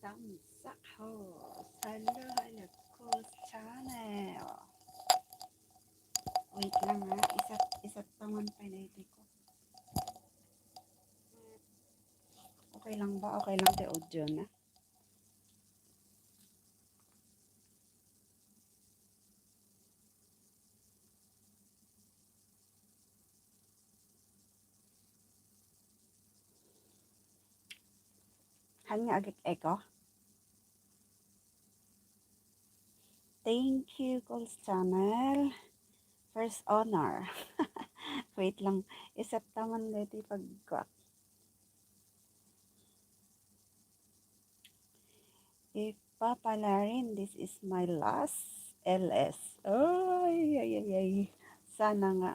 Tamsak host. Hello, hello, Coast Channel. Wait lang ha. Isa't taman pa na ito ko. Okay lang ba? Okay lang tayo audio na. Hanya agik eko. Thank you, Coast Channel. First honor. Wait lang. Isa't taman na ito pagka. Ipapalarin, this is my last LS. Ay, ay, ay, ay. Sana nga.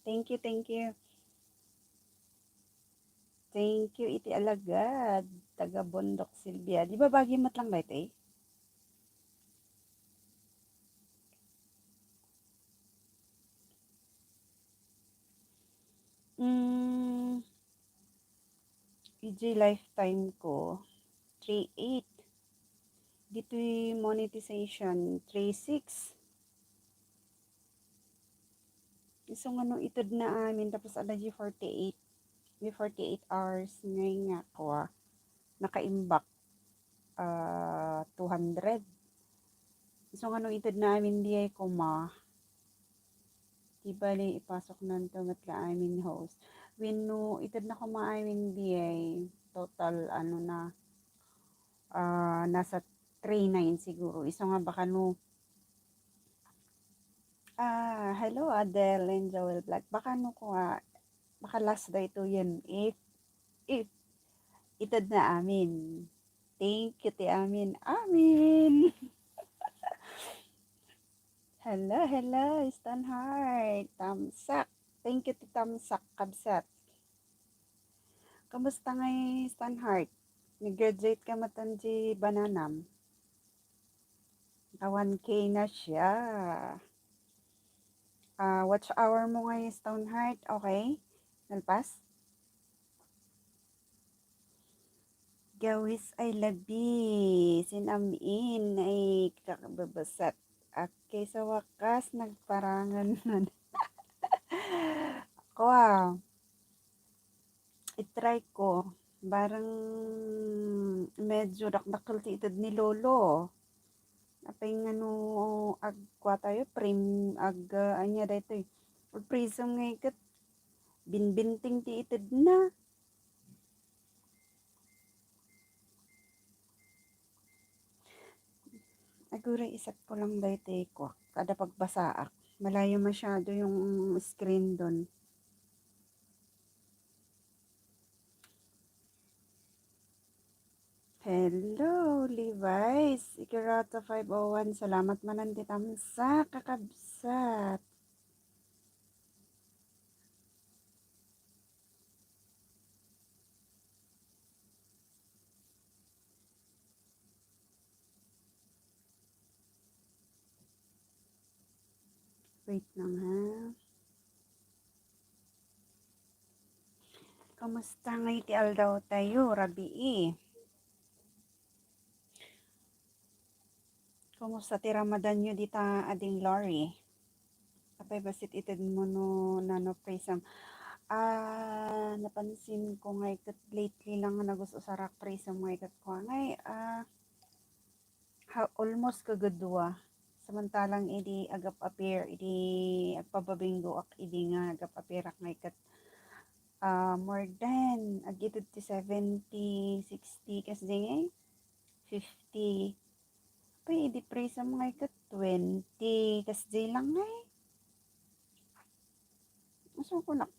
Thank you, thank you. Thank you, iti alagad. Taga Bondok Silvia. Di ba Bagimat lang ba ito eh? Mm, EJ lifetime ko, 3.8. Dito'y monetization, 3.6. Isang ano, itod na amin, tapos ala G 48. May 48 hours ngayon nga ko, nakaimbak, 200. Isang ano, itod na amin di ay kuma. Di bali, ipasok na ito matla amin host. When no, itod na kuma amin di ay, total, ano na, nasa 3.9 siguro. Isa nga baka no, hello Adele and Joel Black. Baka no ko baka last day to yun. If itad na amin. Thank you ti amin. Amin. Hello, hello, Stan Heart. Tamsak. Thank you ti Tamsak kabsat. Kamusta ngay Stan Heart? Nag-graduate ka matanji bananam. 1K na siya. Watch hour mo ngay Stoneheart, okay? Nalpas? Gawis ay labi, sinamin ay kakababasat. Okay, sa wakas, nagparangan na. Ako itry ko. Barang medyo dakdakal ti itad ni Lolo. Apay nga no, agkwa tayo, anya dito eh. Prism nga ikat, binbinting ti itad na. Agura isat ko lang dito ko. Kada pagbasaak. Malayo masyado yung screen doon. Hello, Levi's. Ikirata 501. Salamat manan ti tamsa kakabsat. Wait lang ha. Kamusta nga iti aldaw tayo, Rabii? Kamusta ti Ramadan nyo dita ading Lori? Apay basit itid mo no nano presam. Napansin ko nga ikat lately lang na gusto sa rock presam nga ikat ko ngay almost kagadwa. Samantalang idi agap appear, idi agpababinggo ak idi nga agap appear ak ngay kat more than agitid ti 70, 60 kasi ngay 50. Pa idi praise mo ngay kat 20 kasi lang ngay. Maso ko na,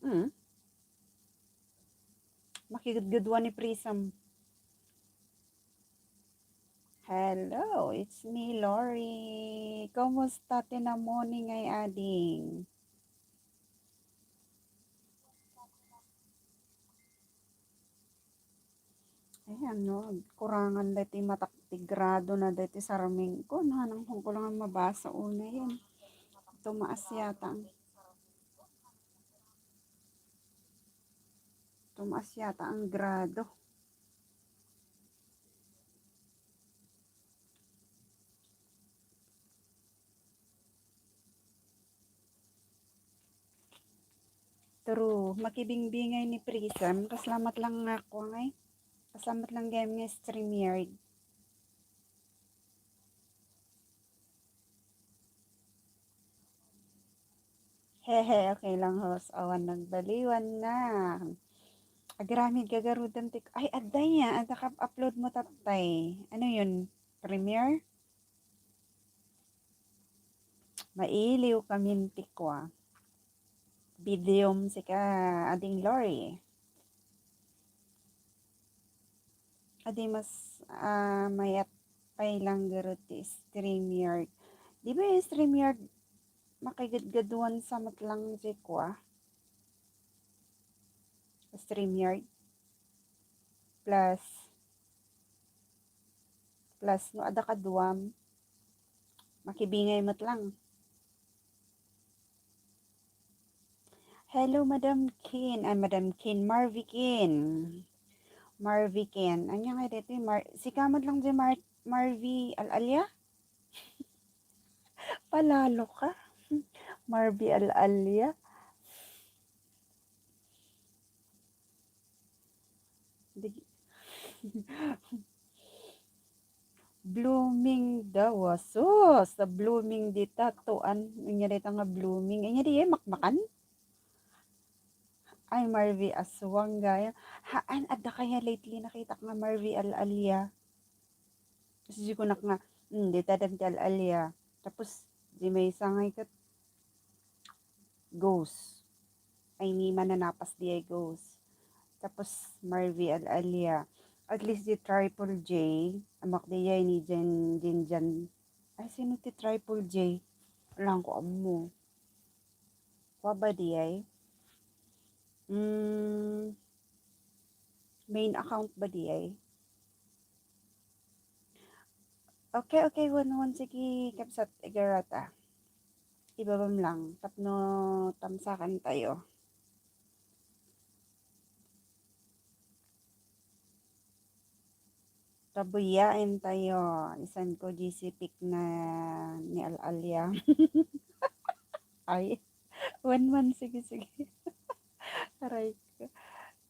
makigudgudwa ni Prism. Hello, it's me, Lori. Kumusta tinamoni ngay ading? Ayan, no, kurangan dati mataktigrado na dati sa raming ko. Nanang ko lang ang mabasa una yan. Tumaas yata. Tumaas yata ang grado. True, makibingbingay ni Prism, kaslamat lang nga ako ngay. Kaslamat lang game nga StreamYard. Hehe, okay lang host. Awan nagbaliwan na. Agramid gagarudan tik. Ay, aday niya. Ada ka upload mo tatay. Ano yun? Premiere? Mailiw kaminti ko ah. Videom si ka ading Lori. Adi mas mayat pay lang garot ti StreamYard. Di ba yung StreamYard makigad-gaduan sa matlang si ko ah? StreamYard plus no ada ka duam makibingay matlang. Hello, Madam Kin. Ay, Madam Kin. Marvy Kin. Marvy Kin. Anya nga dito, si kamad lang di Marvy Al-Alia? Palalo ka. Marvy Al-Alia. Blooming daw. Sus. Sa blooming dita. Tuan. Anya dito nga blooming. Anya di makmakan? Ay, Marvy Aswang gaya. Haan, adda kaya lately nakita nga Marvy Al-Alia. Kasi di ko nga, di tadan ti Al-Alia. Tapos, di may sangay kat ghost. Ay, ni mananapas di ay ghost. Tapos, Marvy Al-Alia. At least di Triple J. Amak di ay ni Jen. Ay, sino ti Triple J? Alam ko mo. Kwa ba di ay? Main account ba di ay? Okay, one sige kapsat igarata. Ibabam lang, tapno tamsakan tayo. Tabuyain tayo. Isan ko GC pic na ni Al-Alia. Ay, sige. Aray ko.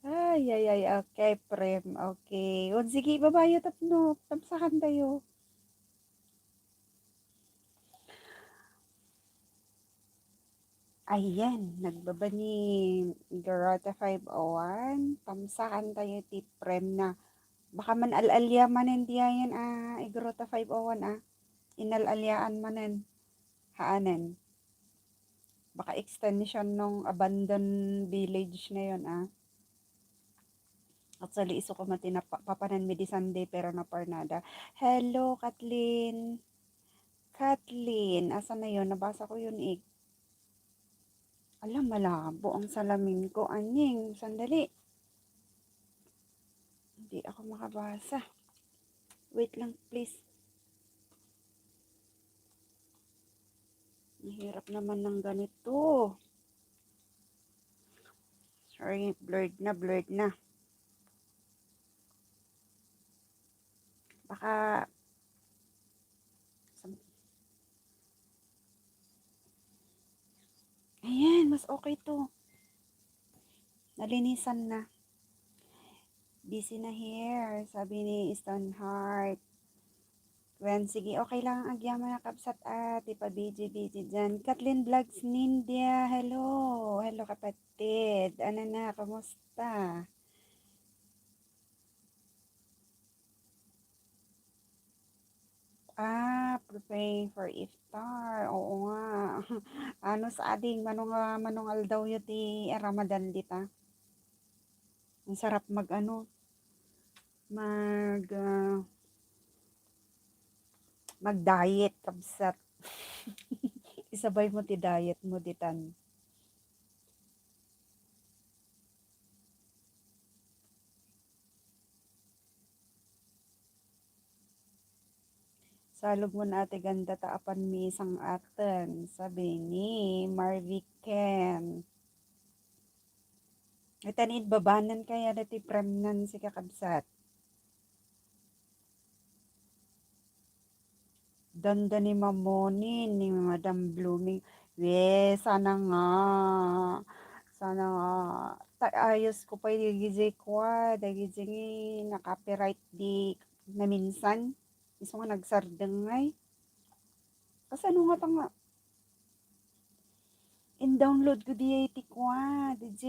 Ay, okay, prem, okay. O, sige, babayo tapno, tamsakan tayo. Ayan, nagbaba ni Garota 501. Tamsakan tayo ti prem na. Baka man al-alya manen di yan Garota 501 Inal-alyaan manen. Haanen. Baka extension nung abandoned village na yun Actually, iso ko matina papanan mi di Sunday pero na parnada. Hello, Kathleen. Kathleen, asa na yun? Nabasa ko yun eh. Alam, malabo ang salamin ko. Anying, sandali. Hindi ako makabasa. Wait lang, please. Mahirap naman ng ganito. Sorry, blurred na. Baka ayan, mas okay to. Nalinisan na. Busy na here, sabi ni Stoneheart. When, sige, okay lang ang agyaman na kapsat busy dyan. Kathleen Vlogs Nindia, hello. Hello kapatid. Ano na, kamusta? Preparing for iftar. Oo nga. Ano sa ading, manungal daw yun Ramadan dita. Ang sarap mag-diet kabsat. Isabay mo ti diet mo ditan. Salog mo na ate ganda taapan mi isang aten, sabi ni Marvy Ken. Itanid babanan kaya dati premnan si kakabsat. Danda ni Mamoni, ni Madam Blooming. Sana nga. sana ayos ko pa digijay kwa dagijay na copyright di na minsan iso nga nagsardengay kasi ano nga tanga in download ko di ay ti kwa DJ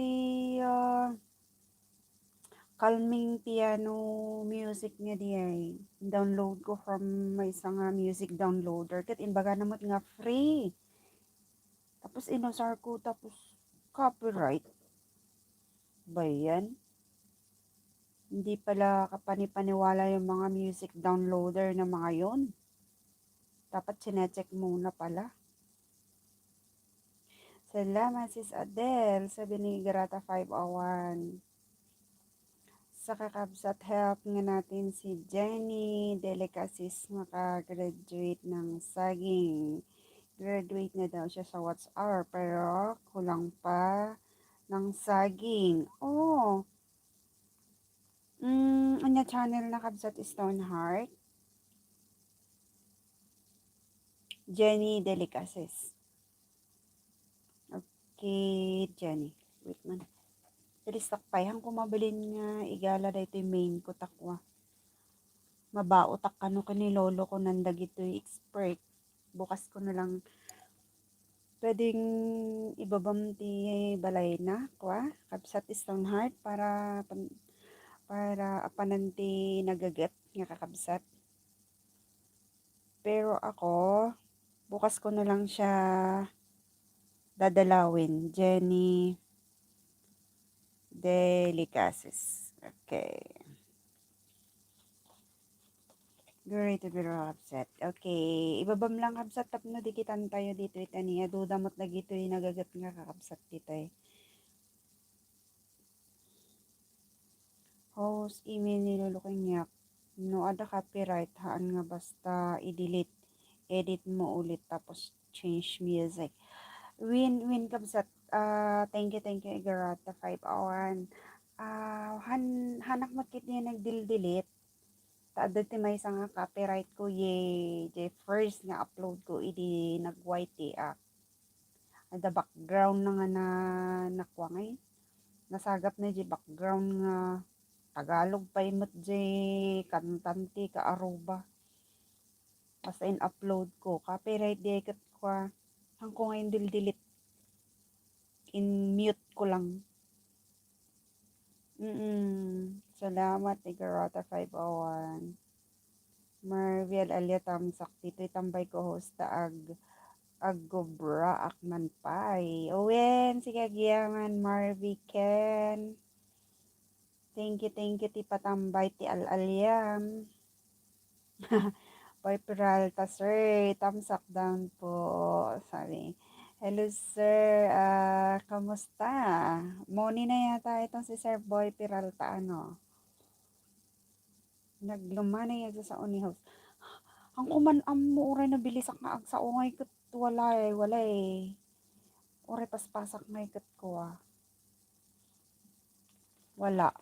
calming piano music nga di ay download ko from may isa nga music downloader kat imbaga namot nga free tapos inosar ko tapos copyright ba yan? Hindi pala kapanipaniwala yung mga music downloader na mga yon. Dapat chinecheck muna pala. Salamat sis Adele, sabi ni Garata 501. Sa kakabsat help nga natin si Jenny Delicacies makagraduate ng saging. Graduate na daw siya sa What's Our pero kulang pa ng saging. Oh, anya channel na kabsat Stoneheart. Jenny Delicacies. Okay, Jenny. Wait man. Pilistak pay hang kumabilin nga igala dayto main ko takwa. Mabaotak kano kani lolo ko nandag ito'y expert. Bukas ko na lang pwedeng ibabam ti balay na kwa kabsat Stoneheart para apananti nagagat nga kakabsat. Pero ako bukas ko na lang siya dadalawin. Jenny Delicacies. Okay. Great to be upset. Okay. Ibabam lang kabsat tapno dikitan tayo dito itaniya. Dudamot na gito yung nagagat nga kakabsat dito eh. Host email niluluking niya. No ada copyright haan nga basta i-delete. Edit mo ulit tapos change music. Win kabsat. Thank you Igarata 501. Hanak makit niya nagdil-delete. Taadad ti may nga copyright ko ye first nga upload ko idi nag-white ada background na nga na nakwangay nasagap na di background nga Tagalog pa imot di kantante ka aruba basta in upload ko copyright di kat kwa hang ko ngayon delete in mute ko lang salamat Igarota 501 Marvel Alia Tamsak dito'y tambay ko host agobra akman pay. Owen, sige giyangan Marvy Ken. Thank you ti patambay ti alalyam. Boy Peralta sir, tamsak down po. Sabi, hello sir, kamusta? Moni na yata itong si Sir Boy Peralta ano. Nagluma na yan sa Unihouse. Ang kuman mo uray na bilisak nga ag sa ungay kat wala eh. Uray paspasak ngay kat ko Wala.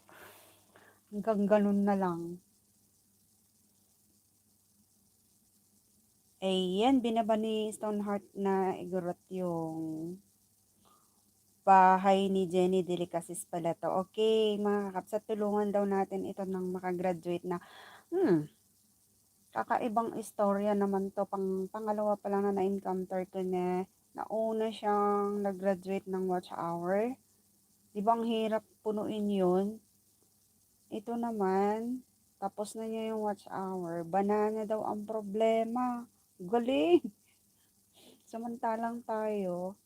Hanggang ganun na lang. Ayan, binaba ni Stoneheart na igurot yung bahay ni Jenny Delicacies pala to. Okay, mga kakapsat, tulungan daw natin ito nang makagraduate na. Kakaibang istorya naman to. Pangalawa pa lang na na-encounter ko na nauna siyang nag-graduate ng watch hour. Di ba ang hirap punuin yun? Ito naman, tapos na niya yung watch hour. Banana daw ang problema. Galing! Samantalang tayo,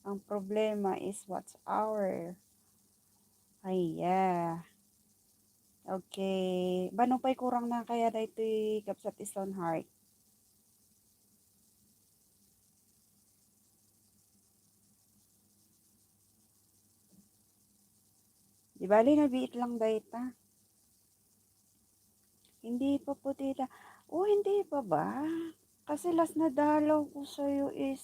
ang problema is watch hour. Ay, yeah. Okay. Bano pa'y kurang na kaya da ito'y kapsat Stoneheart? Di bali na biit lang data. Hindi pa po tita. Oh, hindi pa ba? Kasi last na dalaw ko sa'yo is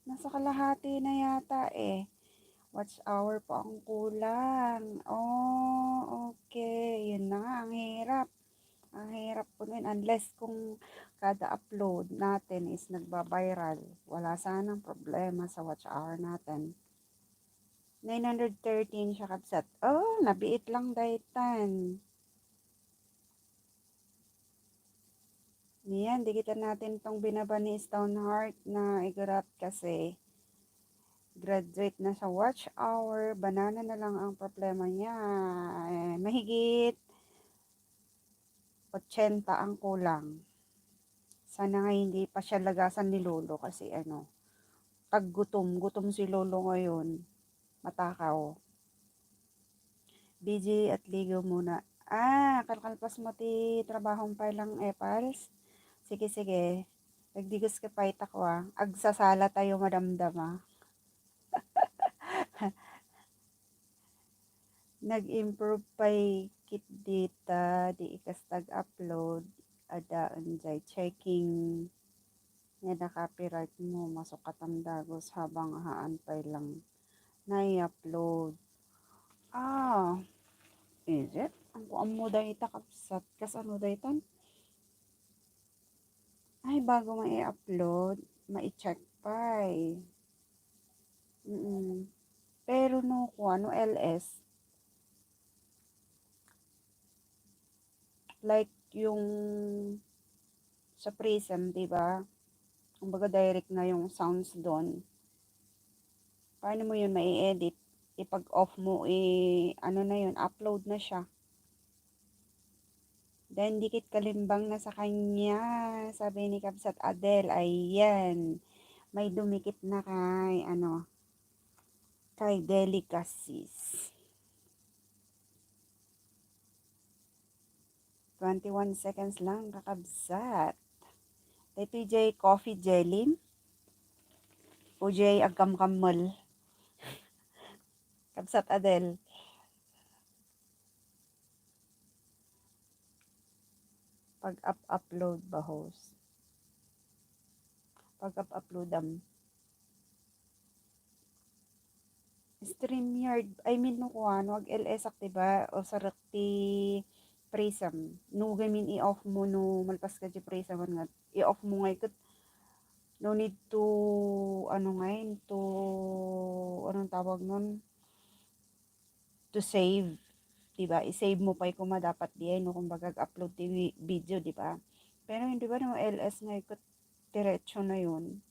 nasa kalahati na yata eh. Watch hour pa ang kulang. Oh, okay. Yun na nga, ang hirap. Ang hirap po nun. Unless kung kada upload natin is nagba-viral. Wala sanang problema sa watch hour natin. 913 siya kapsat. Oh, nabiit lang daytan. Yan, dikitan natin tong binaba ni Stoneheart na igurat kasi graduate na sa watch hour. Banana na lang ang problema niya. Mahigit 80 ang kulang. Sana nga hindi pa siya lagasan ni Lolo kasi taggutom. Gutom si Lolo ngayon. Matakaw. Busy at ligo muna. Kalkalpas mo ti trabahong pa lang epals. Sige, sige. Nagdigos ka pa itak wa. Agsasala tayo madamdama. Nag-improve pa'y kit data. Di ikas tag-upload. Ada anjay checking. Nga na copyright mo. Masok katandagos habang haan pa'y lang na-upload. Is it? Ang kuam mo dahi itakapsat. Kas ano dahi tan? Ay, bago ma-i-upload, ma-i-check pa eh. Pero no, kung ano, LS, like yung sa Prism, di ba? Kumbaga direct na yung sounds doon. Paano mo yun mai-edit? Ipag-off mo, ano na yun, upload na siya. Then, dikit kalimbang na sa kanya. Sabi ni Kapsat Adel, ayan. May dumikit na kay Delicacies. 21 seconds lang, kakabsat. Ito J coffee jelly. O J agkam-kamal. Kabsat Adel. Pag-upload ba host? Pag-upload StreamYard, I mean no kuha, no, ag-LS diba? O sarap ti Prism. No gamin i-off mo no malpas ka di Prism nga. I-off mo nga ikot. No need to, to, anong tawag nun? To save. Diba? I-save mo pa kung dapat diyan, no? Kung upload ti video, diba? Pero hindi ba no LS nga ikot diretso na yun?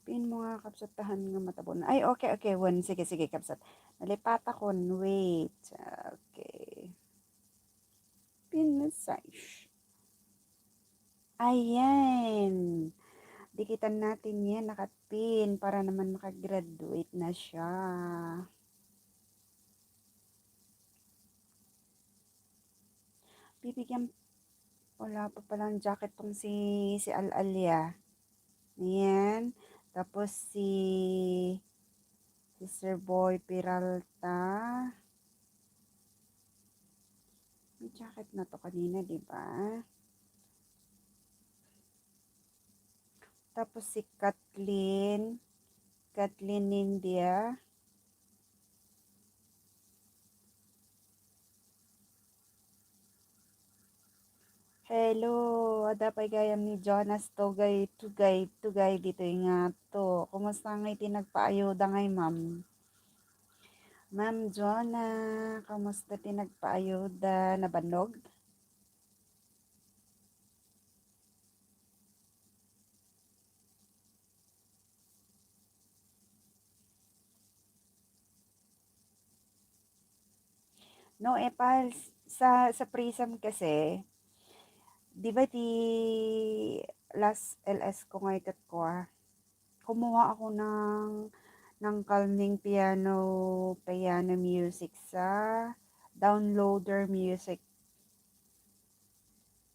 Pin mo nga kapsat tahan nga matabon. Ay, okay, okay. One. Sige, sige, kapsat. Nalipat ako. Wait. Okay. Pin massage. Ayan. Dikitan natin yan. Nakapin para naman makagraduate na siya. Bibigyan. Wala pa palang jacket tong si Al-Alia. Ayan. Tapos si Sir Boy Peralta. May jacket na to kanina, di ba? Tapos si Kathleen India. Hello, ada pa gayam ni Jonas tugay dito nga to. Kumusta nga tinagpaayuda ngay ma'am? Ma'am Jonna, kumusta tinagpaayuda na banog? No, pal, sa Prism kasi, di ba last LS ko nga ikat ko kumuha ako ng calming piano music sa downloader music.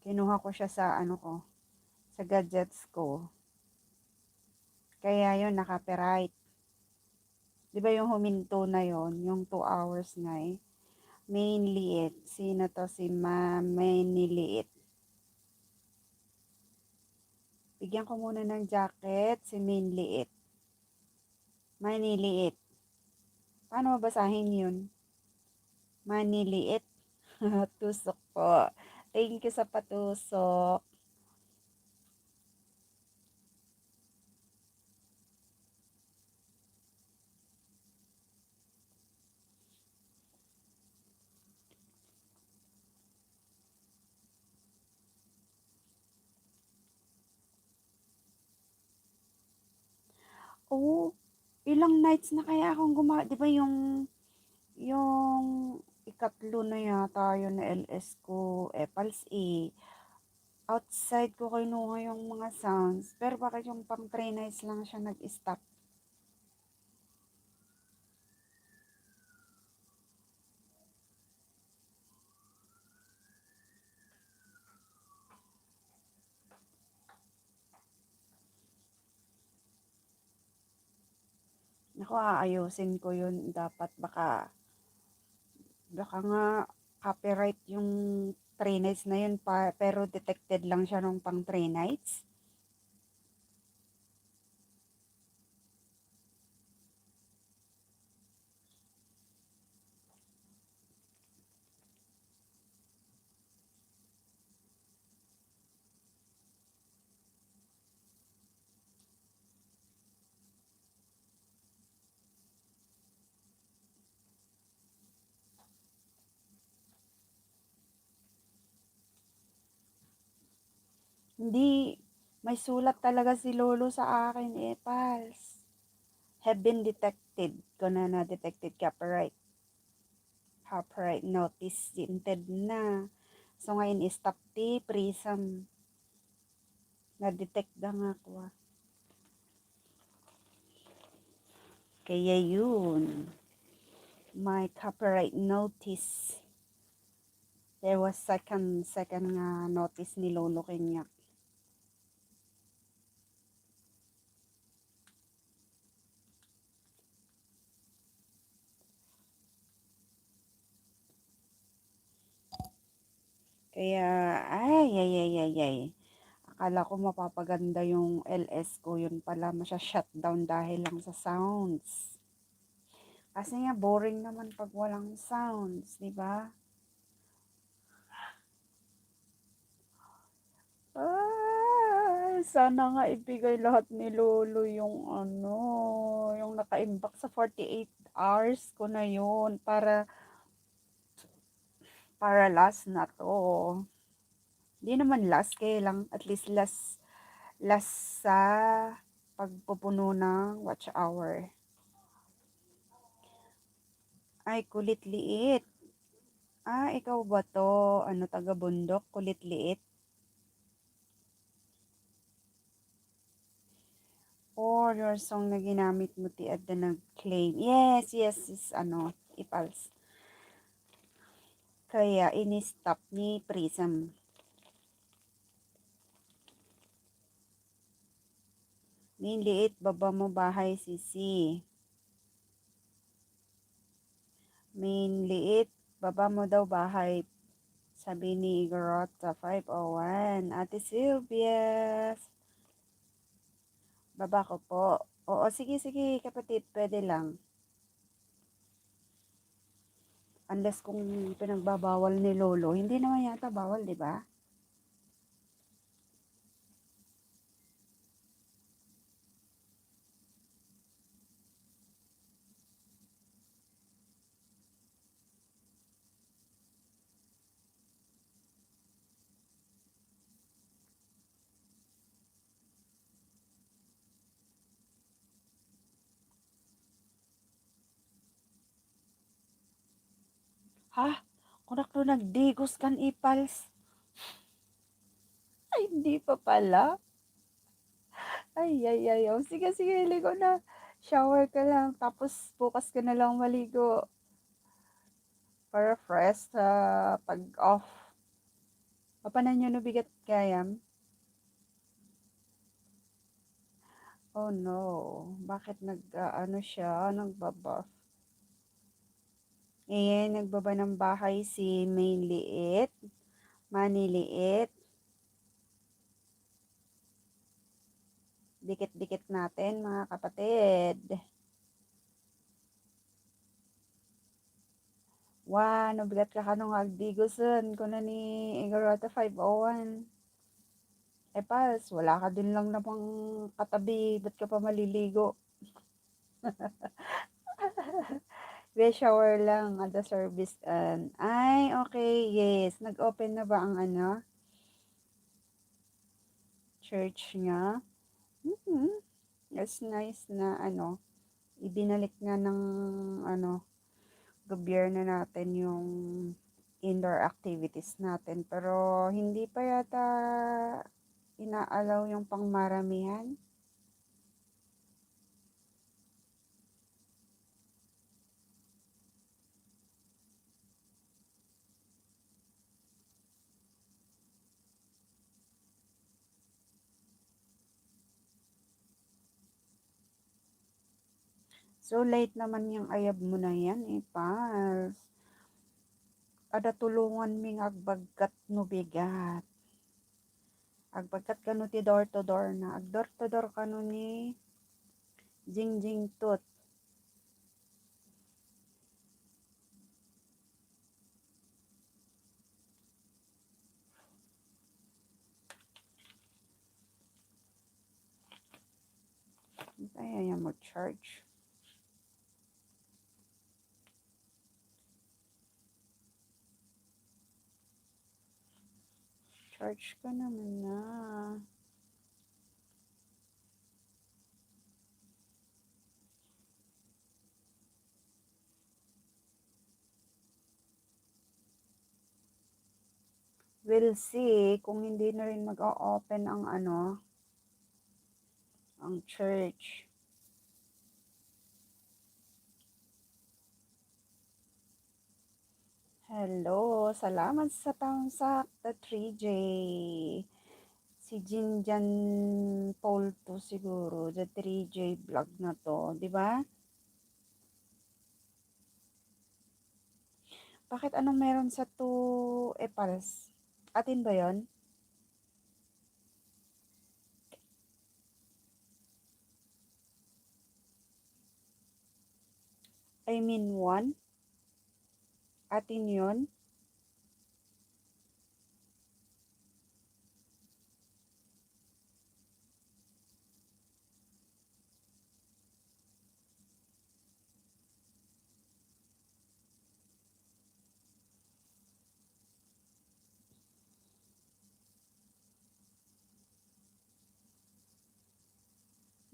Kinuha ko siya sa sa gadgets ko. Kaya yun, naka-copyright. Di ba yung huminto na yon yung 2 hours nga Mainly it. Sino to si Mainly it? Bigyan ko muna ng jacket si Mainly it. Maniliit. Paano mabasahin yun? Maniliit. Tusok po. Thank you sa patusok. Oh, ilang nights na kaya akong 'di ba yung ikatlo na yata yun na LS ko, Epals eh. Outside ko kinuha yung mga sounds, pero bakit yung pang 3 nights lang siya nag-stop? Naku, aayusin ko yun dapat baka nga copyright yung 3 nights na yun pa, pero detected lang siya nung pang 3 nights. Hindi, may sulat talaga si Lolo sa akin eh, pals. Have been detected ko na detected copyright notice tinted na. So ngayon is stop the prism. Na-detect na nga ko. Kaya yun, my copyright notice. There was second nga notice ni Lolo kanya. Kaya, ay. Akala ko mapapaganda yung LS ko. Yun pala, masya-shutdown dahil lang sa sounds. Kasi nga, boring naman pag walang sounds, di ba? Sana nga ibigay lahat ni Lolo yung yung nakaimbak sa 48 hours ko na yun para last na to. Hindi naman last, kaya lang at least last sa pagpupuno ng watch hour. Ay, kulit liit. Ikaw ba to? Ano, taga bundok? Kulit liit? Or your song na ginamit mo ti at na nag-claim? Yes, is ipals. Kaya ini-stop ni Prism. Main liit, baba mo bahay sisi. Main liit, baba mo daw bahay. Sabi ni Garota 501. Ate Sylvia. Baba ko po. Oo, sige, kapatid, pwede lang. Unless kung pinagbabawal ni Lolo. Hindi naman yata bawal, di ba? Ha? Kunak to nagdigos kan ipals. Ay, hindi pa pala. Ay. Oh, sige, ligo na. Shower ka lang. Tapos bukas ka na lang maligo. Para fresh sa pag-off. Papanan nyo no bigat kayam? Oh no. Bakit siya? Nagbabuff? Nagbaba ng bahay si Main Liit. Maniliit. Dikit-dikit natin mga kapatid. Wa, nabigat ka kanong agdiguson ko na ni Igorota 501. Eh pas, wala ka din lang namang katabi, ba't ka pa maliligo? Be shower lang at the service. Ay, okay, yes. Nag-open na ba ang ano? Church niya? Mm-hmm. That's nice na ano, ibinalik nga ng ano, gobyerno natin yung indoor activities natin. Pero hindi pa yata inaalaw yung pangmaramihan. So late naman yung ayab mo na yan eh, pals. Ada tulungan ming agbagkat no bigat. Agbagkat ka no ti door to door na. Ag door to door ka no ni Jingjing Tut. Ay, mo charge. Charge ka naman na. We'll see kung hindi na rin mag-o-open ang ano, ang church. Hello, salamat sa tamsak, the 3J. Si Jinjan Paul to siguro, the 3J vlog na to, di ba? Bakit anong meron sa 2 Epals? Atin ba yon? I mean 1? Atin yon?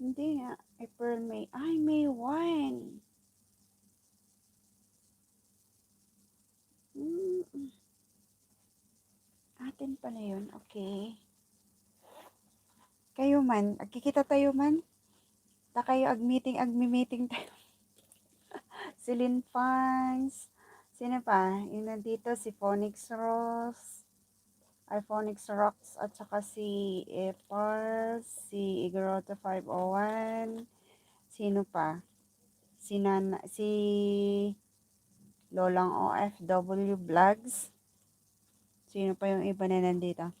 Hindi nga. April, May. Ay, May 1. Atin pala yun. Okay. Kayo man. Agkikita tayo man. Ta kayo agmi-meeting tayo. Si Lynn Fans. Sino pa? Yung nandito, si Phonix Ross. Ay, Phonix Rocks. At saka si Epars. Si Igorota 501. Sino pa? Si Lolang OFW Vlogs. Sino pa yung iba na nandito?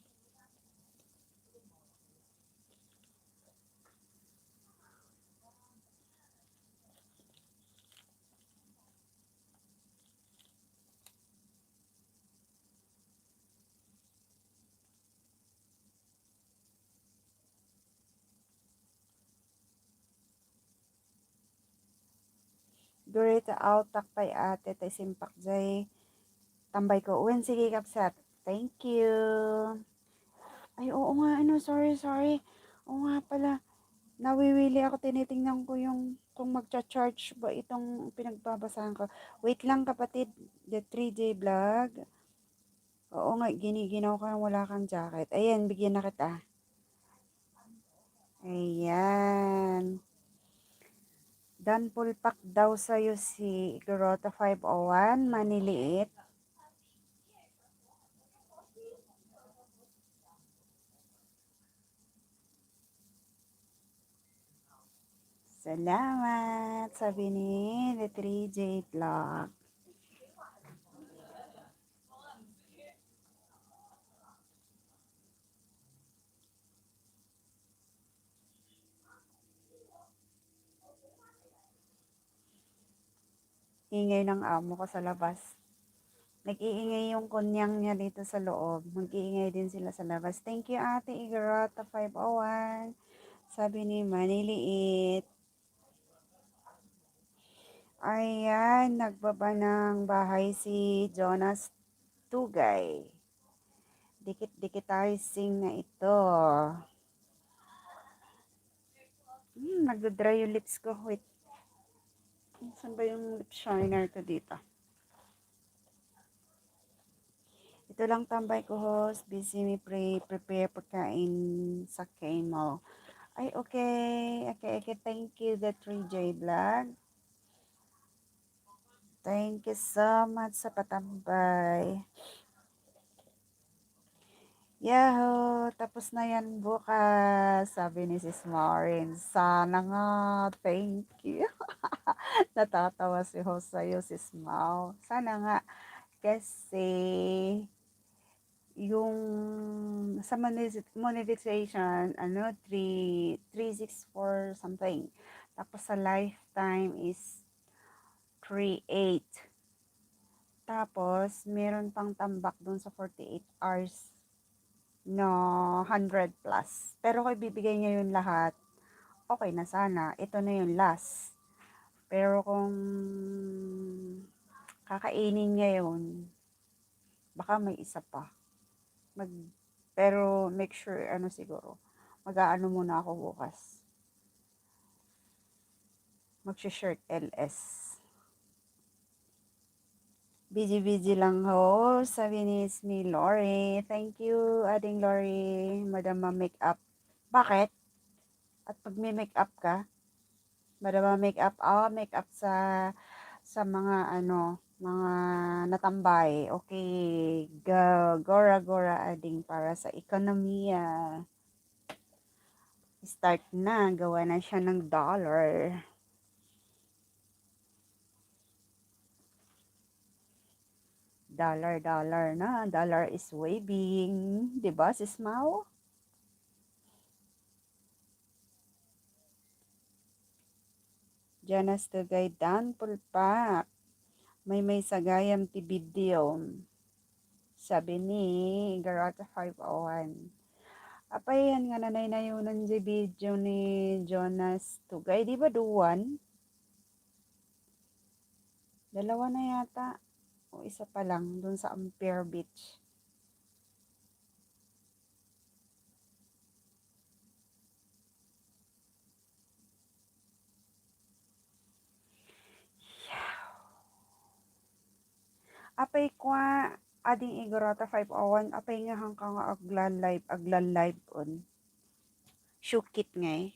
Gurita autak pay ate tay simpak jay tambay ko. Uwan, sige kapsat. Thank you. Ay, oo nga, ano, sorry. Oo nga pala, nawiwili ako, tinitingnan ko yung kung magcha-charge ba itong pinagbabasahan ko. Wait lang kapatid, the 3J vlog. Oo nga, giniginaw ka wala kang jacket. Ayan, bigyan na kita. Ayan. Dan pulpak daw sa'yo si Grota 501, maniliit. Salamat, sabi ni The 3J Vlog. Ingay ng amo ko sa labas. Nag-iingay yung kunyang niya dito sa loob. Mag-iingay din sila sa labas. Thank you, Ate Igarota 501. Sabi ni Maniliit. Ayan, nagbaba ng bahay si Jonas Tugay. Dikit-dikitizing na ito. Nagda-dry yung lips ko. Wait. Saan ba yung lip shiner ko dito? Ito lang tambay ko, host. Busy me prepare pagkain sa Kmall. Ay, okay. Okay. Thank you, the 3J Vlog. Thank you so much sa patambay. Yahoo! Tapos na yan bukas, sabi ni Sis Maureen. Sana nga, thank you. Natatawa si host sa'yo, Sis Mau. Sana nga, kasi yung sa monetization, 364 something. Tapos sa lifetime is 38. Tapos, meron pang tambak dun sa 48 hours no 100 plus. Pero kung ibibigay niya yun lahat, okay na sana. Ito na yung last. Pero kung kakainin niya yun, baka may isa pa. Pero make sure, siguro, mag-aano muna ako bukas. Mag-shirt LS. Busy lang ho, sabi ni Lori. Thank you, ading Lori, Madam Makeup. Bakit? At pag may makeup ka, Madam Makeup, makeup sa mga natambay. Okay, gora ading para sa ekonomiya. Start na, gawa na siya ng dollar. Dollar na, dollar is waving. Diba, sis Mau? Janas Tugay Dan Pulpak. May sagayam ti video. Sabi ni Garota 501. Apay yan nga nanay na yun ng video ni Jonas Tugay. Di ba duwan? Dalawa na yata. O isa pa lang dun sa Ampere Beach. Apay kwa ading Igorota 501. Apay nga hang ka nga aglan live on. Syukit nga eh.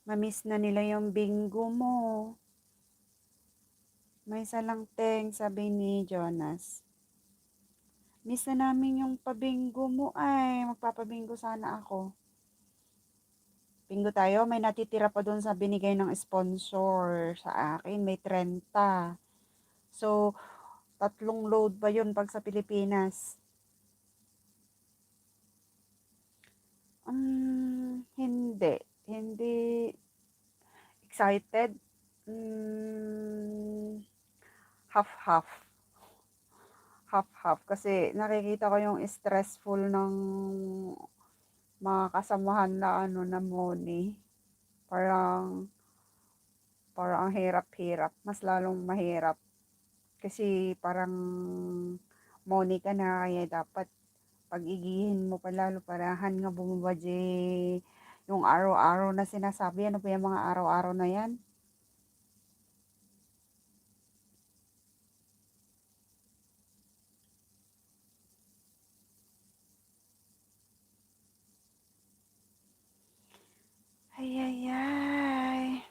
Mamiss na nila yung bingo mo. May salang teng, sabi ni Jonas. Miss na namin yung pabingo mo ay. Magpapabingo sana ako. Bingo tayo, may natitira pa doon sa binigay ng sponsor sa akin. May 30. So, 3 load ba yun pag sa Pilipinas? Hindi. Hindi excited. Half-half. Half-half. Kasi nakikita ko yung stressful ng mga kasamahan na na money. Parang ang hirap-hirap. Mas lalong mahirap. Kasi parang money ka na kaya dapat pag-igihin mo pa lalo parahan nga bumabadye yung araw-araw na sinasabi. Ano pa yung mga araw-araw na yan? Ay.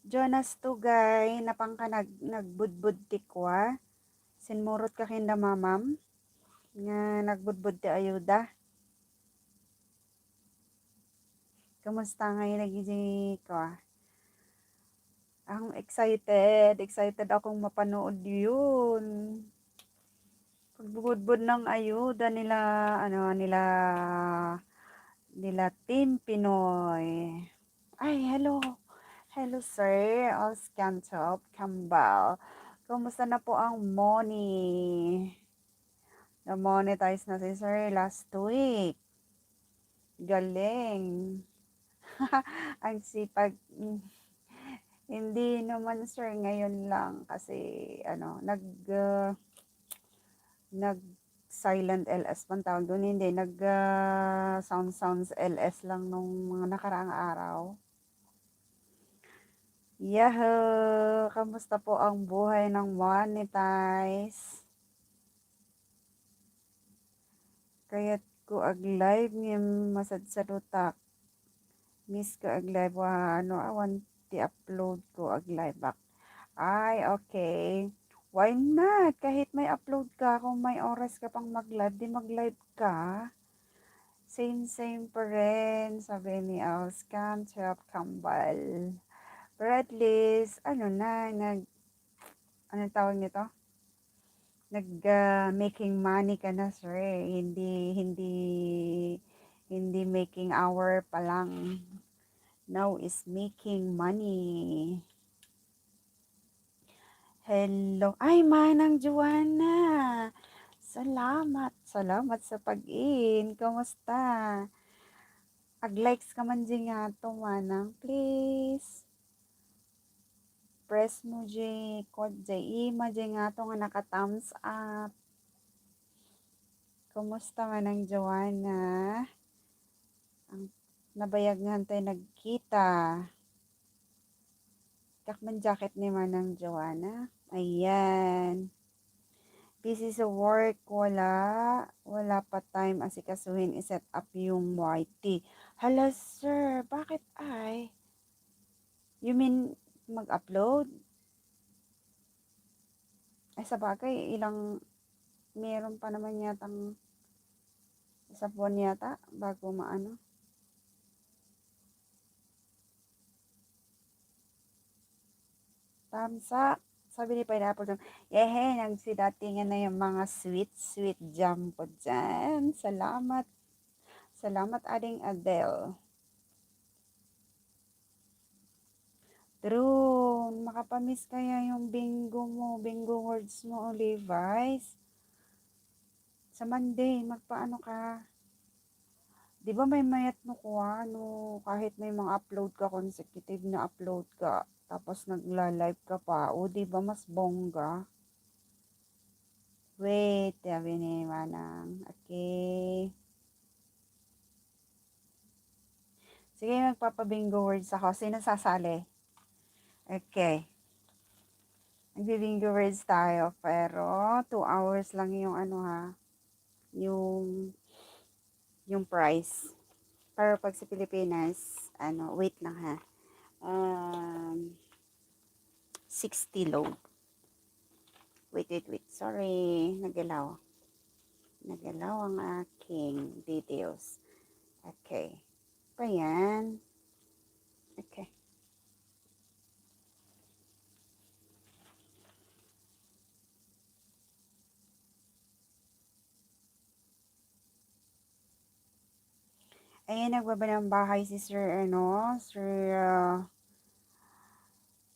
Jonas Tugay, napangka nagbudbud tikwa. Sinmurot ka kinda mamam. Nga nagbudbud ti ayuda. Kamusta ngayon nagiging ko? Ang excited akong mapanood yun. Pagbubudbud ng ayuda nila Team Pinoy. Ay, hello Hello, sir. Oscantop Kambal. Kumusta na po ang money? Na-monetize na si sir last week. Galing. Ang sipag. Hindi naman, sir, ngayon lang kasi nag silent LS pang tawag doon. Hindi, sounds LS lang nung mga nakaraang araw. Yahoo! Kamusta po ang buhay ng monetize? Kaya't ko ag live ni masadsadutak. Miss ko ag live awan ti upload ko ag live back. Ay, okay. Why not? Kahit may upload ka, kung may oras ka pang mag-live, di mag-live ka. Same pa rin, sabi ni Auscan, Chop Kambal. Pero at least, ano tawag nito? Making money ka na, sir. Hindi making hour pa lang. Now is making money. Hello. Ay, Manang Joanna. Salamat sa pag-in. Kamusta? Ag-likes ka man dyan nga to, Manang. Please. Press mo dyan. Code dyan. Ima dyan nga to nga naka-thumbs up. Kumusta, Manang Joanna? Ang nabayag nga tayo nagkita. Kakman jacket ni Manang Joanna. Ayan. Busy sa work, wala pa time asikasuhin i-set up yung YT. Hala, sir, bakit ay? You mean mag-upload? Ay, sa bagay, meron pa naman yatang isa buwan yata bago maano. Tamsa, sabi ni Pineapple, yehe, nagsidatingan na yung mga sweet jam po dyan. Salamat ading Adele. True, makapamiss kaya yung bingo words mo, Levi's. Sa Monday, magpaano ka? Di ba may mayat no kuha, kahit may mga upload ka, consecutive na upload ka, tapos nagla-live ka pa, o di ba mas bongga? Wait, sabi ni Manang. Okay. Sige, magpapabingo words ako. Sino sasali? Okay. Nagbibingo words tayo, pero 2 hours lang yung yung price. Pero pag sa Pilipinas, wait lang ha. 60 load. Wait. Sorry, nagalaw ang aking details. Okay. Pa yan. Okay. Ayan, nagbaba ng bahay si Sir, Sir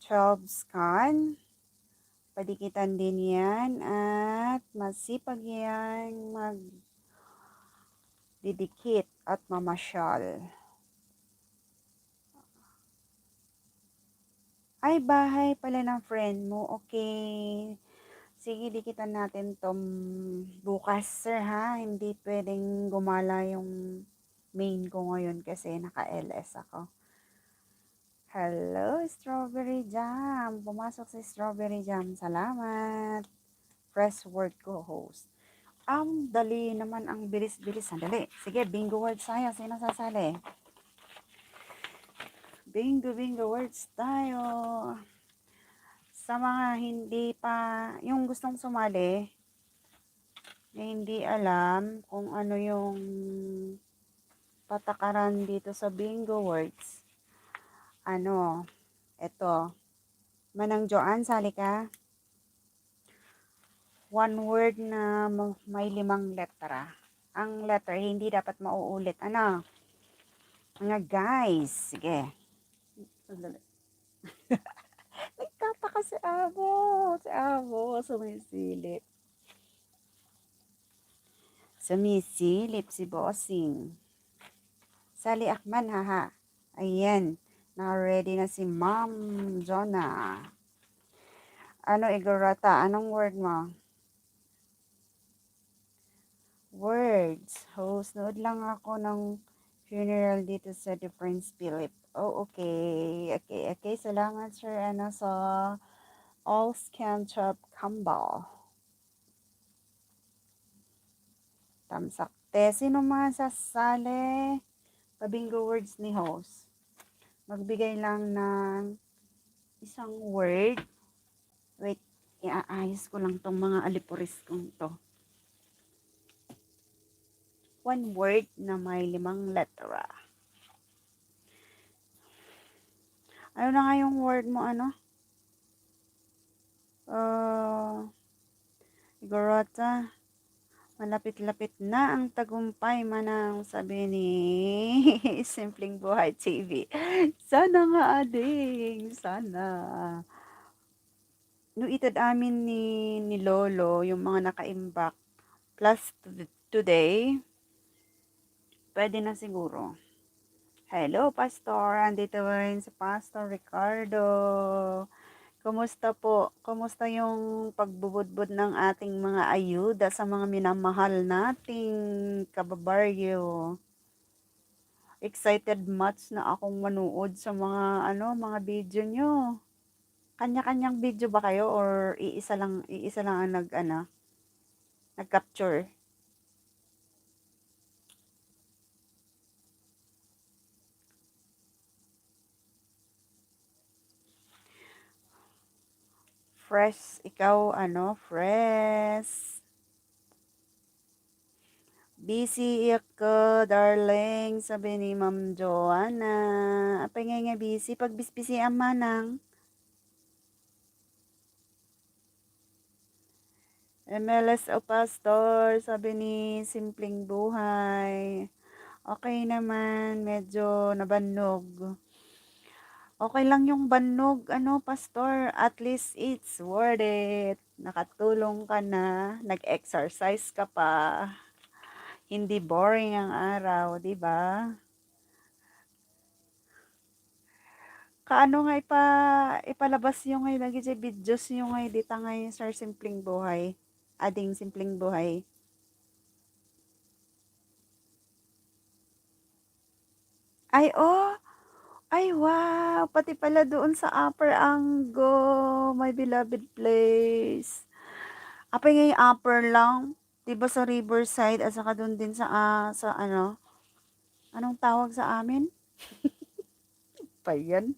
12 scan. Padikitan din yan at masipag yan magdidikit at mamasyal. Ay, bahay pala ng friend mo. Okay. Sige, dikitan natin tom bukas, sir, ha? Hindi pwedeng gumala yung main ko ngayon kasi naka-LS ako. Hello, Strawberry Jam. Pumasok si Strawberry Jam. Salamat. Press word ko, host. Dali naman ang bilis-bilis. Sandali. Sige, bingo words tayo. Sino sasali? Bingo words tayo. Sa mga hindi pa, yung gustong sumali, na hindi alam kung ano yung patakaran dito sa bingo words. Eto. Manang Joanne, sali ka. One word na may 5 letra. Ang letter hindi dapat mauulit. Mga guys, sige. Nagtataka si Amo, sumisilip. Sumisilip si Bossing. Sali Akman, haha. Ayan, na-ready na si Ma'am Jonah. Ano, Igorata? Anong word mo? Words. Host, nood lang ako ng funeral dito sa The Prince Philip. Oh, okay. Okay. Salamat, sir. Ano, sa All Scan Chop Campbell. Tamsakte. Sino mga sasali? Pabingo words ni host. Magbigay lang ng isang word. Wait, iaayos ko lang tong mga alipuris kong to. One word na may 5 letra. Ano na nga yung word mo, ano? Igorota. Malapit-lapit na ang tagumpay, manang sabi ni Simpleng Buhay TV. Sana nga, ading. Sana. No itad amin ni Lolo, yung mga nakaimbak, plus today, pwede na siguro. Hello, Pastor. Andito rin si Pastor Ricardo. Kumusta po? Kumusta yung pagbubudbud ng ating mga ayuda sa mga minamahal nating kababaryo? Excited much na akong manood sa mga video nyo. Kanya-kanyang video ba kayo or iisa lang ang nag-capture? Fresh, ikaw fresh. Busy ako, darling, sabi ni Ma'am Joanna. Apay nga busy, pag bisbisi ang manang. MLS o Pastor, sabi ni Simpleng Buhay. Okay naman, medyo nabannog. Okay lang yung bannog, Pastor. At least it's worth it. Nakatulong ka na, nag-exercise ka pa. Hindi boring ang araw, di ba? Kaano nga ipalabas yung ngay lagi sa videos yung ngay dita ngay Sir Simpleng Buhay. Ading Simpleng Buhay. Ay, oh! Ay, wow! Pati pala doon sa Upper Ango, my beloved place. Apay nga yung upper lang. Diba sa Riverside at saka doon din sa anong tawag sa amin? Pa yan?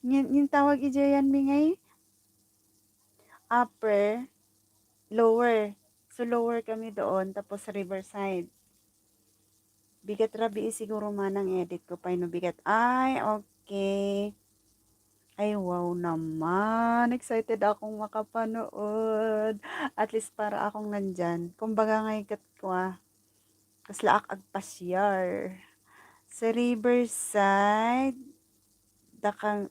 Yung tawag ijayan mi ngay? Upper, lower. So, lower kami doon, tapos Riverside. Bigat rabi siguro manang edit ko pa no bigat. Ay, okay. Ay, wow naman. Excited akong makapanood. At least para akong nandyan. Kumbaga ngay kat ko kasla agpasyar. Sa Riverside, da, ka,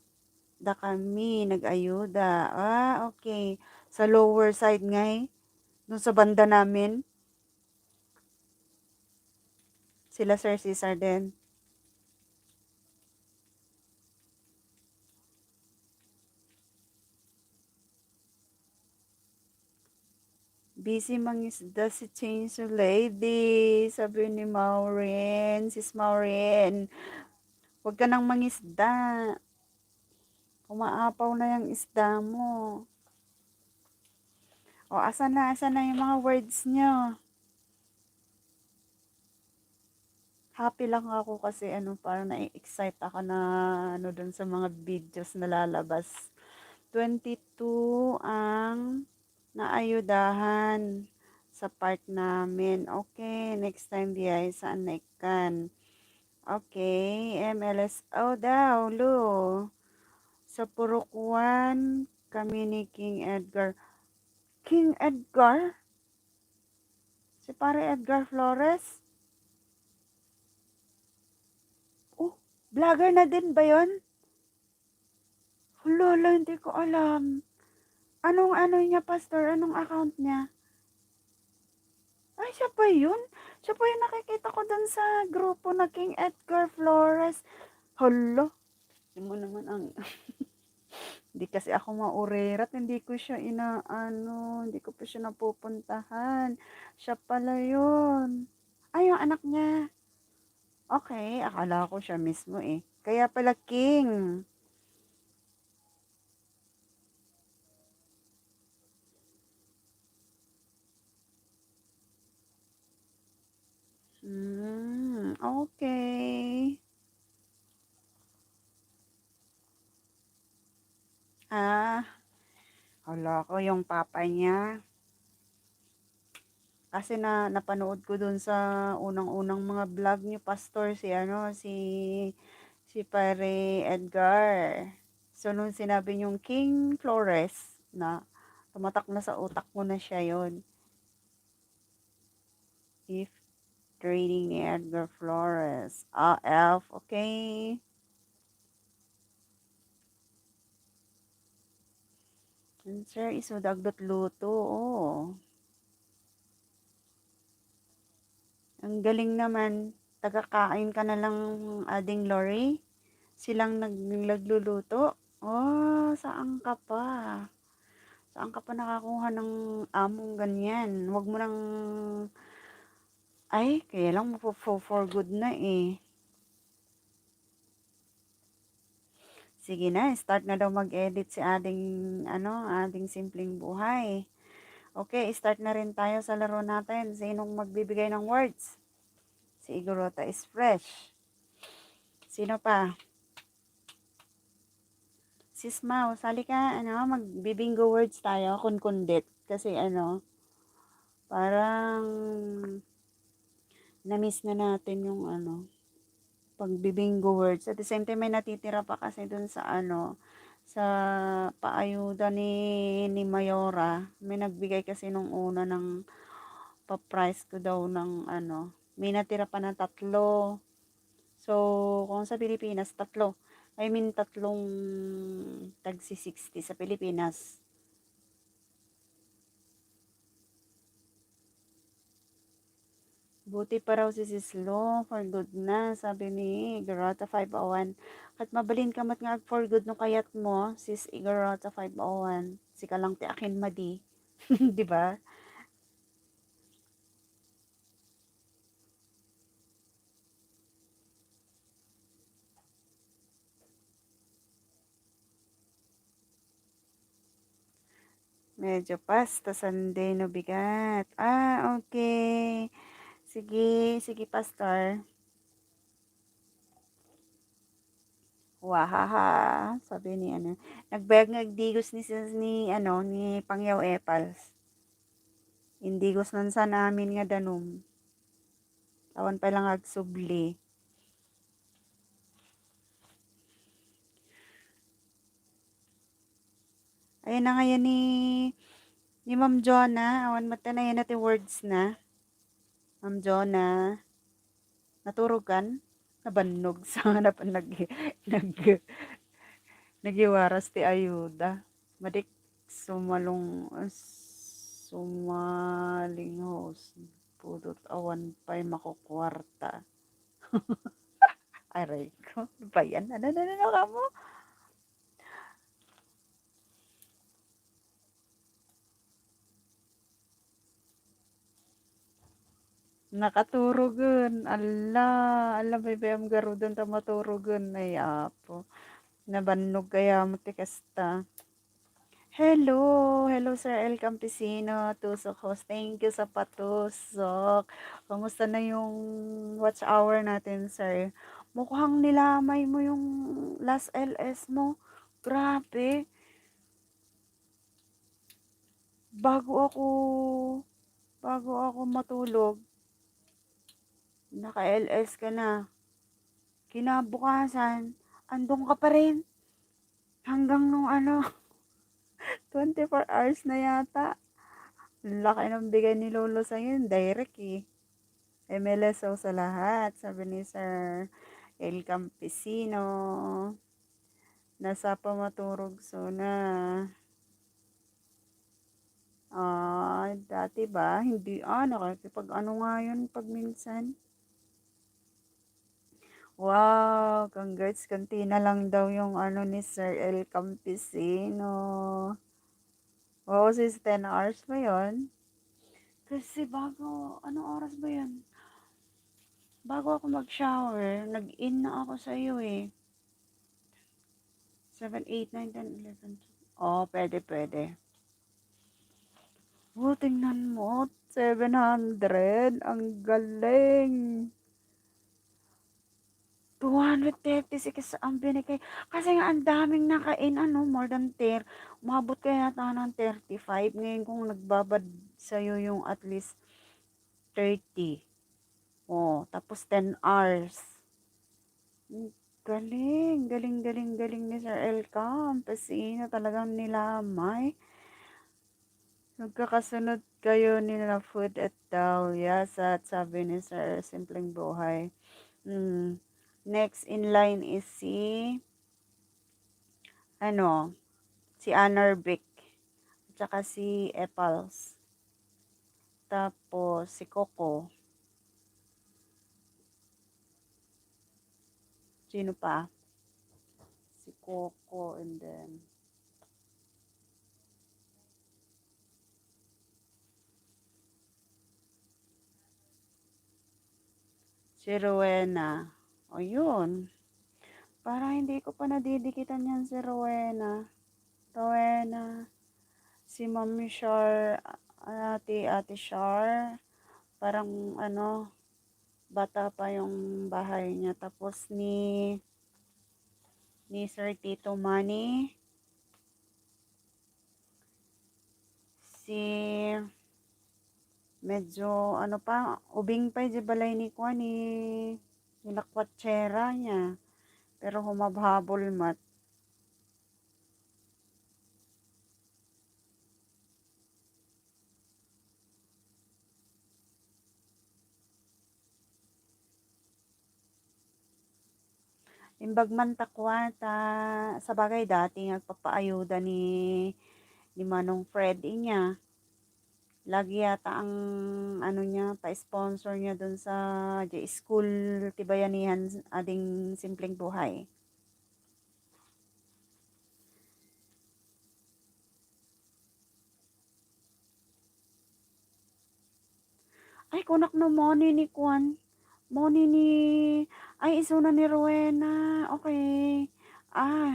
da kami nag-ayuda. Okay. Sa lower side ngay, dun sa banda namin, sila Sir Cesar din. Busy mangisda si Chainsaw Lady, sabi ni Maureen, sis Maureen. Huwag ka nang mangisda. Umaapaw na yung isda mo. O, asan na yung mga words nyo? Happy lang ako kasi parang na-excite ako na dun sa mga videos na lalabas. 22 ang naayudahan sa part namin. Okay, next time di ay saan na ikan. Okay, MLSO daw, Lu. Sa Purukwan, kami ni King Edgar. King Edgar? Si pare Edgar Flores? Oh, vlogger na din ba yon? Hala, hala, hindi ko alam. Anong ano niya, pastor? Anong account niya? Ay, siya pa yun? Siya pa yung nakikita ko dun sa grupo na King Edgar Flores. Hala, hindi mo naman ang... Hindi kasi ako maurera at hindi ko siya inaano, hindi ko pa siya napupuntahan. Siya pala yun. Ay, yung anak niya. Okay, akala ko siya mismo eh. Kaya pala King. Okay. Ah, hala ko yung papa niya. Kasi napanood ko dun sa unang-unang mga vlog ni Pastor si Pare Edgar. So nung sinabi yung King Flores na tumatak na sa utak mo na siya yon. If trading ni Edgar Flores. Ah, Elf, okay. And sir, isudagdot luto, oh. Ang galing naman. Taga-kain ka na lang, Ading Lori. Silang nagluluto. Oh, saan ka pa? Saan ka pa nakakuha ng among ganyan? Huwag mo nang... Ay, kaya lang for good na eh. Sige na, start na daw mag-edit si ading simpleng buhay. Okay, start na rin tayo sa laro natin. Sinong magbibigay ng words? Si Igorota is fresh. Sino pa? Sis Mau, sali ka, magbibingo words tayo, kunkundit. Kasi parang na-miss na natin yung pagbibingo words. At the same time, may natitira pa kasi dun sa paayuda ni Mayora. May nagbigay kasi nung una ng pa-price ko daw ng may natira pa na 3. So, kung sa Pilipinas, 3. I mean, 3 tagsi 60 sa Pilipinas. Buti pa raw si Sislo, for good na, sabi ni Igarota 501. Kat mabalin ka mat nga for good no kayat mo, sis Igarota 501. Si kalang ti akin madi. Di ba? Medyo pasta Sunday no bigat. Ah, okay. Sige, sige pastor. Wahaha, sabi ni nagbayag nga digos ni Pangyaw Epals. Indigos nan sa namin nga danom. Tawan pa lang agsubli. Ayun na ngayon ni Ma'am Jonah. Awan mata na yan natin words na. Ma'am Jonah. Naturugan. Nabannog sa hanapan nag, nagiwaras ti ayuda. Madik sumaling host. Pudot awan pa'y makukwarta. Aray ko. Ano ba yan? Ano ka mo? Nakaturugan. Ala, may bayam garudan ta maturugan. Ay, apo. Nabannog kaya mo ti kasta. Hello, hello Sir El Campesino, Tusok Host. Thank you sa patusok. Kamusta na yung watch hour natin, sir? Mukhang nilamay mo yung last LS mo. Grabe. Bago ako bago ako matulog, naka-LS ka na. Kinabukasan, andun ka pa rin. Hanggang nung 24 hours na yata. Laki ng bigay ni Lolo sa'yo, direct eh. MLSO sa lahat, sabi ni Sir El Campesino. Nasa pamaturog so na. Dati ba hindi, nakikipag-ano nga yun 'pag minsan. Wow, congrats, konti na lang daw yung ano ni Sir El Campesino. Oo, sis 10 hours ba yun? Kasi anong oras ba yun? Bago ako mag-shower, nag-in na ako sa iyo eh. 7, 8, 9, 10, 11. Oh, pwede. Oh, tingnan mo, 700. Ang galing. 236 ang binigay. Kasi nga ang daming nakain, more than 30. Umabot kaya yata ng 35. Ngayon kung nagbabad sa'yo yung at least 30. Oh, tapos 10 hours. Galing ni Sir Elcam. Pasina talagang nilamay. Nagkakasunod kayo nila Food at Dahlia sa sabi ni Sir Simpleng Buhay. Next in line is si Anarbic, at saka si Epals. Tapos si Coco. Sino pa? Si Coco and then si Rowena. O yun. Para hindi ko pa nadidikitan yan si Rowena. Rowena. Si Mami Char. Ate Char. Parang bata pa yung bahay niya. Tapos ni Sir Tito Manny. Si medyo ubing pa di balay ni Kwan ni lakwatsera niya. Pero humabhabol mat. Imbag man takwata, sa bagay dati nagpapaayuda ni Manong Fred niya. Lagi yata ang niya, pa-sponsor niya dun sa school Tibayanihan ading simpleng buhay. Ay, kunak na money ni Kwan. Money ni, ay, isuna ni Rowena. Okay.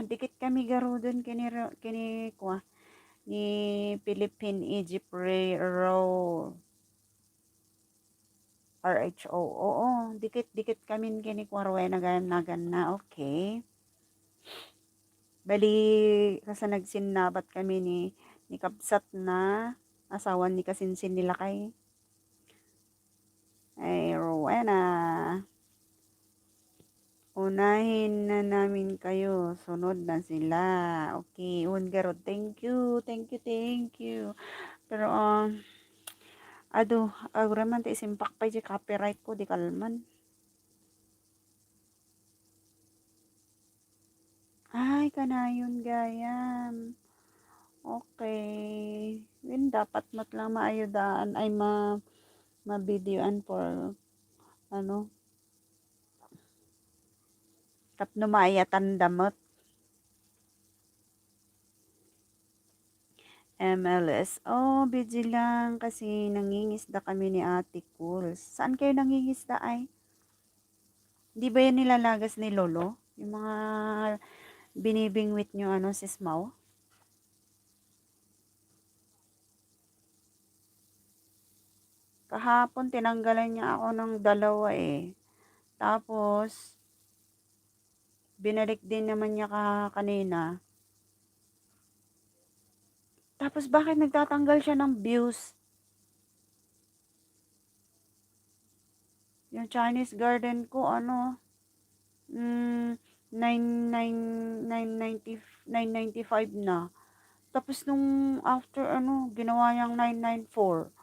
Dikit kami garudon kini Kwa. Ni Philippine Egypt Row. RHO. Oo, dikit-dikit kami kini Kwa Rowena nagan na. Okay. Bali, kasi nagsinabat kami ni Kapsat na asawa ni Kasinsin nila kay. Ay, Rowena. Unahin na namin kayo. Sunod na sila. Okay. Ungarod. Thank you. Pero, aguraman ti isimpak pa di copyright ko. Di kalman. Ay, kanayon gayam. Okay. Yun, dapat mat lang maayudaan. Ay, ma-videoan for, tapno maayatan damot. MLS. Busy lang kasi nangingisda kami ni Ate Cools. Saan kayo nangingisda ay? Di ba yan nilalagas ni Lolo? Yung mga binibingwit nyo sis Mau? Kahapon tinanggalan niya ako ng dalawa eh. Tapos, binalik din naman niya kanina. Tapos bakit nagtatanggal siya ng views? Yung Chinese garden ko, 995 na. Tapos nung after ginawa niyang 994.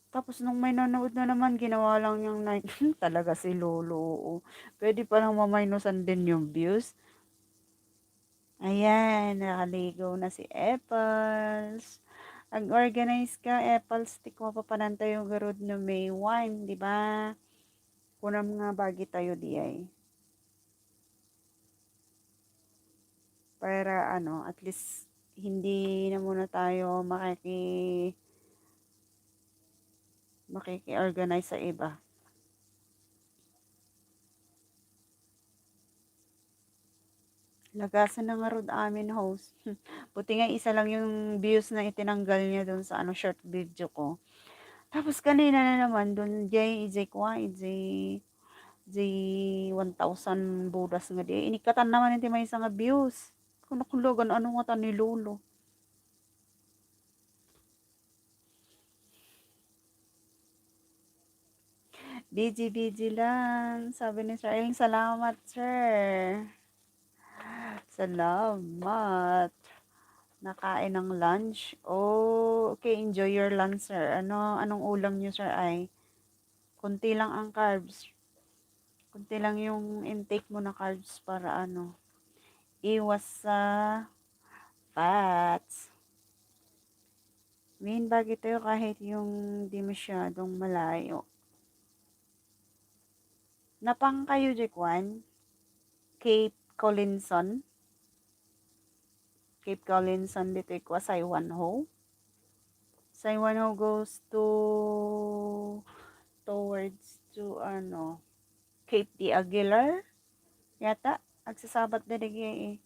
Tapos nung may nanood na naman, ginawa lang niyang 9. Talaga si Lolo. Pwede palang maminusan din yung views. Ayan, nakaligo na si Apples. Ag-organize ka, Apples. Ti ko papanantay yung garod no May 1, di ba? Kunam nga bagi tayo di ay. Para ano, at least hindi na muna tayo makiki-organize sa iba. Lagasan na nga rod amin host. Buti nga isa lang yung views na itinanggal niya dun sa ano short video ko. Tapos kanina na naman dun J 1,000 budas nga di. Inikatan naman hindi may isang views. Kung nakulugan ano nga ta ni Lolo. Busy lang. Sabi ni Sir Eng, salamat sir. Salamat. Nakain ng lunch. Oh, okay. Enjoy your lunch, sir. Anong ulam niyo, sir, ay? Kunti lang ang carbs. Kunti lang yung intake mo na carbs para iwas sa fats. Bagi tayo kahit yung di masyadong malayo. Napang kayo, Jekwan? Cape Collinson? Cape Collinson dito kwa Saiwanho? Saiwanho goes towards to Cape de Aguilar yata agsasabat na digi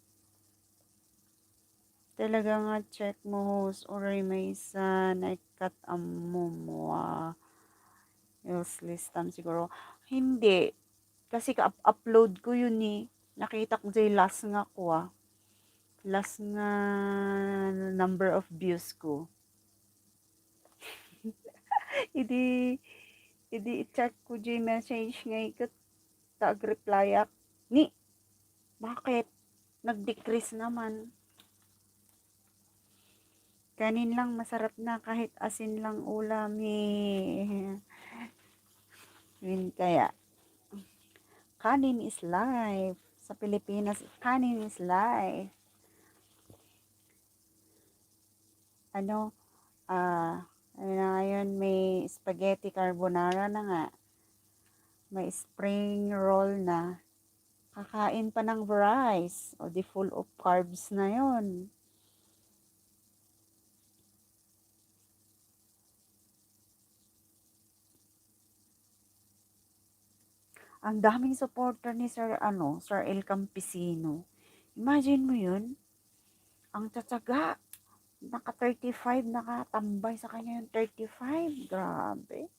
talaga nga check mo host or may sa naikat amumwa useless tam siguro hindi kasi ka-upload ko yun nakita ko jay last nga ko last nga number of views ko idi i-check ko jay message nga ikat tag-reply ak ni bakit nag-decrease naman. Kanin lang masarap na kahit asin lang ulam Yun kaya. Kanin is life. Sa Pilipinas, kanin is life. Ngayon may spaghetti carbonara na nga. May spring roll na. Kakain pa ng rice. O di full of carbs na yon. Ang daming supporter ni Sir El Campesino. Imagine mo yun? Ang tatsaga. Naka 35, nakatambay sa kanya yung 35. Grabe.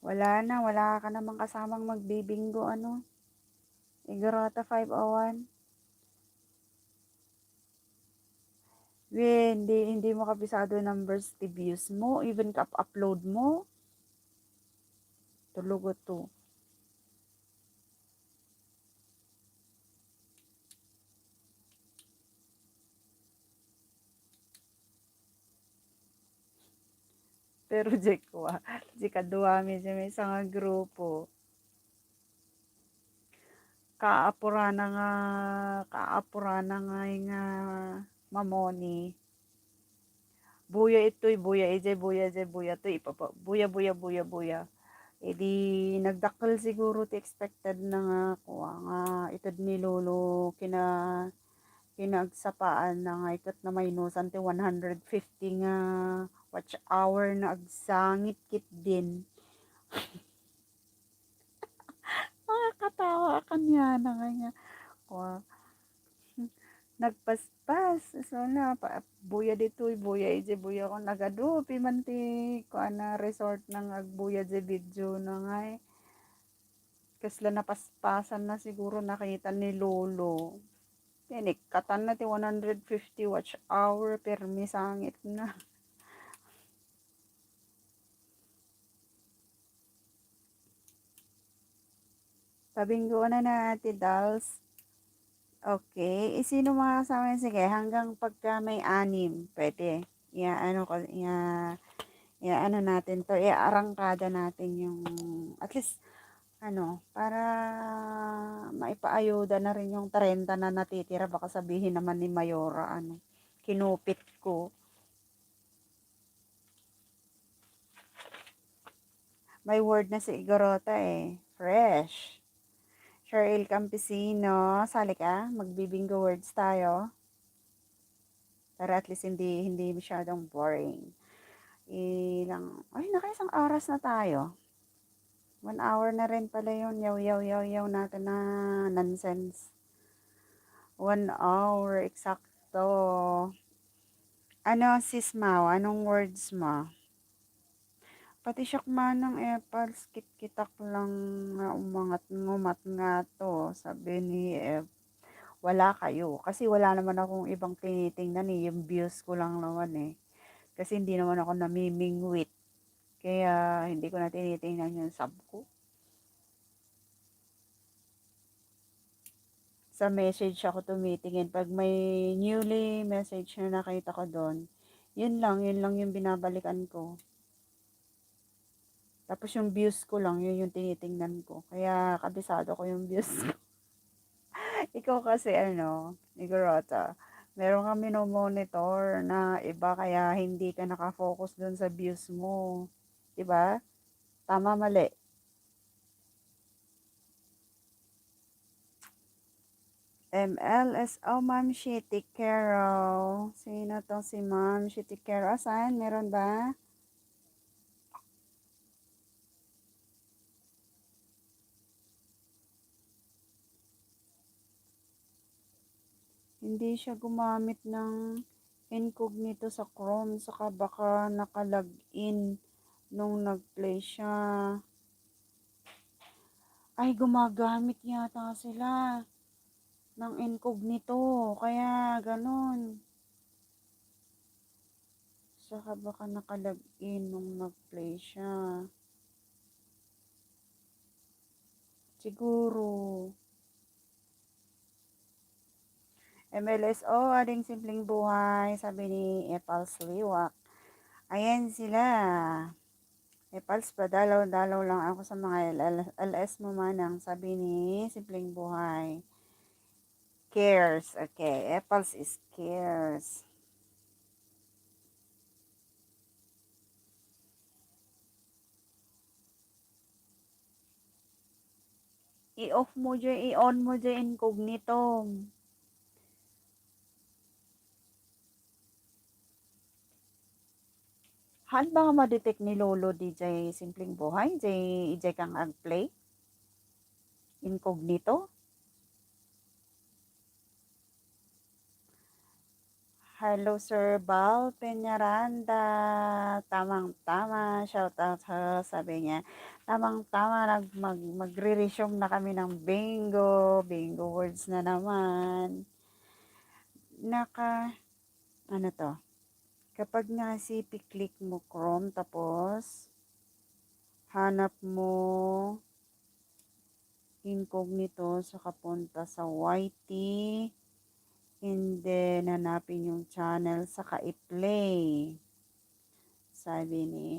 Wala ka namang kasamang magbibinggo Igarota 501. Hindi mo kabisado numbers ti views mo, even ka-upload mo. Tulugot to. Pero di kaduami siya may isang grupo. Kaapura na nga mamoni. Buya ito'y buya, buya to buya. E di nagdakkel siguro ti expected na nga nga itad ni Lolo kinagsapaan na nga ikat na maynusan ti 150 nga watch hour na agsangit kit din. Nakakatawa kanya na nga nagpaspas so na buya dito'y buya buya ko nagadupi man ti resort ng agbuya di video na nga kasla napaspasan na siguro nakita ni Lolo katan na ti 150 watch hour permi sangit na pabinggo na ti Dals. Okay. Sino mga kasama? Sige, hanggang pagka may 6. Pwede. ano ko, ano natin to, arangkada natin yung, at least, para maipaayuda na rin yung 30 na natitira. Baka sabihin naman ni Mayora, kinupit ko. May word na si Igorota fresh. Cheryl Campesino, sali ka, magbibingo words tayo. Para at least hindi masyadong boring. Naka-isang oras na tayo. 1 hour na rin pala yun. Yaw natin na nonsense. 1 hour, eksakto. Ano, sis Mau, anong words mo? Pati siyakman ng Epals, kit-kitak lang na umangat ngumat nga to. Sabi ni wala kayo. Kasi wala naman akong ibang tinitingnan yung views ko lang naman Kasi hindi naman ako namimingwit. Kaya hindi ko na tinitingnan yung sub ko. Sa message ako tumitingin. Pag may newly message na nakita ko doon, yun lang yung binabalikan ko. Tapos yung views ko lang, yun yung tinitingnan ko. Kaya kabisado ko yung views ko. Ikaw kasi Igorota, meron kami no monitor na iba kaya hindi ka nakafocus doon sa views mo. 'Di ba? Tama, mali. MLSO, Ma'am Shitty Carol. Sino to si Ma'am Shitty Carol? Saan? Meron ba? Hindi siya gumamit ng incognito sa Chrome. Saka baka nakalagin nung nag-play siya. Ay, gumagamit yata sila ng incognito. Kaya, ganun. Saka baka nakalagin nung nag-play siya. Siguro. MLSO, ading simpleng buhay, sabi ni Epals Liwak. Ayan sila. Epals, padalaw-dalaw lang ako sa mga LS mo manang, sabi ni Simpleng Buhay. Cares. Okay, Epals is cares. I-off mo dyan, i-on mo dyan incognito. Han ba nga ma-detect ni Lolo DJ Simpleng Buhay? DJ kang ag-play? Incognito? Hello, Sir Bal Peñaranda. Tamang-tama. Shout out ha, sabi niya. Tamang-tama, magre-resume na kami ng bingo. Bingo words na naman. Ano to? Kapag click mo Chrome, tapos, hanap mo incognito, saka punta sa YT, and then hanapin yung channel, saka i-play. Sabi ni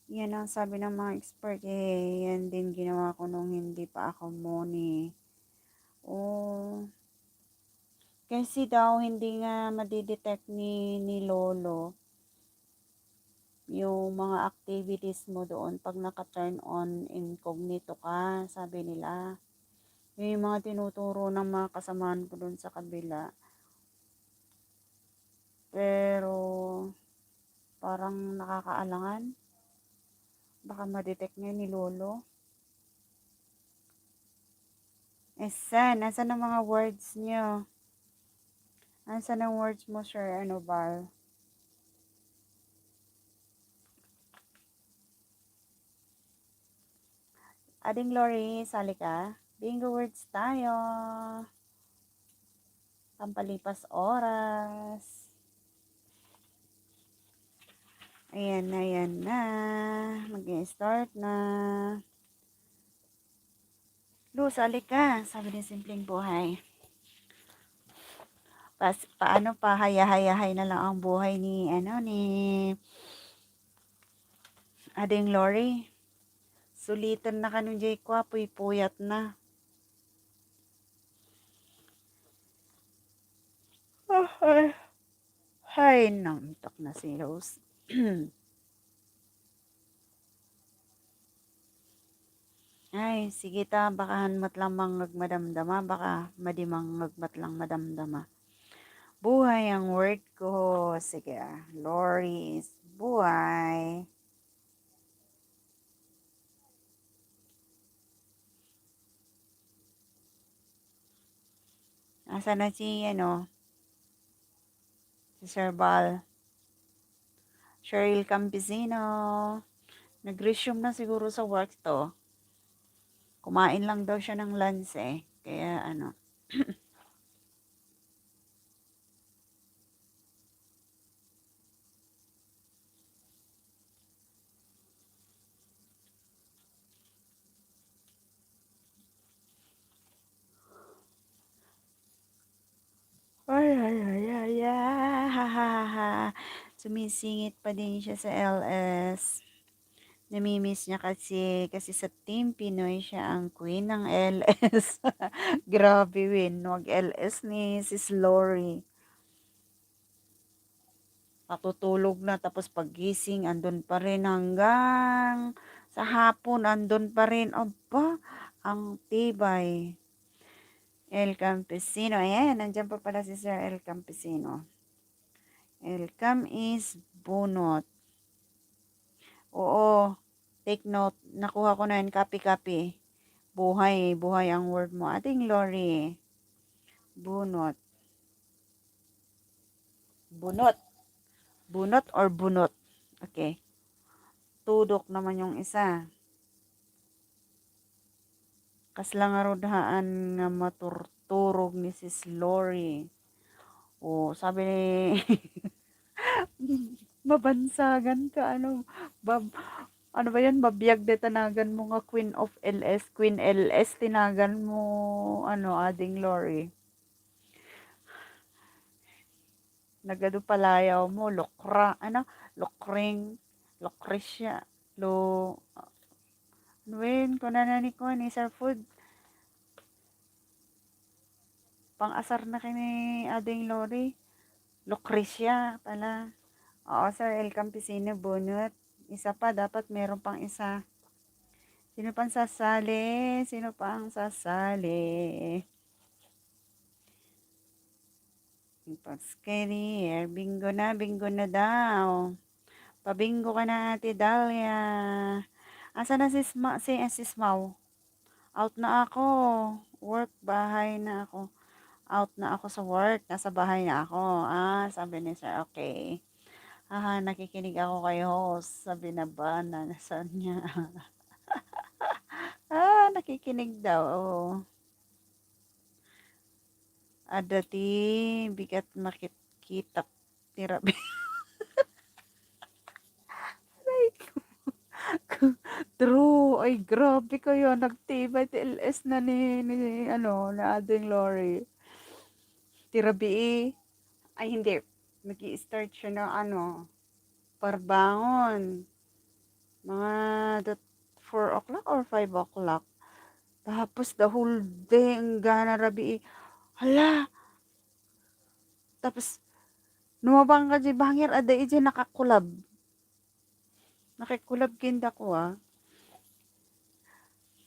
yan ang sabi ng mga expert yan din ginawa ko nung hindi pa ako moni. Kasi daw hindi nga madidetect ni Lolo yung mga activities mo doon pag naka-turn on incognito ka, sabi nila. Yung mga tinuturo ng mga kasamaan ko doon sa kabila. Pero parang nakakaalangan. Baka ma-detect niya ni Lolo. Nasaan ang mga words niyo? Nasaan ang words mo, Sir Bal? Ading Lori, sali ka. Bingo words tayo. Pampalipas oras. Ayan na. Mag-start na. Lu, sali ka. Sabi ni Simpleng Buhay. Paano pa haya-hayahay na lang ang buhay ni Ading Lori. Sulitan na kanong jay kwa, puyat na. Ay, namtok na si Rose. Ay, sige ta, baka hanmat lang mangag madamdama, baka madimangag lang madamdama. Buhay ang word ko. Sige, Loris, buhay. Asa na si Sir Bal? Cheryl Campesino. Nag-resume na siguro sa work to. Kumain lang daw siya ng lunch eh. Kaya ay. Sumisingit pa din siya sa LS. Namimiss niya kasi sa Team Pinoy siya ang queen ng LS. Grabe win, wag LS ni Sis Lori. Patutulog na tapos paggising andun pa rin hanggang sa hapon andun pa rin. Aba, ang tibay. El Campesino. Ayan, nandyan pa pala si Sir El Campesino. El Cam is bunot. Oo, take note. Nakuha ko na yun, copy. Buhay ang word mo. Ating Lori. Bunot. Bunot. Bunot or bunot? Okay. Tudok naman yung isa. Kaslang arodhaan nga maturturog ni Sis Lori. O, sabi ni mabansagan ka, ano ba yan, mabiyag de tanagan mo nga Queen of LS, Queen LS, tinagan mo, Ading Lori. Nagado palayaw mo, lokrisya, ano yun, kunanani ko, ni Sir Food, pang-asar na kini Ading Lori, lokrisya pala. Oo, Sir El Campesino, bunot. Isa pa, dapat meron pang isa. Sino pang sasali? Sino pa ang sasali? Career. Bingo na daw. Pabingo ka na, Ate Dahlia. Asa na si Mau? Out na ako. Work, bahay na ako. Out na ako sa work. Nasa bahay na ako. Sabi ni Sir, okay. Nakikinig ako kay host. Sabi na ba na nasaan niya? Nakikinig daw. Oh. Adati, bigat makikita. Tirabi. True. Ay, grabe kayo. Nagtibay TLS na na Ading Lori. Tirabi. Ay, hindi. Mag-i-start siya ng parbangon. Mga 4 o'clock or 5 o'clock. Tapos the whole day, ang gana rabi. Hala. Tapos, numabang ka di bangir, ada ije nakakulab. Nakikulab kinda ko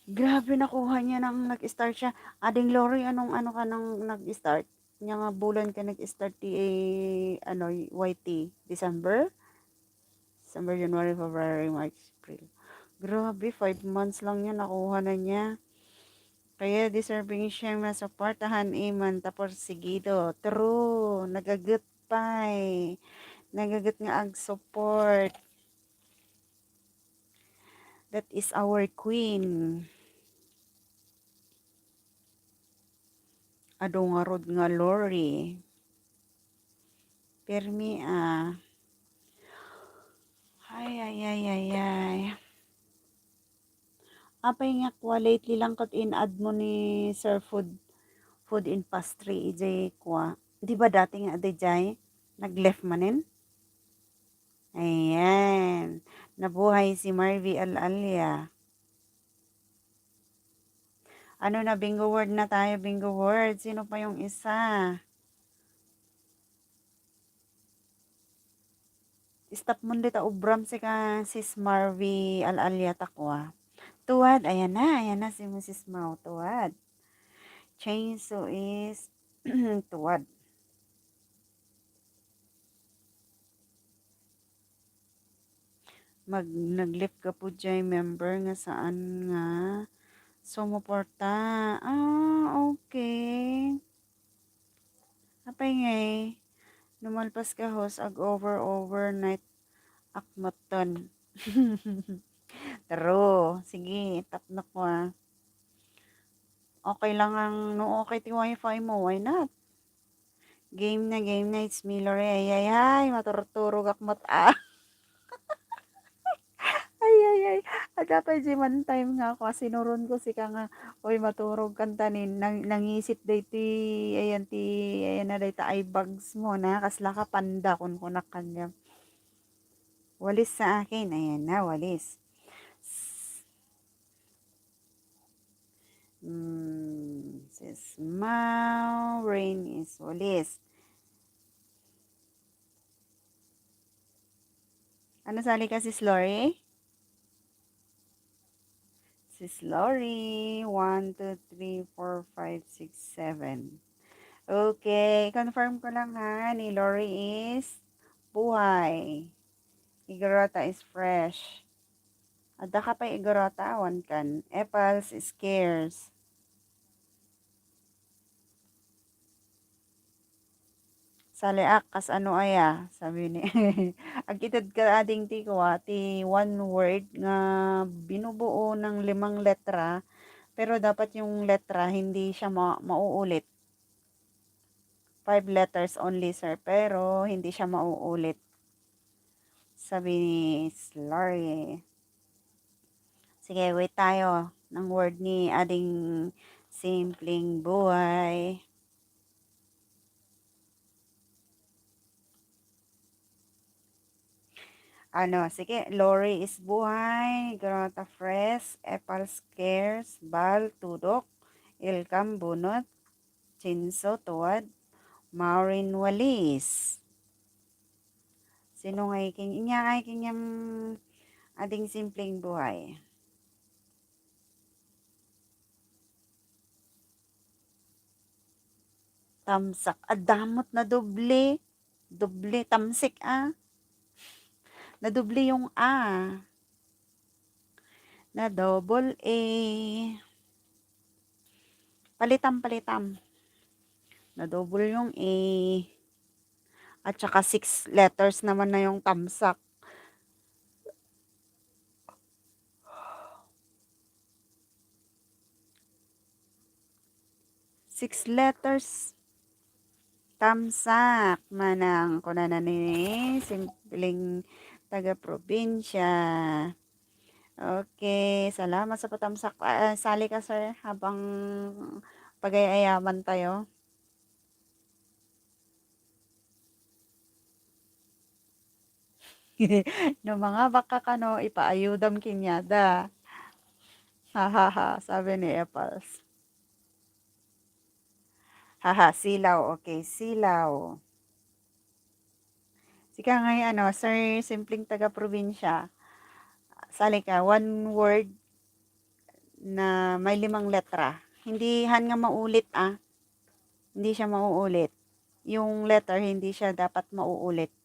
Grabe nakuha niya nang nag-start siya. Ading Lori, anong ka nang nag-start? Nya nga bulan ka nag-start YT? December? December, January, February, March, April. Grabe, 5 months lang niya nakuha na niya. Kaya deserving siyang masuportahan iman tapos sigido. True, nagagat pa Nagagat nga ang support. That is our queen. Ado nga rod nga Lori. Permi Ay. Apay nga kwa lately lang kat in-add mo ni Sir Food in Pastry, ijay kwa. Di ba dati nga adijay, nag-left manin? Ayan, nabuhay si Marvy Al-Alia. Ano na, bingo word na tayo, bingo word. Sino pa yung isa? Stop mo dito, ubram si ka, sis Marvy Al-Alia takwa. Tuwad, ayan na si Mrs. Mau, tuwad. Chainsaw is tuwad. Nag-lift ka po dyan, member nga saan nga sumuporta. Okay. Apay ngay, lumalpas ka host overnight akmaton. Taro, sige, tap na ko Okay lang ang, no okay ti wifi mo, why not? Game na, it's me, Lore. Ay, maturturog akmat ay. Dapat di man time nga ako, sinuron ko si ka nga, oy maturog kantanin, nangisit day ti, ayan na day ta ay bags mo na, kasla ka panda kun kunak kanya. Walis sa akin, ayan na, walis. Sis Mau, rain is walis. Ano sali ka sis Lori? Sis Lori, 1, 2, 3, 4, 5, 6, 7. Okay, confirm ko lang ha, ni Lori is buhay. Igorota is fresh. Ada ka pa igorota, one kan. Apples is scarce. Saliak, kas ano aya, sabi ni. Agitid ka ading ti ko, ti one word nga binubuo ng 5 letra, pero dapat yung letra hindi siya mauulit. 5 letters only, sir, pero hindi siya mauulit. Sabi ni Slurry. Sige, wait tayo ng word ni ading simpleng buhay. Sige, Lori is buhay, Grota Fresh, Apple Scares, Bal, Tudok, Ilkam Bunot, Chinso Tuwad, Maureen Walis. Sino nga ay kinyam ading simpleng buhay? Tamsak, adamot na doble. Doble, tamsik Nadoble yung Na double A. Palitam. Na double yung A. At saka 6 letters naman na yung tamsak. 6 letters. Tamsak. Manang kunanan ni simpleng taga-probinsya. Okay, salamat sa patamsak. Sali ka sir habang pag-ayaman tayo. No mga baka kano ipaayudam kinyada. Hahaha, sabi ni Epals. Haha, silaw. Okay, silaw. Sika nga sir, simpleng taga-probinsya. Sali ka, one word na may 5 letra. Hindi nga maulit Hindi siya mauulit. Yung letter, hindi siya dapat mauulit.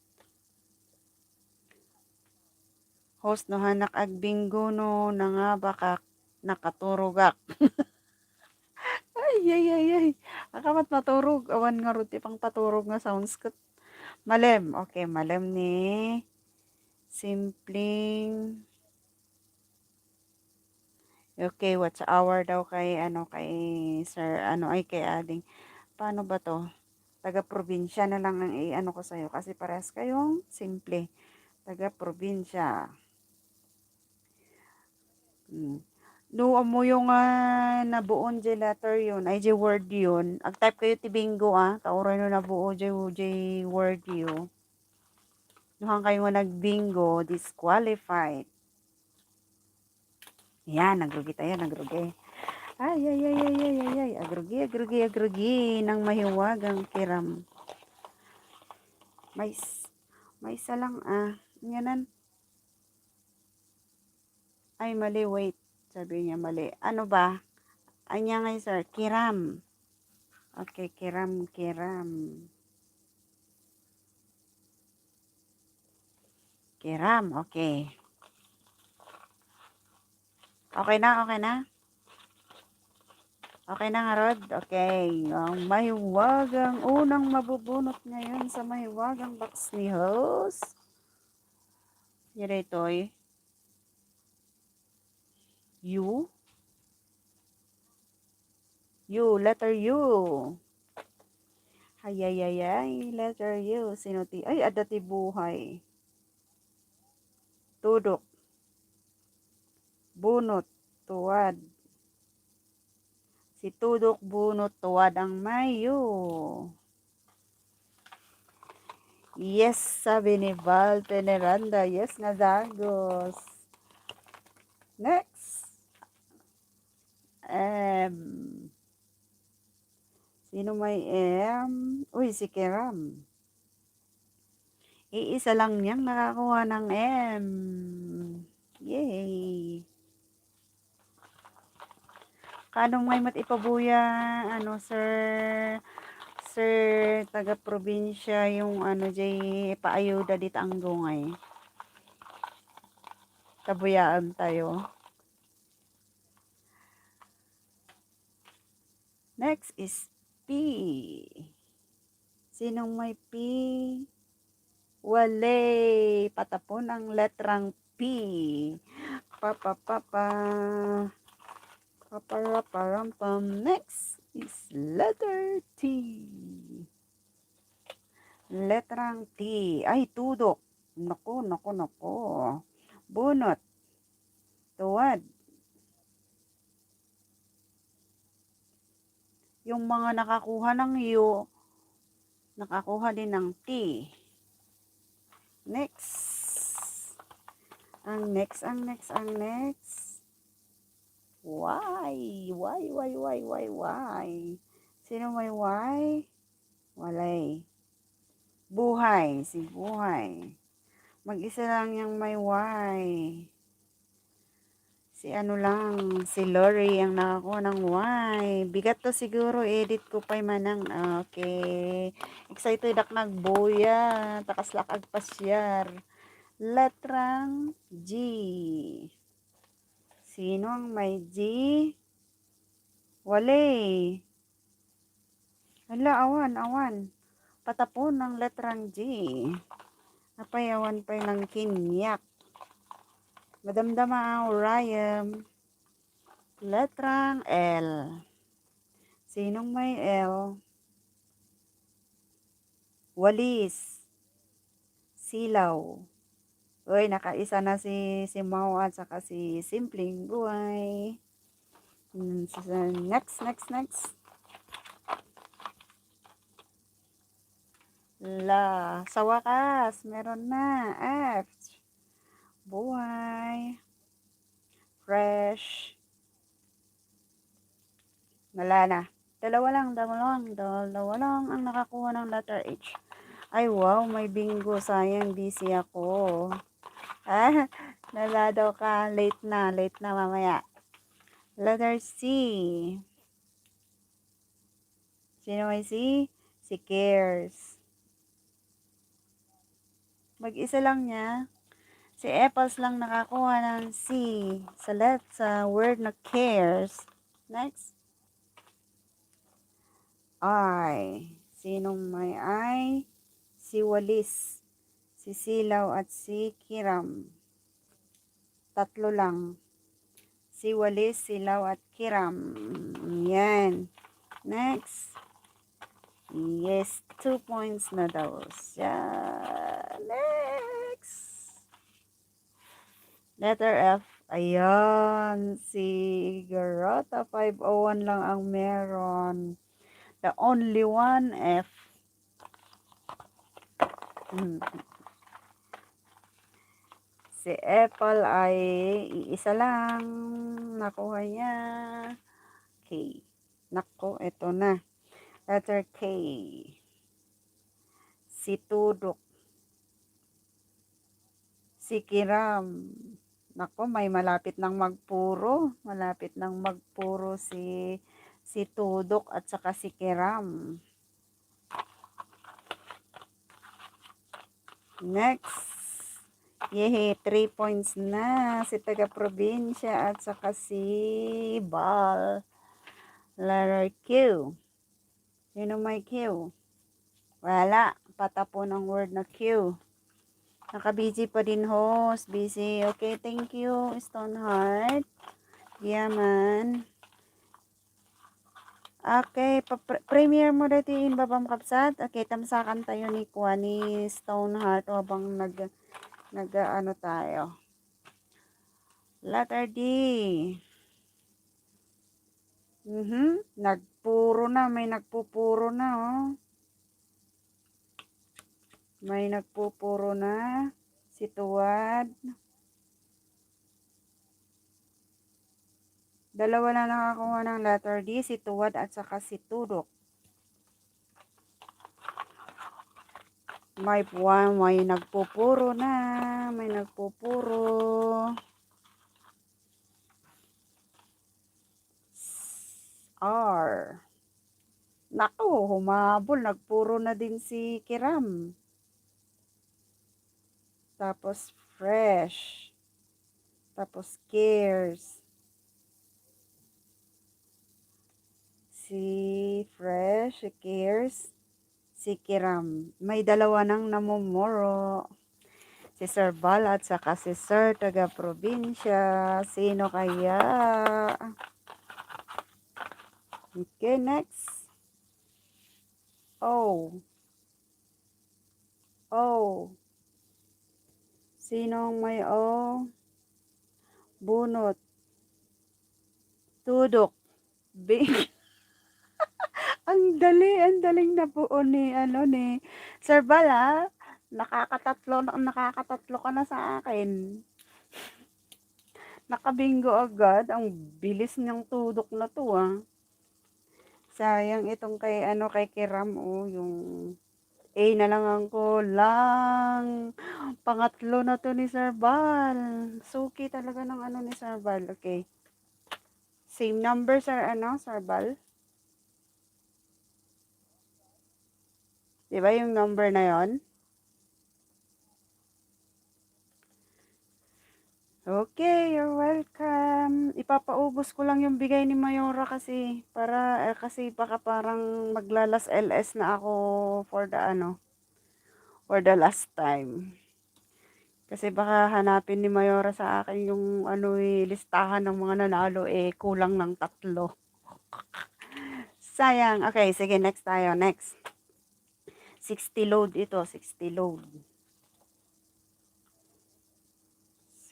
Host no hanak agbinggo no nga baka nakaturugak. Ay. Akamat maturog. Awan nga ruti pang paturog nga sounds kat. Malem. Okay, malem ni simpleng. Okay, what's hour daw kay kay sir kay ading. Paano ba to? Taga-probinsya na lang ang ko sa'yo kasi parehas kayong simple. Taga-probinsya. Do amo yung nabuon di letter yun, ay di word yun. Ag type kayo ti bingo tauran no nabuo di word yun. Duhang kayo nga nagbingo, disqualified. Yan, nagrugi tayo, nagrugi. Ay, ay, ay, ay, ay, ay, ay, agrugi, ng mahiwagang kiram. May isa lang Yanan. Ay, mali, wait. Sabi niya, mali. Ano ba? Anya nga, sir, kiram. Okay, kiram. Kiram, okay. Okay na? Okay na nga, Rod? Okay. Ang mahiwagang unang mabubunot ngayon sa mahiwagang box ni host. Yun ito'y U. Letter U. Ay, letter U. Sino ti? Ay, adati buhay. Tudok. Bunot. Tuwad. Si Tudok, bunot, tuwad ang mayo. Yes, sabi ni Val Peneranda. Yes nga, Dagos. Next. Sino may M? Uy, si Kiram. Iisa lang niyang nakakuha ng M. Yay! Kanong may matipabuya, sir, taga-probinsya, yung jay paayuda dito ang gungay. Tabuyaan tayo. Next is P. Sinong may P? Wale. Patapon ang letrang P. Next is letter T. Letrang T. Ay, tudok. Nako. Bunot. Tuwad. Yung mga nakakuha ng U, nakakuha din ng T. Next. Ang next. Y. Sino may Y? Walay. Buhay. Si Buhay. Mag-isa lang yung may Y. Si Lori ang nakakuha ng Y. Bigat to siguro, edit ko pa'y manang. Okay. Excited ak nagboya. Takaslak agpasyar. Letrang G. Sino ang may G? Wale. Hala, awan. Patapon ng letrang G. Napayawan pa ng kinyak. Madamdama ang Oriam. Letrang L. Sinong may L? Walis. Silaw. Uy, nakaisa na si Mau at saka si Simpleng Buhay. Next. Sa wakas, meron na. F. Buhay. Fresh. Wala na. Dalawa lang ang nakakuha ng letter H. Ay, wow, may bingo. Sayang, busy ako. Nala daw ka. Late na mamaya. Letter C. Sino may C? Si Cares. Mag-isa lang niya. Si Apples lang nakakuha ng C. Sa word na cares. Next. I. Sinong may I? Si Walis. Si Silaw at si Kiram. Tatlo lang. Si Walis, Silaw at Kiram. Yan. Next. Yes, 2 points na daw siya. Next. Letter F. Ayan, si Garota 501 lang ang meron. The only one F. Hmm. Si Apple ay iisa lang nakuha niya. K. Nako, ito na. Letter K. Si Tudok. Si Kiram. Nako, may malapit nang magpuro. Malapit nang magpuro si Tudok at saka si Kiram. Next. Yehe, 3 points na. Si taga-probinsya at saka si Bal. Letter Q. Sino may Q? Wala. Patapo ng word na Q. Naka-busy pa din, host. Busy. Okay, thank you, Stoneheart. Yaman. Okay, premiere mo dito in babam kapsat. Okay, tamsakan tayo ni Kwa ni Stoneheart habang ano tayo. Letter D. Nagpuro na, may nagpupuro na, oh. May nagpupuro na. Si Tuwad. Dalawa na nakakuha ng letter D, si Tuwad at saka si Tudok. May nagpupuro na. May nagpupuro. R. Nako, humabol. Nagpuro na din si Kiram. Tapos fresh. Tapos cares. Si fresh, si cares, si Kiram. May dalawa nang namumuro. Si Sir Bal at saka si Sir taga-probinsya. Sino kaya? Okay, next. O. O. Sinong may O? Bunot. Tudok. Bing. ang daling nabuo ni Sir Bala. Nakakatatlo ka na sa akin. Nakabingo agad. Ang bilis niyang tudok na to, ah. Sayang itong kay Kiram, oh, yung A na lang ang kulang. Pangatlo na to ni Sir Bal. Suki talaga ng ni Sir Bal. Okay. Same number, Sir Bal? Diba yung number na yon? Okay, you're welcome. Ipapaubos ko lang yung bigay ni Mayora kasi kasi baka parang maglalas LS na ako for the last time. Kasi baka hanapin ni Mayora sa akin yung listahan ng mga nanalo kulang ng 3. Sayang. Okay, sige, next tayo. Next. 60 load ito, 60 load.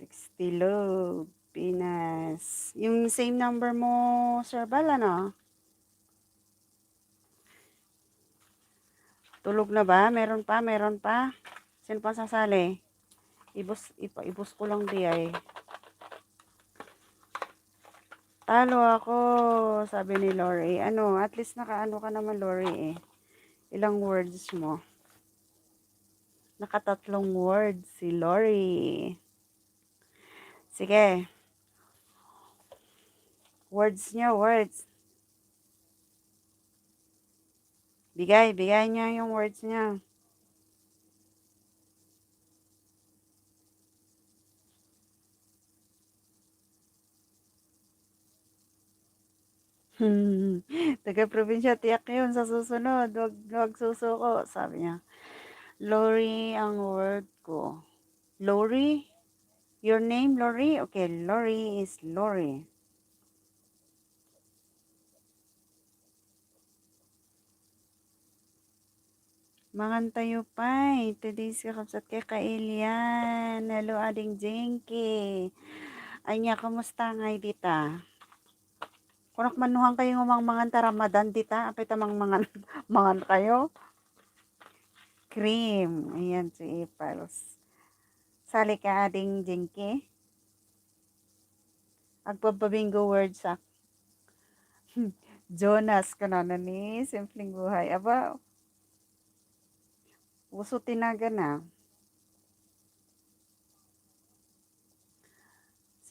60 load. Pinas. Yung same number mo, Sir Bal, ano? Tulog na ba? Meron pa? Sino pa sasali? Ibus ko lang di ay. Talo ako, sabi ni Lori. At least nakaano ka naman, Lori, eh. Ilang words mo? Nakatatlong words si Lori. Sige. Words niya, words. Bigay niya yung words niya. Taga-probinsya, tiyak yun sa susunod. Wag susuko, sabi niya. Lori ang word ko. Lori? Your name, Lori? Okay, Lori is Lori. Mangantayo pa. Today's kakapsat kay Kailian. Hello, Ading Jenky. Anya, kamusta ngay dita? Kunak manuhang kayo ngumang mangan ta Ramadan dita, apay tamang mangan mangan kayo. Cream, ayan si Ipals. Sali ka ading jingki. Agbababingo words sa Jonas kanana ni simpleng buhay. Aba, uso tinaga na.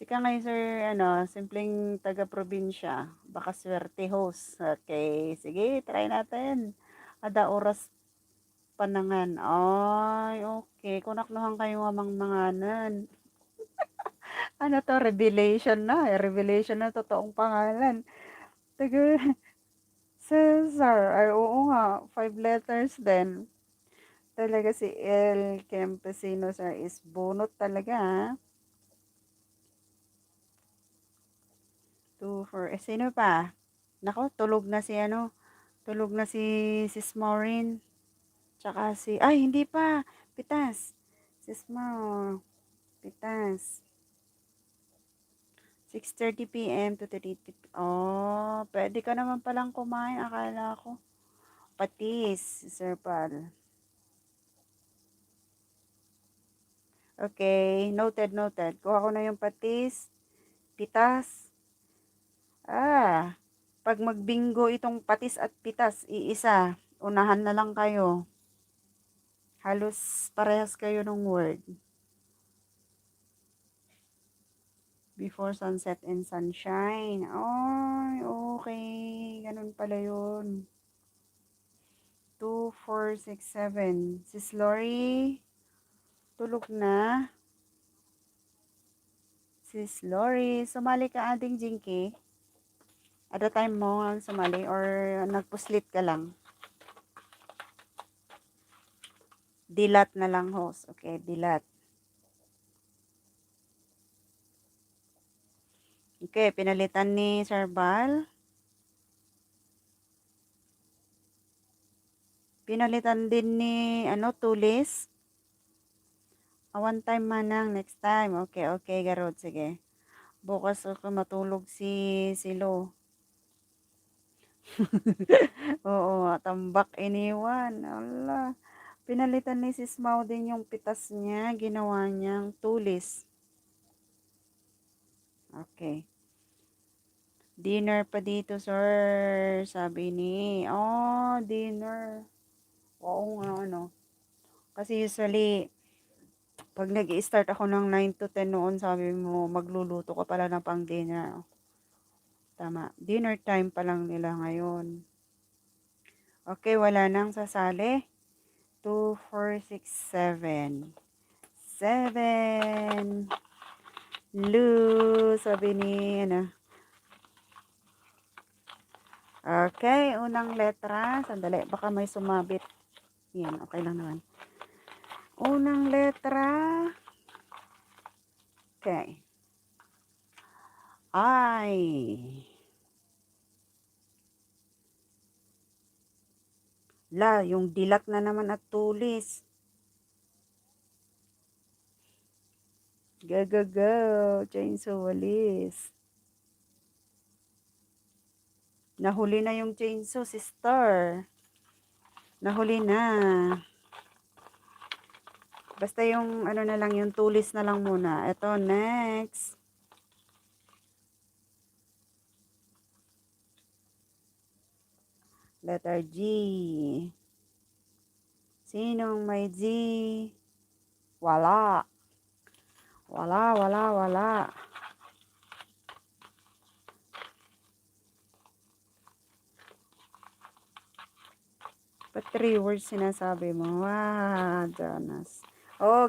Sika ngayon sir, simpleng taga-probinsya. Baka swerte host. Okay, sige, try natin. Ada oras panangan. Ay, okay. Kunaknuhan kayo amang manganan. Ano to, revelation na. Revelation na totoong pangalan. Taga Cesar. Ay, oo nga. 5 letters din. Talaga si El Campesino sir is bunot talaga ha. 2, 4. Sino pa? Nako, tulog na si tulog na si Sis Maureen. Tsaka ay hindi pa. Pitas. Sis Mau. Pitas. 6:30 PM to 3:30 Oh, pwede ka naman palang kumain. Akala ko. Patis, Sir Pal. Okay, noted, noted. Kuha ko na yung patis, pitas. Pag magbingo itong patis at pitas, iisa. Unahan na lang kayo. Halos parehas kayo ng word. Before sunset and sunshine. Ay, okay. Ganun pala yun. 2, 4, 6, 7. Sis Lori, tulog na. Sis Lori, sumali ka ading Jinky. At the time mo ang sumali or nagpuslit ka lang? Dilat na lang host. Okay, dilat. Okay, pinalitan ni Sir Bal. Pinalitan din ni Tulis. One time manang, next time. Okay, okay, garod, sige. Bukas ako matulog si Lo. Oo, tambak iniwan. Allah. Pinalitan ni Sis Mau din yung pitas niya. Ginawa niyang tulis. Okay. Dinner pa dito, sir. Sabi ni, dinner. Oo nga, Kasi usually, pag nag-i-start ako ng 9 to 10 noon, sabi mo, magluluto ka pala ng pang dinner. Tama. Dinner time pa lang nila ngayon. Okay, wala nang sasali. 2, 4, 6, 7. 7. Lu, sabi ni, Okay, unang letra. Sandali, baka may sumabit. Yan, okay lang naman. Unang letra. Okay. I. Yung dilat na naman at tulis. Go, go, go. Chainsaw walis. Nahuli na yung chainsaw, sister. Nahuli na. Basta yung na lang, yung tulis na lang muna. Ito, next. Letter G. Sinong may G? Wala. Wala, wala, wala. Ba't 3 words sinasabi mo? Jonas.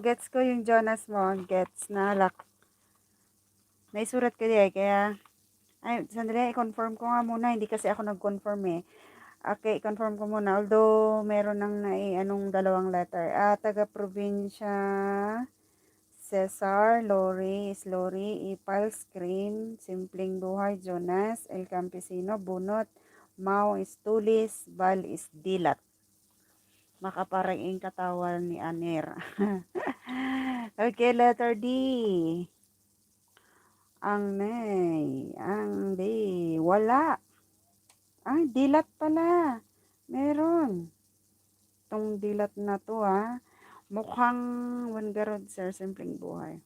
Gets ko yung Jonas mo. Gets na lak. Naisurat ko di kaya sandali, i-confirm ko nga muna. Hindi kasi ako nag-confirm eh. Okay, i-confirm ko muna. Although, meron nang dalawang letter. Taga-probinsya, Cesar, Lori, is Lori, Ipal, Scream, Simpleng Buhay, Jonas, El Campesino, Bunot, Mau is Tulis, Bal is Dilat. Makaparang katawan ni Aner. Okay, letter D. ang nay, ang di, wala. Ay, dilat pala. Meron. Tong dilat na to mukhang Wangarod sir, simpleng buhay.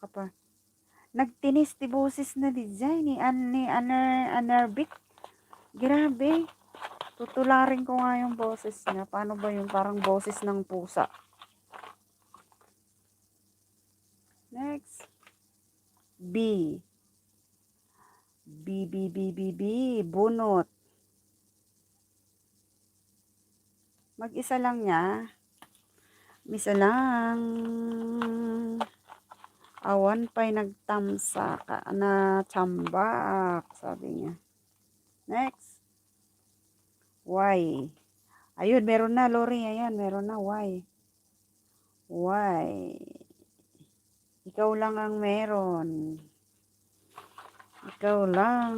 Kapa, nagtinis ti boses na design ni Anarbik. Grabe. Tutularin ko nga yung boses niya. Paano ba yung parang boses ng pusa? Next. B. B. Bunot. Mag-isa lang niya. Isa lang. Awan pa'y nagtamsa ka na tsambak. Sabi niya. Next. Y. Ayun, meron na, Lori. Ayan, meron na. Y. Ikaw lang ang meron. Ikaw lang.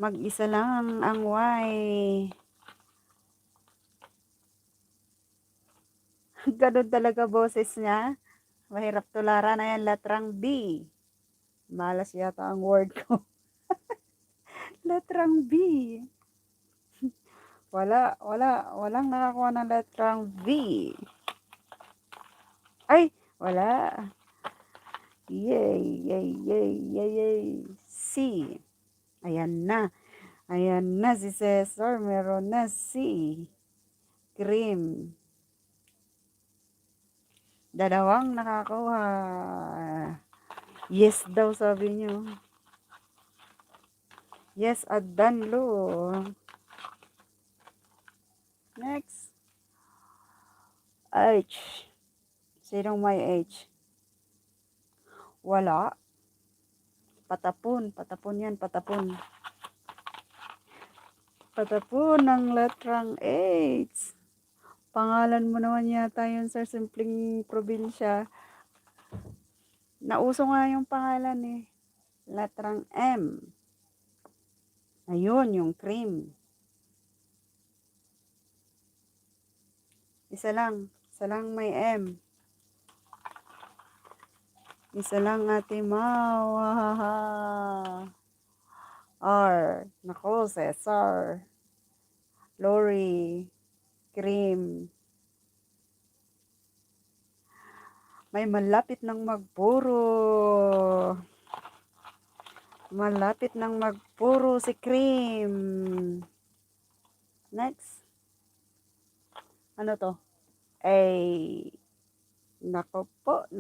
Mag-isa lang ang Y. Ganun talaga boses niya. Mahirap tularan. Ayan, latrang B. Malas yata ang word ko. Latrang B. Walang nakakuha ng latrang V. Ay, wala. Yay. C. Ayan na si Cesar. Meron na C. Cream. Dalawang nakakuha. Yes daw sabi nyo. Yes, Adanlo. Next. H. Sinong may H? Wala. Patapon yan, patapon. Patapon ng letrang H. Pangalan mo naman yata yun sa simpleng probinsya. Nauso nga yung pangalan Letrang M. Ayun, yung cream. Isa lang may M. Isa lang Ate Mau. R. Nako, Cesar. Lori. Cream. May malapit ng magpuro. Si Cream. Next. Ano to? A. Nako po.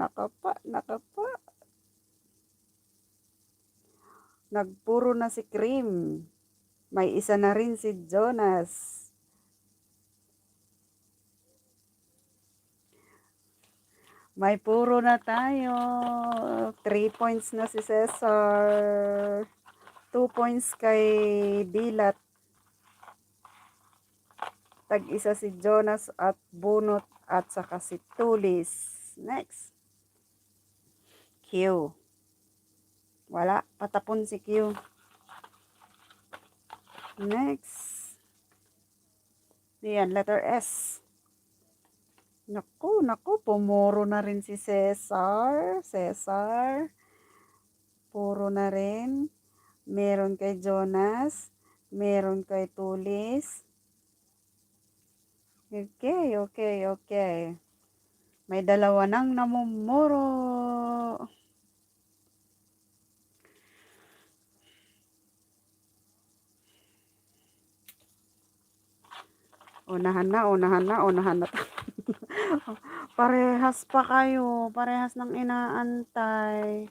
Nagpuro na si Cream. May isa na rin si Jonas. May puro na tayo. 3 points na si Cesar. 2 points kay Dilat. Tag-isa si Jonas at Bunot at saka si Tulis. Next. Q. Wala. Patapon si Q. Next. Yan, letter S. Naku, pumuro na rin si Cesar. Puro na rin. Meron kay Jonas. Meron kay Tulis. Okay. May dalawa nang namumuro. Unahan na. Parehas pa kayo. Parehas nang inaantay.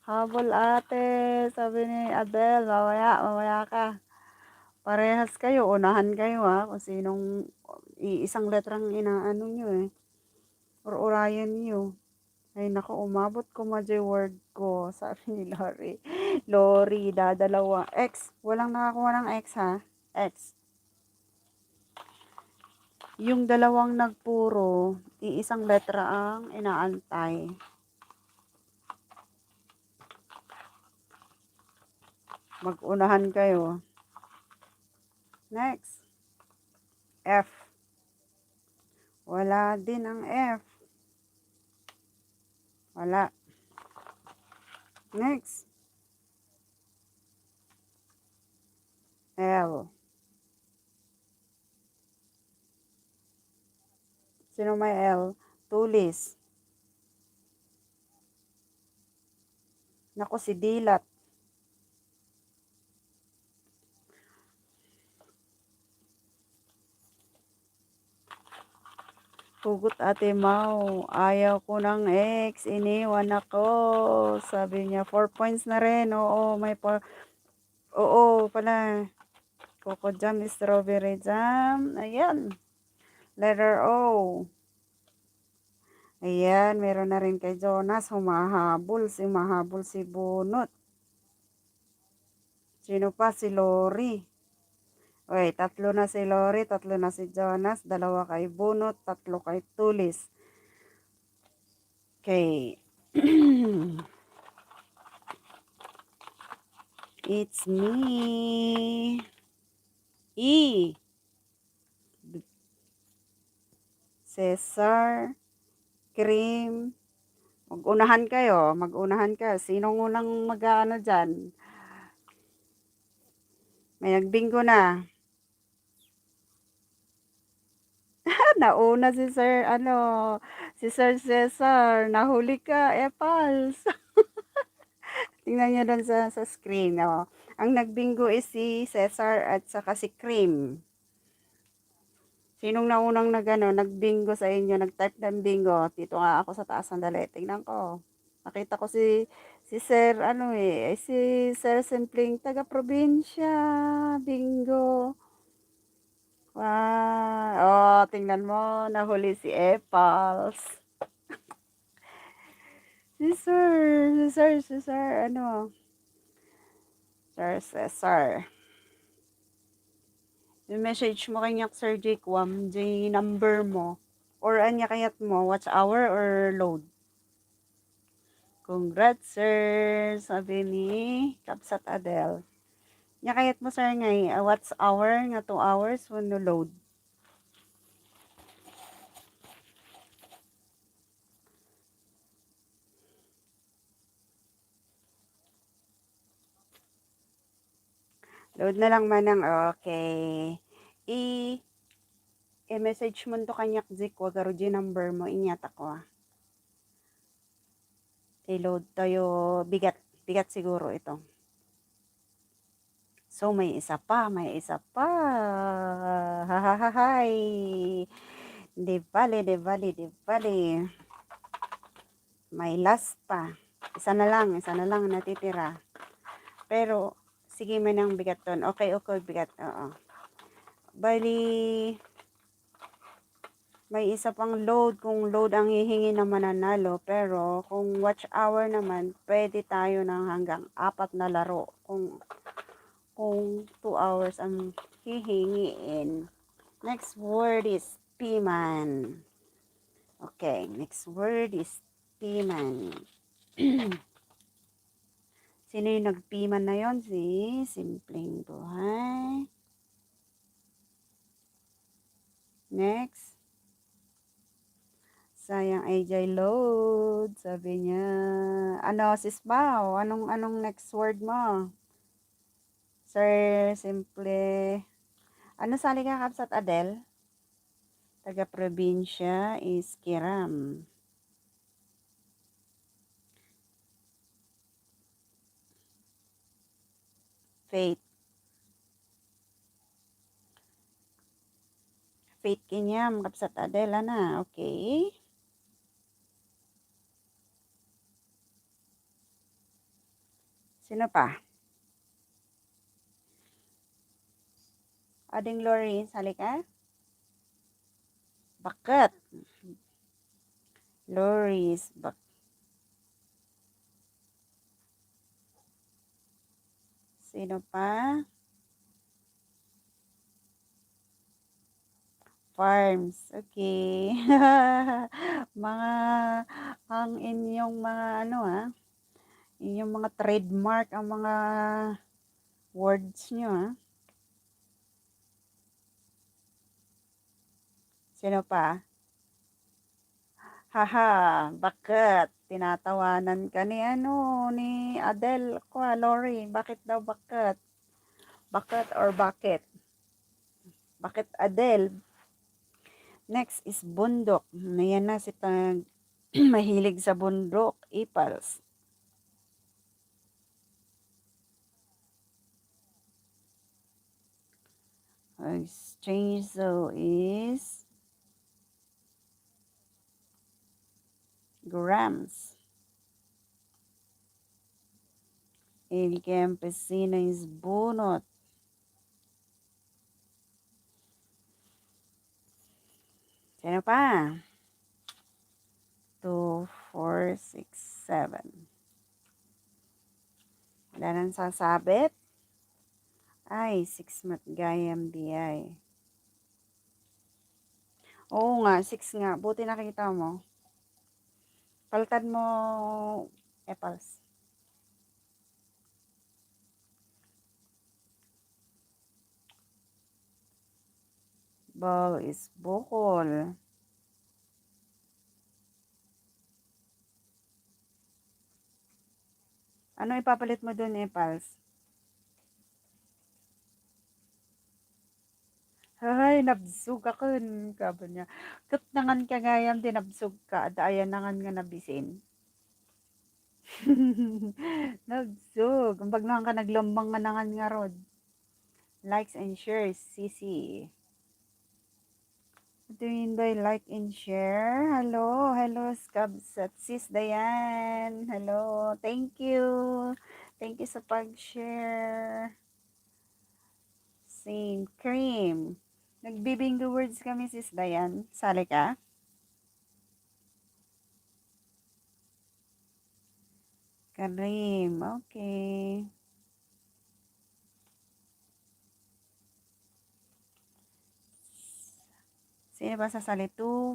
Habol ate. Sabi ni Adele. Mamaya ka. Parehas kayo. Unahan kayo kung sinong iisang letrang inaano nyo or urayan nyo. Ay nako, umabot ko word ko. Sabi ni Lori, dadalawa. X. Walang nakakuha ng X X. Yung dalawang nagpuro, iisang letra ang inaantay. Mag-unahan kayo. Next. F. Wala din ang F. Wala. Next. L. Sino may L? Tulis. Nako, si Dilat. Hugot Ate Mau, ayaw ko ng ex, iniwan ako. Sabi niya, 4 points na rin. Oo, oo pala. Coco Jam, Strawberry Jam. Ayan. Letter O. Ayan, meron na rin kay Jonas. Humahabol si Bunot. Sino pa? Si Lori. Uy, tatlo na si Lori, tatlo na si Jonas, dalawa kay Bunot, tatlo kay Tulis. Okay. It's me. E. Cesar. Cream. Mag-unahan kayo. Mag-unahan ka. Sinong unang mag-ano dyan? May nagbingo na. Nauna si Sir, si Sir Cesar. Nahuli ka, Epals. Tingnan nyo doon sa screen. Oh. Ang nagbingo is si Cesar at saka si Cream. Sinong naunang nagbingo sa inyo, nag-type ng bingo? Dito nga ako sa taas, sandali. Tingnan ko. Nakita ko si Sir, si Sir Simpleng taga-probinsya. Bingo. Wow. Oh, tingnan mo, nahuli si Epals. Si Sir, Sir Cesar. Yung message mo kanya Sir Jake Wam, number mo. Or anya kayat mo, watch hour or load. Congrats, sir, sabi ni Kapsat Adel. Nya kayat mo, sir, ngay, watch hour nga 2 hours when no load. Load na lang manang, okay. I-message mo to kanyak Zik, wag number mo, inyata ko I-load tayo, bigat siguro ito. So, may isa pa. Hahahay. Di bali. May last pa. Isa na lang natitira. Pero, sige man ang bigat ton. Okay, bigat. Oo. Bali, may isa pang load. Kung load ang hihingi na mananalo. Pero, kung watch hour naman, pwede tayo ng hanggang 4 na laro. Kung 2 hours ang hihingiin. Next word is Piman. Okay, next word is Piman. Sino yung nagpiman na yon? Si Simpleng Buhay. Next. Sayang AJ load. Sabi niya. Sis Bao? Anong next word mo? Sir, simple. Sali ka Kapsat Adel? Taga-probinsya is Kiram. Faith. Faith Kinyam, Kapsat Adela na. Okay. Sino pa? Ading Lori, sali ka? Bakit? Loris, Sino pa? Farms. Okay. Ang inyong mga inyong mga trademark, ang mga words nyo, Sino pa? Haha, bakit? tinatawanan ka ni ni Adele ko, Lori. Bakit daw bakit? Bakit or bakit? Bakit Adele? Next is bundok. Ayan na si Tag mahilig sa bundok, ipals. Exchange so is grams. El campesino is bunot. Sino pa? 2, 4, 6, 7. Wala nang sasabit. Ay, 6 matgayam BI. Oo nga, 6 nga. Buti nakita mo. Palitan mo, Epals. Ball is bukol. Ano ipapalit mo dun, Epals? Hay, nabsug ako. Kaba niya. Kat nangan ka ngayam, dinabsug ka. Daya nangan nga nabisin. Nabsug. Ang bagnahan ka naglambang nga nangan nga rod. Likes and shares, CC. What do you mean by like and share? Hello, hello, Scabs at Sis Dayan. Hello, thank you. Thank you sa pag-share. Same, cream. Nagbibingo words kami, Sis Dayan. Sali ka? Karim, okay. Sino ba sasali? 2,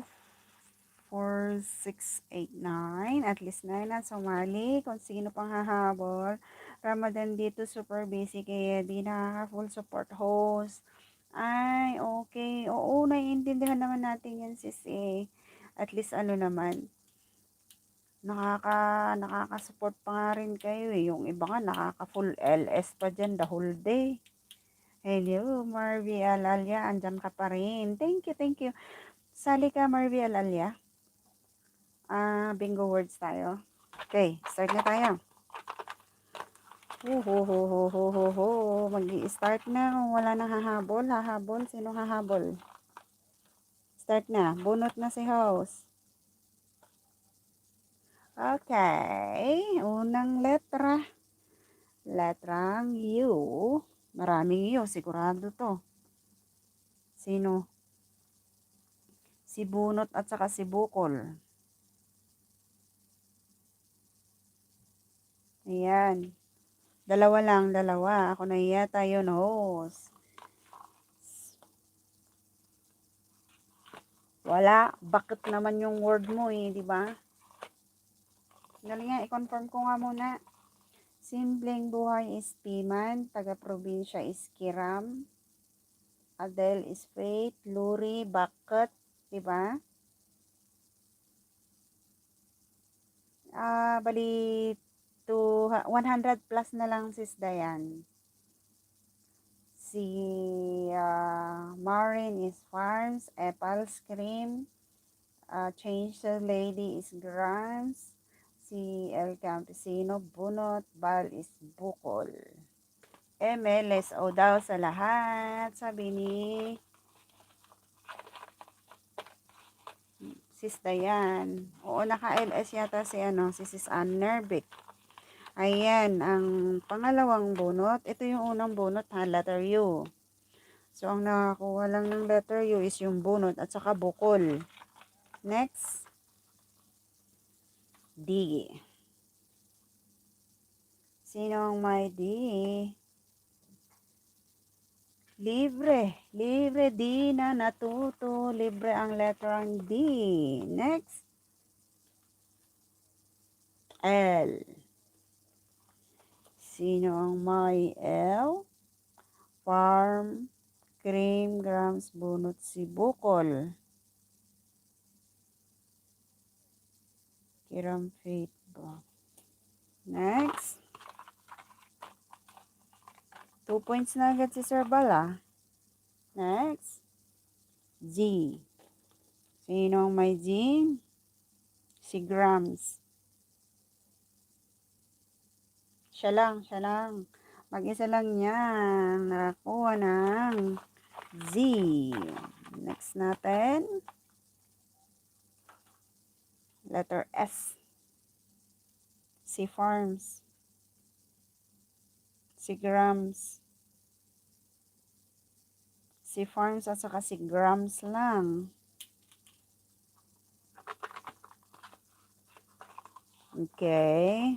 4, 6, 8, 9. At least 9 na sumali. Kung sino pang hahabol. Ramadan dito super busy kaya di nakaka-full support host. Ay, okay. Oo, naiintindihan naman natin yan sis eh. At least ano naman, nakaka-support pa nga rin kayo eh. Yung iba nga nakaka-full LS pa dyan the whole day. Hello, Marvy Alalia. Andyan ka pa rin. Thank you, thank you. Sali ka, Marvy Alalia. Bingo words tayo. Okay, start na tayo. Mag-i-start na kung wala nang hahabol. Sino hahabol? Start na. Bunot na si host. Okay. Unang letra. Letrang U. Maraming U. Sigurado to. Sino? Si bunot at saka si bukol. Ayan. Dalawa lang, dalawa. Ako na yata yun, host. Wala. Bakit naman yung word mo eh, di ba? Dali nga, i-confirm ko nga muna. Simpleng buhay is Piman. Taga-probinsya is Kiram. Adele is Faith. Luri, bakit? Di ba? Bali 100 plus na lang sis Dayan. Si Marin is Farms, Apples Cream, Change the Lady is Grants, si El Campesino Bunot, Bal is Bukol. MLSO daw sa lahat, sabi ni Sis Dayan. Oo, naka-LS yata si si Sis Ann Nervic. Ayan, ang pangalawang bunot. Ito yung unang bunot ha, letter U. So, ang nakakuha lang ng letter U is yung bunot at saka bukol. Next, D. Sino ang may D? Libre. Libre, di na natuto. Libre ang letterang D. Next, L. Sino ang may L? Farm, cream, grams, bunot, si bukol. Kiram, Faith ba? Next. 2 points na agad si Sir Bala. Next. Z. Sino ang may Z? Si Grams. Siya lang. Mag-isa lang yan. Nakakuha ng Z. Next natin. Letter S. Si Farms. Si Grams. Si Farms at saka si Grams lang. Okay.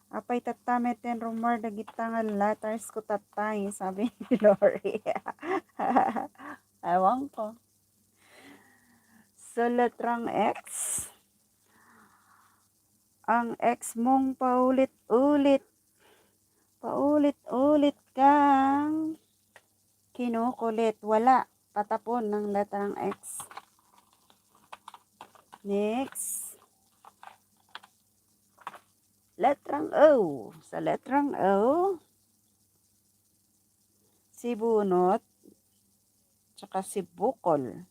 Apay tatameten rumor dagitangan letters ko tatay, sabi ni Lori. Ewan ko. Sa letrang X, ang X mong paulit-ulit kang kinukulit. Wala. Patapon ng letrang X. Next. Letrang O. Sa letrang O, si bunot, tsaka si bukol.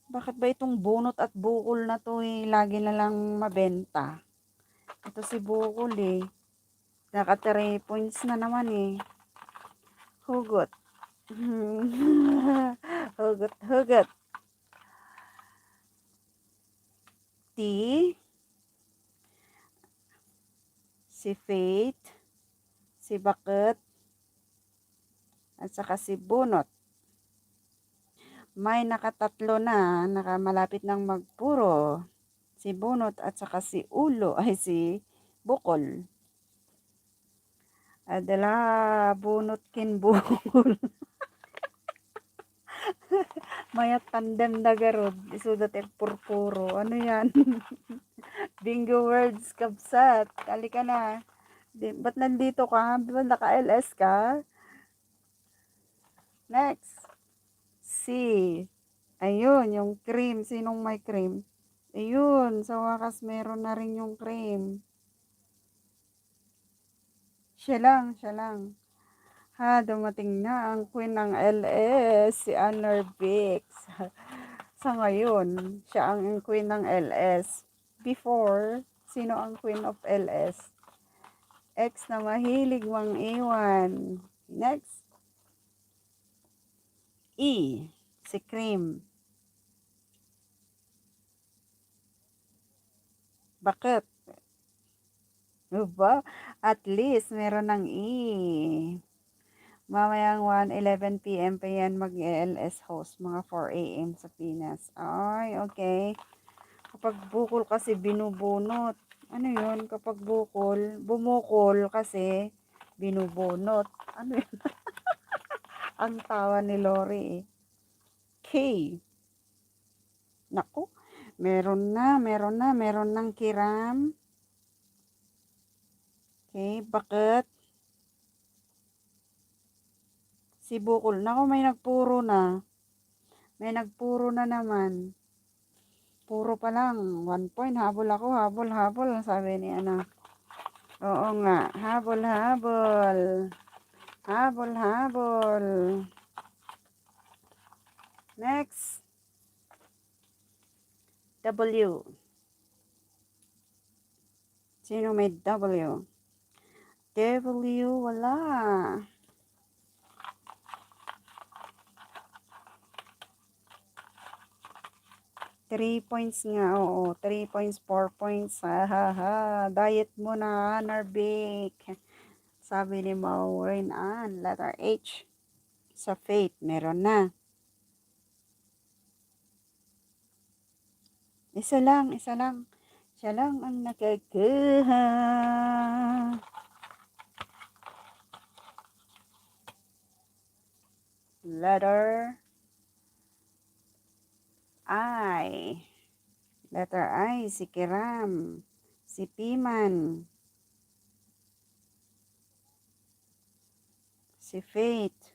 Bakit ba itong bunot at bukol na to lagi na lang mabenta? Ito si bukol Naka 3 points na naman Hugot. Hugot. T. Si Faith. Si Bakit. At saka si bunot. May nakatatlo na, nakamalapit ng magpuro. Si bunot at saka si ulo ay si bukol. Adala bunot kin bukol. Mayat tandem na garod. Isudat purpuro. Ano yan? Bingo words kabsat. Kali ka na. Ba't nandito ka? Ba't naka-LS ka? Next. C. Ayun, yung cream. Sinong may cream? Ayun, sa wakas meron na rin yung cream. Siya lang. Ha, dumating na ang queen ng LS, si Honor Bix. Sa ngayon, siya ang queen ng LS. Before, sino ang queen of LS? X na mahilig mang iwan. Next. E, si cream. Bakit? Diba? At least, meron ng E. Mamayang 1:11 PM pa yan mag-LS host, mga 4 AM sa Pinas. Ay, okay. Kapag bukol kasi binubunot. Ano yun? Kapag bumukol kasi binubunot. Ano yun? Ang tawa ni Lori K. Naku, meron ng kiram. Okay, bakit? Si bukol. Naku, may nagpuro na. May nagpuro na naman. Puro pa lang. 1 point. Habol ako. Habol. Sabi ni anak. Oo nga. Habol. Next. W. Sino may W? W, wala. 3 points nga, oo. 3 points, 4 points. Diet mo na, Narbik. Sabi ni Maureen Ann, letter H. Sa Faith, meron na. Isa lang. Siya lang ang nakakaha. Letter I. Letter I, si Kiram. Si Piman. Si Faith.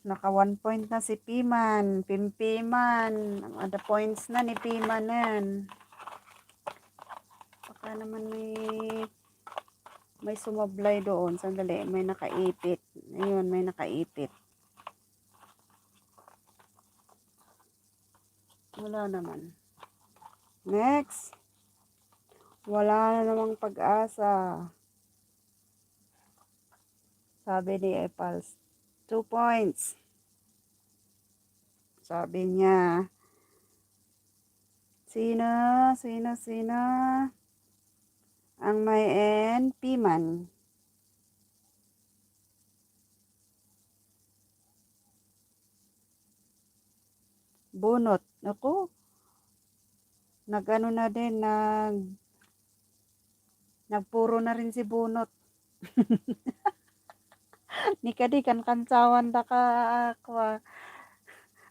Naka 1 point na si Piman. Pimpiman. Ada points na ni Pimanan. Baka naman may sumablay doon. Sandali, may nakaipit. Ayun, may nakaipit. Wala naman. Next. Wala na namang pag-asa. Sabi ni Epals. 2 points. Sabi niya. Sino? Ang may N, Piman. Bunot. Ako. Nagano na din, nagpuro na rin si Bunot. Nikadi kan kansawan da ka aqua.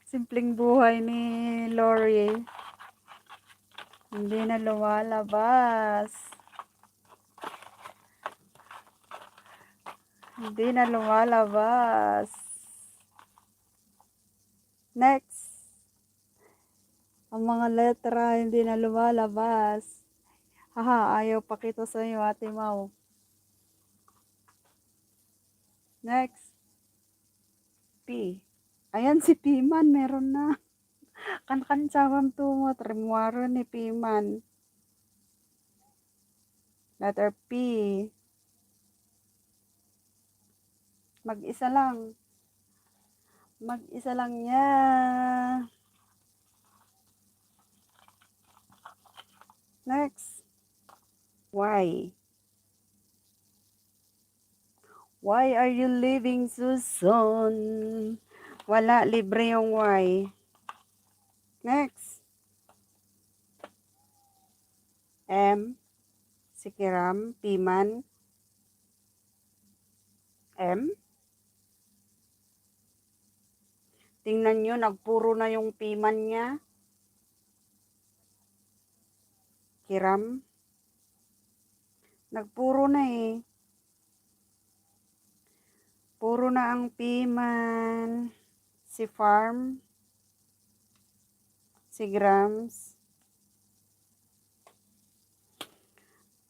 Simpleng buhay ni Lori. Hindi na lumalabas. Hindi na lumalabas. Next. Ang mga letra hindi na lumalabas. Haha, ayaw pakita sa iyo, Ate Mau. Next. P. Ayan si Piman, meron na. Kan-kansawang tumot, rimuaro ni Piman. Letter P. Mag-isa lang. Mag-isa lang niya. Next. Why? Why are you leaving so soon? Wala, libre yung why. Next. M. Sikiram, Piman. M. Tingnan nyo, nagpuro na yung Piman niya. Kiram. Nagpuro na eh. Puro na ang Piman. Si Farm. Si Grams.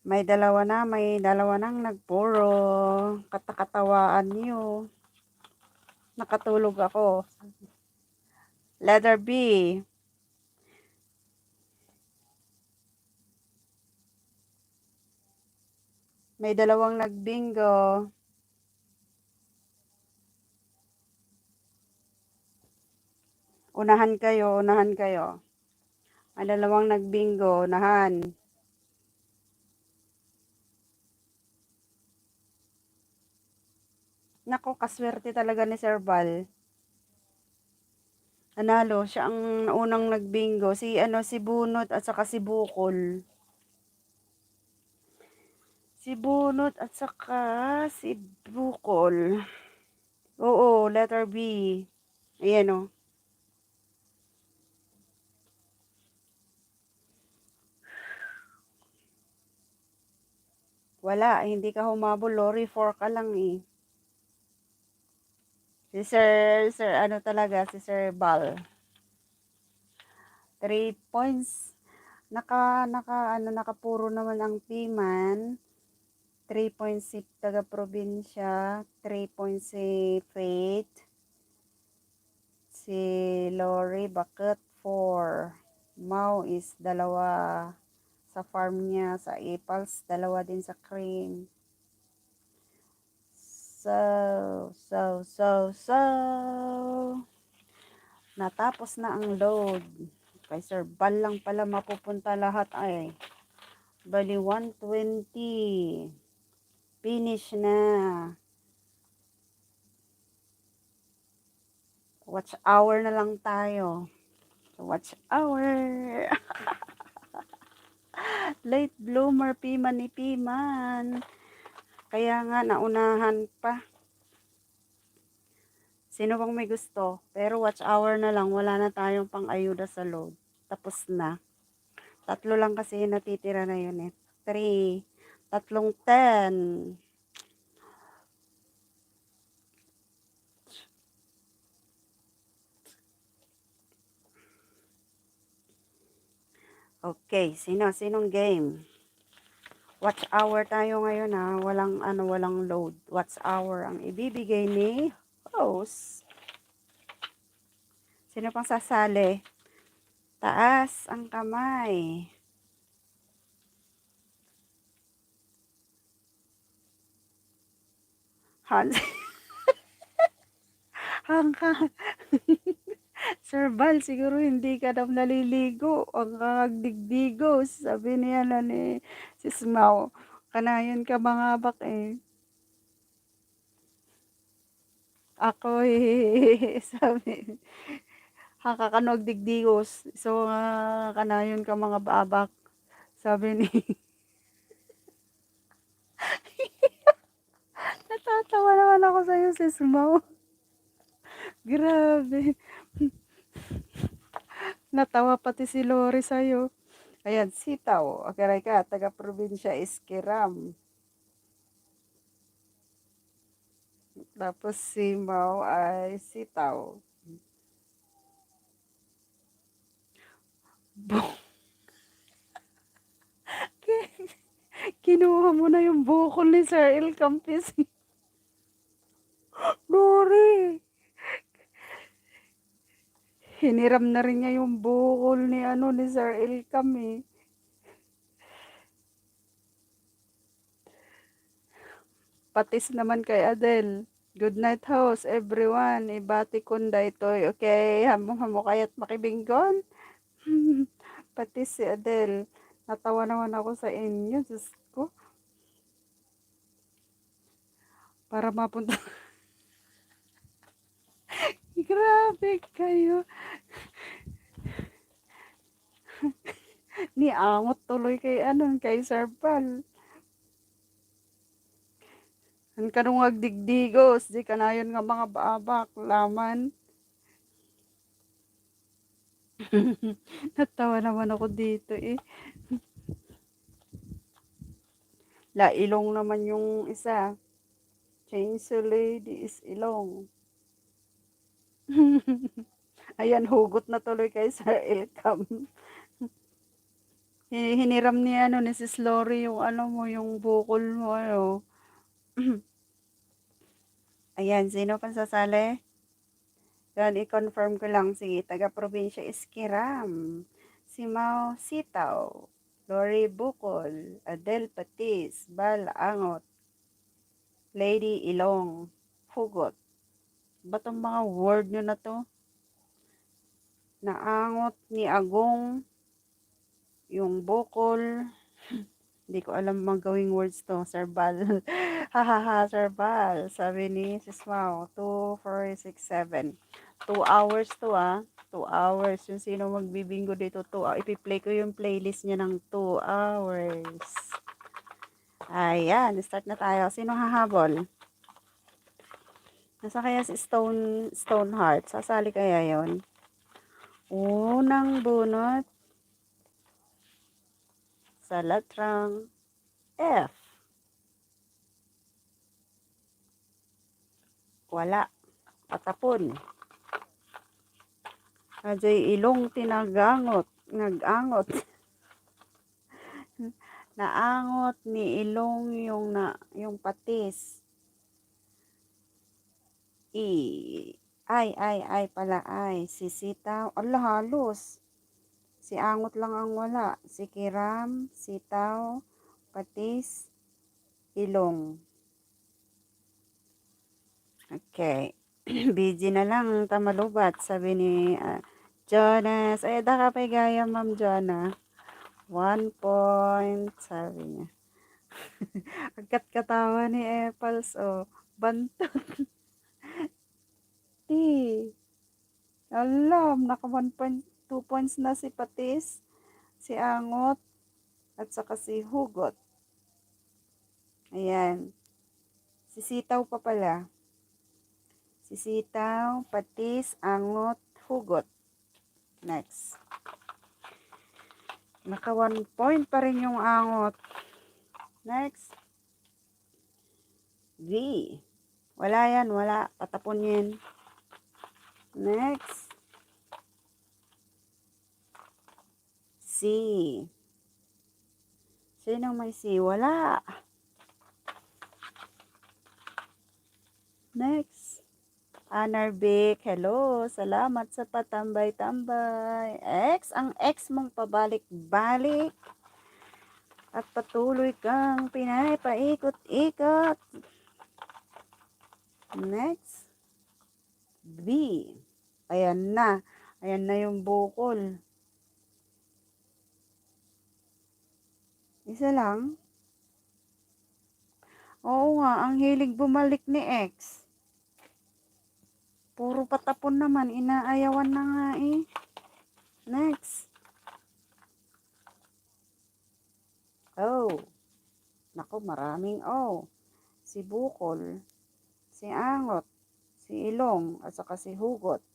May dalawa nang nagpuro. Katakatawaan niyo. Nakatulog ako. Letter B. May dalawang nagbingo. Unahan kayo. May dalawang nagbingo. Unahan. Nako, kaswerte talaga ni Sir Val. Nanalo, siya ang unang nagbingo. Si Bunot at saka si Bukol. Si Bunot at saka si Bukol. Oo, letter B. Ayan o. Wala, hindi ka humabol. Lori 4 ka lang eh. Si Sir Bal. 3 points. Nakapuro naman ang Piman. 3 points si taga-probinsya. 3 points si Faith. Si Lori Bakit 4. Mau is 2 sa farm niya. Sa Epals, 2 din sa cream. So, natapos na ang load. Kay Sir Bal lang pala mapupunta lahat ay. Bali 120. Finish na. Watch hour na lang tayo. Watch hour. Late bloomer Piman ni Piman. Kaya nga naunahan pa. Sino bang may gusto? Pero watch hour na lang. Wala na tayong pang-ayuda sa load. Tapos na. 3 lang kasi natitira na yun eh. 3. 10. Okay, sinong game? Watch hour tayo ngayon ha. Walang load. Watch hour ang ibibigay ni host. Sino pang sasali? Taas ang kamay. Hans. Hanggang. Sir Bal, siguro hindi ka daw naliligo. Ang kagdigdigo. Sabi niya na ni Sis Mau. Kanayon ka mga bak eh. Ako eh. Sabi. Hakakanog digdigos. So, kanayon ka mga babak. Sabi ni. Natatawa naman ako sa'yo, Sis Mau. Grabe. Natawa pati si Lori sa'yo. Ayan, sitaw. Okay, ka, taga-probinsya Iskiram. Tapos si Mau ay sitaw. Kinuha mo na yung bukol ni Sir El Campis. Lori! Hiniram na rin niya yung bukol ni Sir El Cam eh. Patis naman kay Adel. Good night house, everyone. Ibati kunda itoy. Okay, hamo kaya't makibinggon. Patis si Adel. Natawa naman ako sa inyo. Diyos ko. Para mapunta. Grabe kayo. Niangot tuloy kay Sir Pal. Ang kanong agdigdigos, di kanayon nga mga baabak, laman. Natawa naman ako dito eh. La ilong naman yung isa. Chainsaw lady is ilong. Ayan, hugot na tuloy kay Sir Elcam. Hiniram ni Sis Lori yung yung bukol mo Ayan, sino pang sasali? Yan, i-confirm ko lang si taga-probinsya Iskiram. Si Mau Sitaw. Lori Bukol. Adel Patis. Bal Angot. Lady Ilong. Hugot. Ba't ang mga word nyo na to? Naangot ni Agong. Yung bukol. Hindi ko alam magawing words to, Sir Bal. Hahaha, Sir Bal. Sabi ni Sis Mau, 2, 4, 6, 7. 2 hours to 2 hours. Yung sino magbibingo dito, 2 ipi-play ko yung playlist niya ng 2 hours. Ayan, start na tayo. Sino hahabol? Nasa kaya si Stoneheart? Sasali kaya yon? Unang bunot sa latrang F. Wala. Patapon. Ajay ilong tinagangot. Nagangot. Naangot ni ilong yung patis. Ay pala ay. Sisitaw. Allah, halos. Si angot lang ang wala. Si kiram, sitaw, patis, ilong. Okay. Busy na lang tamalubat, sabi ni Jonas. Ay, da ka pa gaya, Ma'am Jonna. 1 point, sabi niya. Agkat katawa ni Epals, bantot. Alam, naka 1.2 points na si Patis, si Angot, at saka si Hugot. Ayan. Sisitaw pa pala. Sisitaw, Patis, Angot, Hugot. Next. Naka 1 point pa rin yung Angot. Next. V. Wala yan, wala. Patapon yan. Next. C. C. Sinong may C? Wala. Next. Anarbic, hello. Salamat sa patambay-tambay. X, ang X mong pabalik-balik. At patuloy kang pinapaikot-ikot. Next. B. Ayan na. Ayan na yung bukol. Isa lang. Oo nga, ang hilig bumalik ni X. Puro patapon naman, inaayawan na nga eh. Next. Oh. Naku, maraming O. Si bukol, si angot, si ilong, at saka si hugot.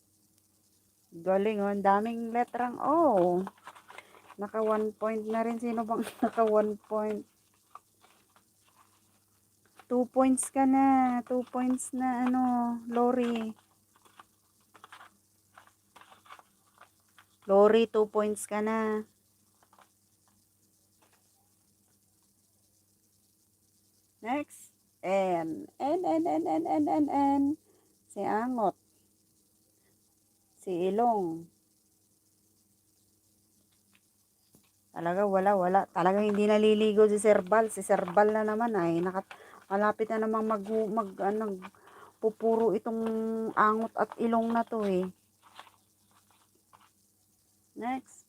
Galing, ang daming letrang O. Naka 1 point na rin. Sino bang naka 1 point? 2 points ka na. 2 points na Lori. Lori, 2 points ka na. Next. N. N. Si angot. Si ilong. Talaga wala. Talaga hindi naliligo si Serbal. Si Serbal na naman ay malapit na namang pupuro itong angot at ilong na to eh. Next.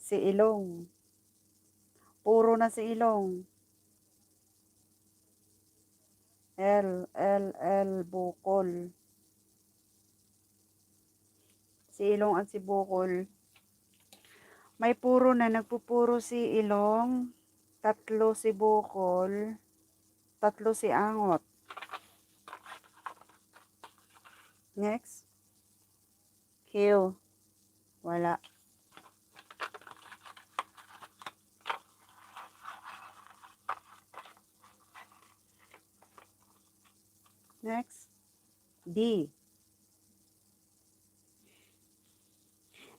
Si ilong. Puro na si ilong. L, bukol. Si ilong at si bukol. May puro na, nagpupuro si ilong, 3 si bukol, 3 si angot. Next. Q. Wala. Next. D.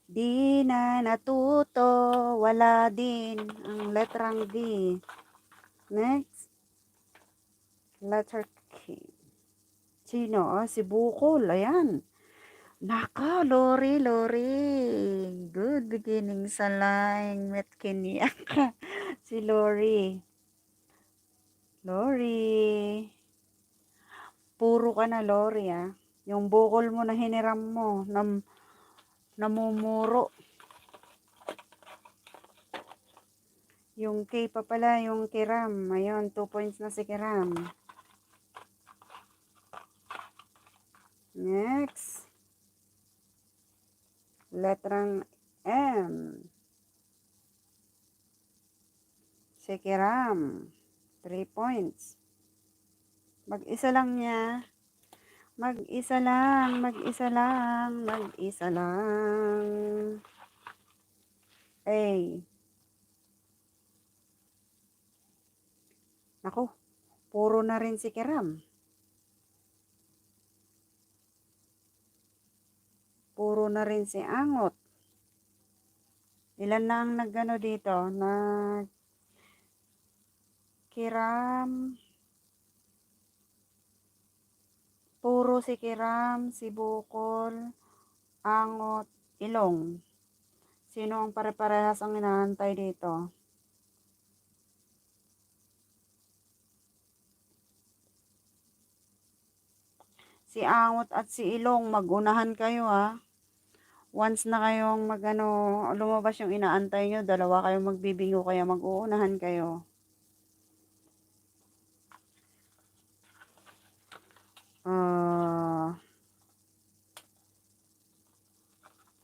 Di na natuto, wala din ang letrang D. Next. Letter K. Sino? Si bukol. Ayan. Naka, Lori. Good beginning sa line. Met kiniyak ka. Si Lori. Puro ka na, Lori, ah. Yung bukol mo na hiniram mo, namumuro. Yung K pa pala, yung Kiram. Ayun, 2 points na si Kiram. Next. Letrang M. Si Kiram. 3 points. Mag-isa lang niya. Mag-isa lang. A. Naku, puro na rin si Kiram. Puro na rin si angot. Ilan na ang nagano dito? Kiram. Puro si Kiram, si bukol, angot, ilong. Sino ang pare-parehas ang inaantay dito? Si angot at si ilong, magunahan kayo ha. Once na kayong lumabas yung inaantay nyo, dalawa kayong magbibingo kaya mag-uunahan kayo.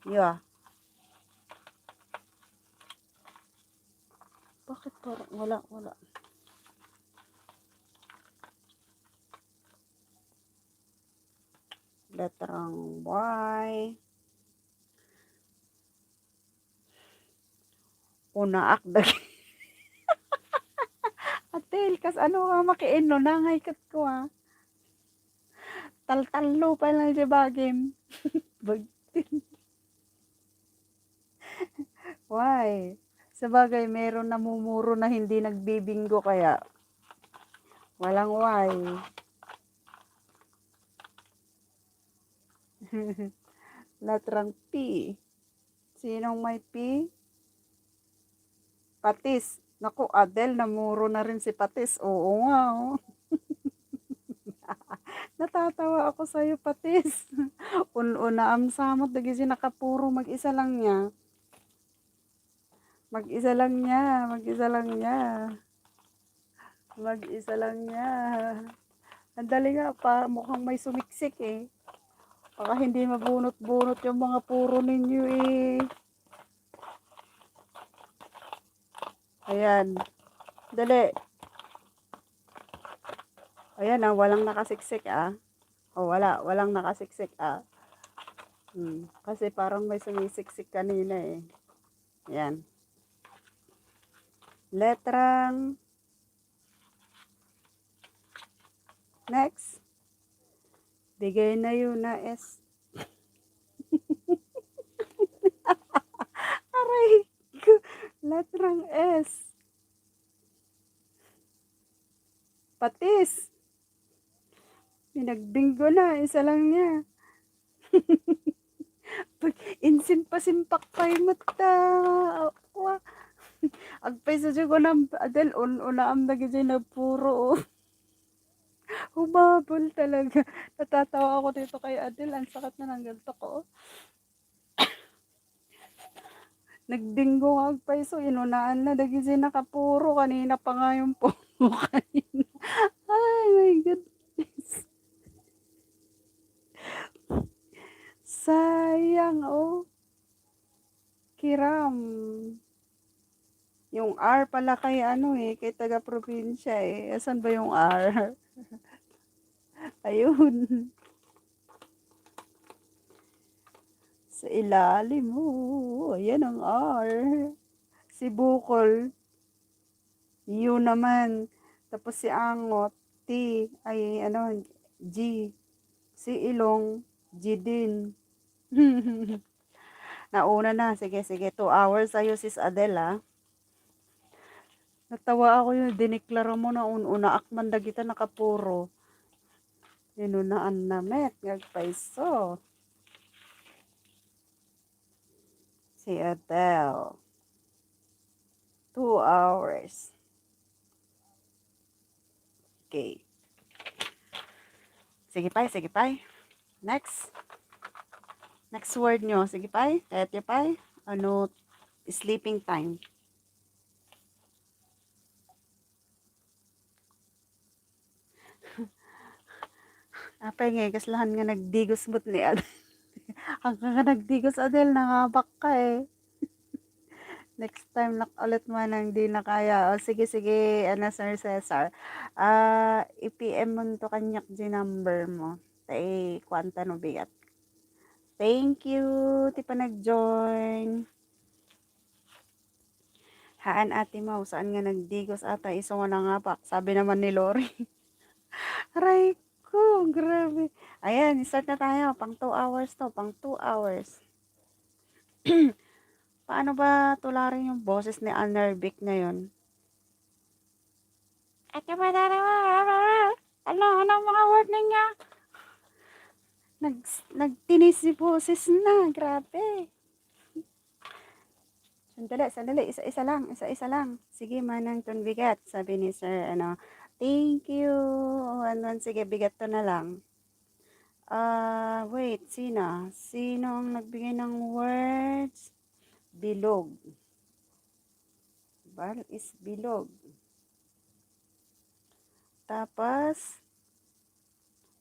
Yeah. Bakit parang wala. Letrang Y. Unaak dagi. Atel, kas ano nga makiin no, nangay kat ko ha. Taltalo pa lang siya bagim. Why? Sabagay meron namumuro na hindi nagbibinggo kaya walang why. Latrang P. Sinong may P? Patis. Naku, Adel, namuro na rin si Patis. Oo nga, oh. Natatawa ako sa'yo, Patis. Una am samot, dagi si nakapuro, mag-isa lang niya. Mag-isa lang niya, mag-isa lang niya. Mag-isa lang niya. Ang dali nga, mukhang may sumiksik eh. Baka hindi mabunot-bunot yung mga puro ninyo eh. Ayan. Dali. Ayan ah, walang nakasiksik ah. O walang nakasiksik ah. Kasi parang may sumisiksik kanina eh. Ayan. Letrang next. Bigay na yun na S. Aray ko. Letrang S. Patis. Pinagbinggo na. Isa lang niya. Insimpa-simpak pa yung mata. Agpay sa ko ng Adel. Una am na gizay na puro. Humabol talaga. Natatawa ako dito kay Adel. Ang sakit na ng ganto ko. Nagbinggo nga agpay so inunaan na dagizay nakapuro. Kanina pa nga yung puro kanina. Ay my goodness. Sayang oh. Kiram. Yung R pala kay ano eh, kay taga-probinsya eh. Asan ba yung R? Ayun. Sa ilalim mo. Ayan ang R. Si Bukol. U naman. Tapos si Angot. T. Ay ano, G. Si Ilong. G din. Nauna na. Sige, sige. 2 hours sa'yo sis Adela. Natawa ako yun. Diniklara mo na una akman dagita nakapuro. Inunaan na met. Ngagpaiso. Si Adele. 2 hours. Okay. Sige pa, sige pa. Next. Next word nyo. Sige pa. Kahit nyo pa. Ano, sleeping time. Apay nga, kaslahan nga nagdigos mo't ni Adel. Hanggang nga nagdigos Adel, nangabak ka eh. Next time nak ulit man ang di na kaya. O sige, sige, ano, Sir Cesar. I-PM mo to kanyak di number mo. Tay, kwanta no bigat. Thank you, ti pa nag-join. Haan ate mo, saan nga nagdigos ata, iso nga nangabak. Sabi naman ni Lori. Aray ko, grabe. Ayan, start na tayo. Pang 2 hours to, pang 2 hours. Paano ba tularin yung boses ni Anerbic ngayon? At ba ano mga word niya? Nagtinis si boses na, grabe. Sandali, isa-isa lang. Sige, manang ton bigat, sabi ni Sir, ano, thank you. Sige, bigat to na lang. Wait, sino? Sino ang nagbigay ng words? Bilog. Bal is bilog. Tapos,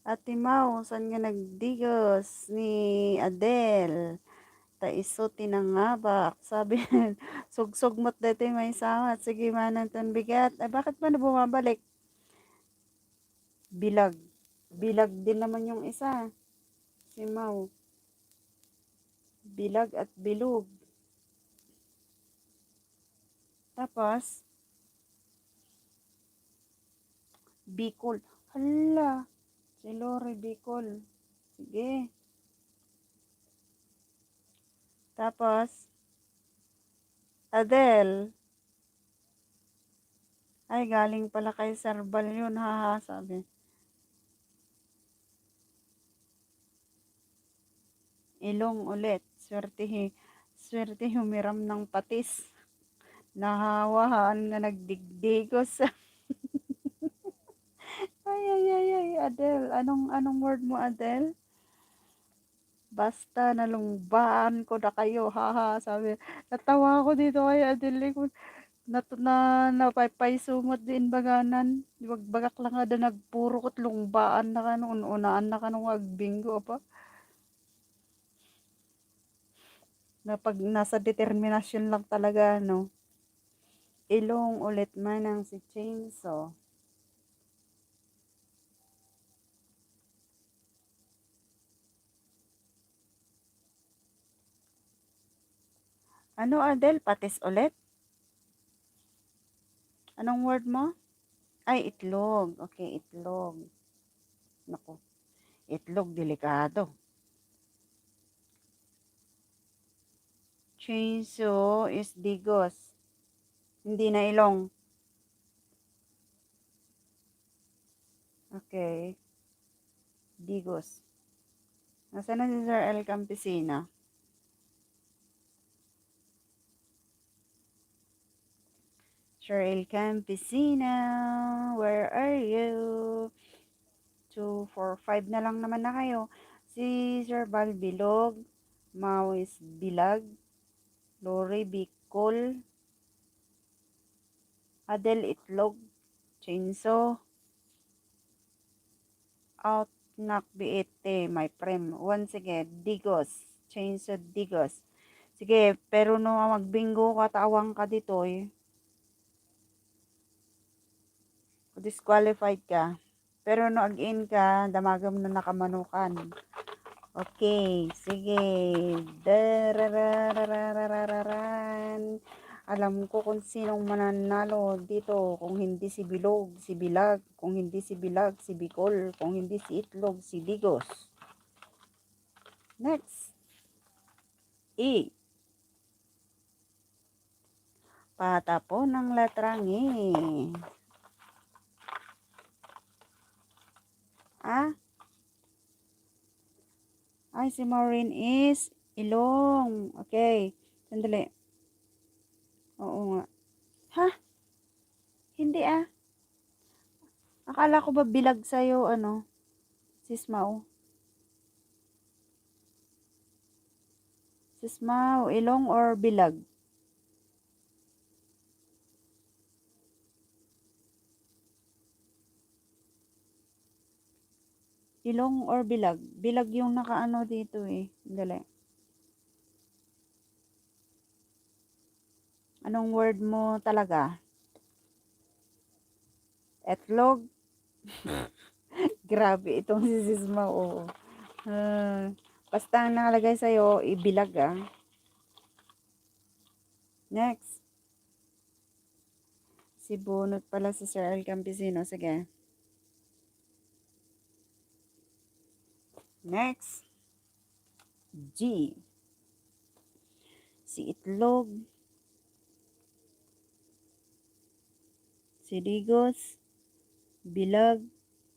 Ate Mau, saan nga nagdigos ni Adele? Taiso tinangabak. Sabi, sugsog mo't dati may samat. Sige manan ton bigat. Ay, bakit ba na bumabalik? Bilag. Bilag din naman yung isa. Si Mau. Bilag at bilog. Tapos, Bicol. Hala. Si Lori Bicol. Sige. Tapos, Adele. Ay, galing pala kay Sarbal yun, haha, sabi. Ilong ulit. Swerte humiram ng patis. Nahawahan nga nagdigdigos. Ay, ay, ay, ay, Adele. Anong word mo, Adele? Basta nalumbaan ko na kayo, haha, sabi. Natawa ako dito kay Adele. Napapaysumot din baganan. Wag bagak lang ada nagpuro kot lungbaan na kanon, unaan na kanong agbinggo pa. Na pag nasa determinasyon lang talaga, no? Ilong ulit man ang si Chainsaw. Ano, Adel? Patis ulit? Anong word mo? Ay, itlog. Okay, itlog. Naku, itlog, delikado. Chainsaw is digos. Hindi na ilong. Okay. Digos. Nasaan na si Sir El Campesina? Sir El Campesina, where are you? 2, 4, 5 na lang naman na kayo. Si Sir Val Bilog, Mawis Bilag, Lori Bicol, Adel Itlog, Chainsaw, Out Nak Biete, my friend. Once again, Digos, Chainsaw Digos. Sige, pero no magbingo ka, tawang ka dito eh. Disqualified ka. Pero no again ka, damagam na nakamanukan. Okay, sige. Dararararararan. Alam ko kung sinong mananalo dito. Kung hindi si Bilog, si Bilag. Kung hindi si Bilag, si Bicol. Kung hindi si Itlog, si Digos. Next. E. Patapon ng letrang E. Ah? Ay, si Maureen is ilong. Okay. Sandali. Oo nga. Ha? Hindi ah. Akala ko ba bilag sa'yo, ano? Sismao. Sismao, ilong or bilag? Ilong or bilag? Bilag yung nakaano dito eh. Dali. Anong word mo talaga? Etlog? Grabe itong si Sismao. Oo. Basta ang nakalagay sa'yo, ibilag ah. Next. Si Bunot pala si Sir El Campesino. Sige. Next. G. Si Itlog. Si Digos. Bilag.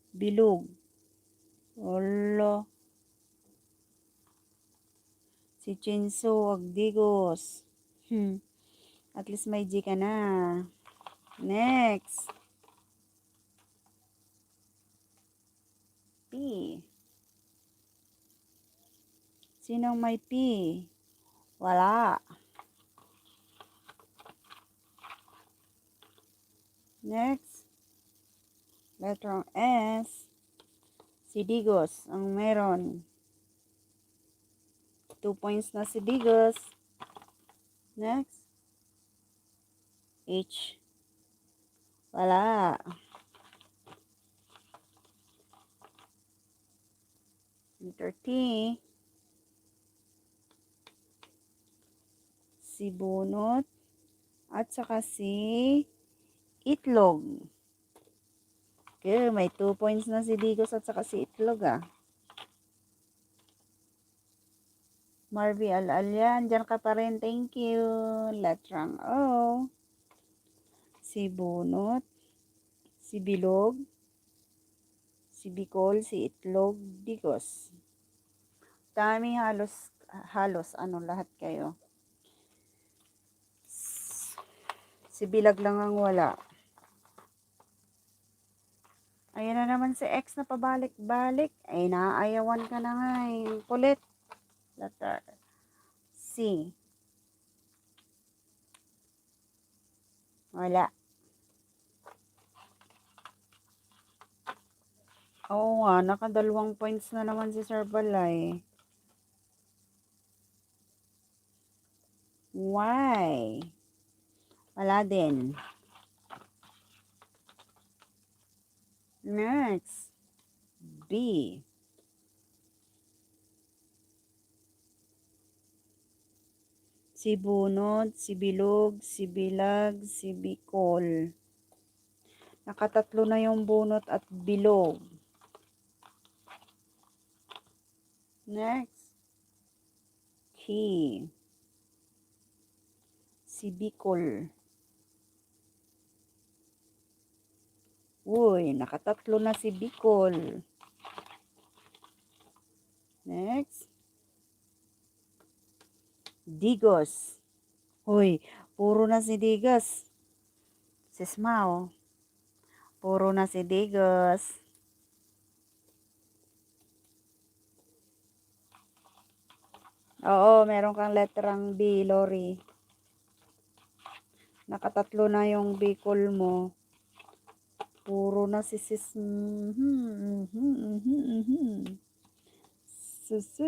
Bilog. Olo. Si Chainsaw Agdigos. At least may G ka na. Next. P. Sinong may P? Wala. Next. Letter S. Si Digos ang meron. 2 points na si Digos. Next. H. Wala. Letter T. Si Bunot. At saka si Itlog. Okay, may 2 points na si Digos at saka si Itlog ah. Marvy Al-Alyan, dyan ka pa rin. Thank you. Letrang O. Si Bunot. Si Bilog. Si Bicol. Si Itlog. Digos. Dami halos ano lahat kayo. Si Bilag lang ang wala. Ayan na naman si X na pabalik-balik. Ay, naaayawan ka na nga eh. Kulit. Letter C. Wala. Oo nga, nakadalawang points na naman si Sir Balay. Why? Wala din. Next. B. Si Bunot, si Bilog, si Bilag, si Bicol. Nakatatlo na yung Bunot at Bilog. Next. Key. Si Bicol. Uy, nakatatlo na si Bicol. Next. Digos. Uy, puro na si Digos. Sismao. Puro na si Digos. Oo, meron kang letrang B, Lori. Nakatatlo na yung Bicol mo. Puro na si sis. Susu.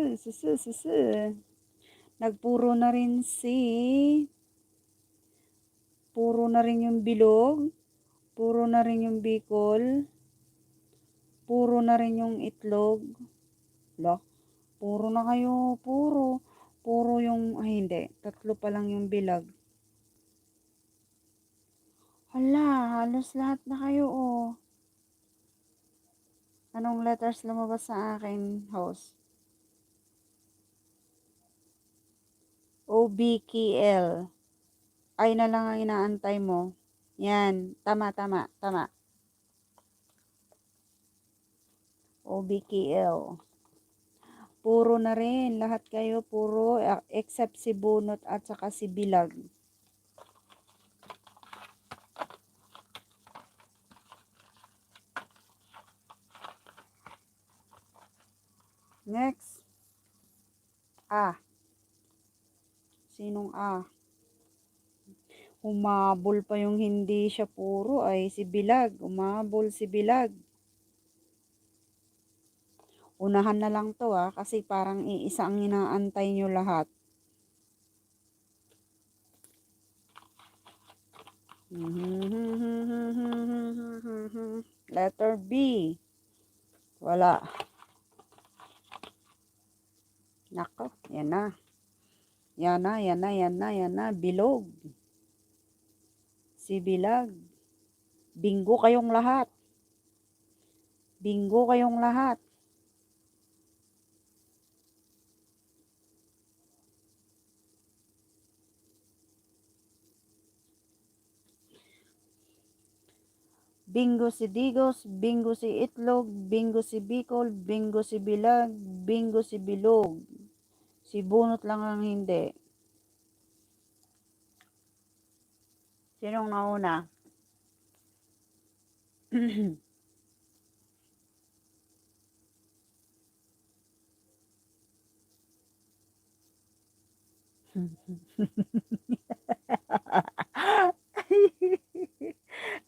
Nagpuro na rin puro na rin yung Bilog. Puro na rin yung Bicol. Puro na rin yung Itlog. Lo, puro na kayo. Puro yung, ay hindi. Tatlo pa lang yung Bilag. Hala, halos lahat na kayo oh. Anong letters lumabas sa akin, host? OBKL. Ay na lang ang inaantay mo. Yan, tama. OBKL. Puro na rin, lahat kayo puro, except si Bunot at saka si Bilag. Next. A. Sinong A? Humabol pa yung hindi siya puro ay si Bilag. Humabol si Bilag. Unahan na lang to kasi parang iisa ang inaantay nyo lahat. Letter B. Wala. Nako, yan na. Yan na. Bilog. Si Bilag. Bingo kayong lahat. Bingo kayong lahat. Bingo si Digos, bingo si Itlog, bingo si Bicol, bingo si Bilag, bingo si Bilog. Si Bunot lang ang hindi. Sinong nauna?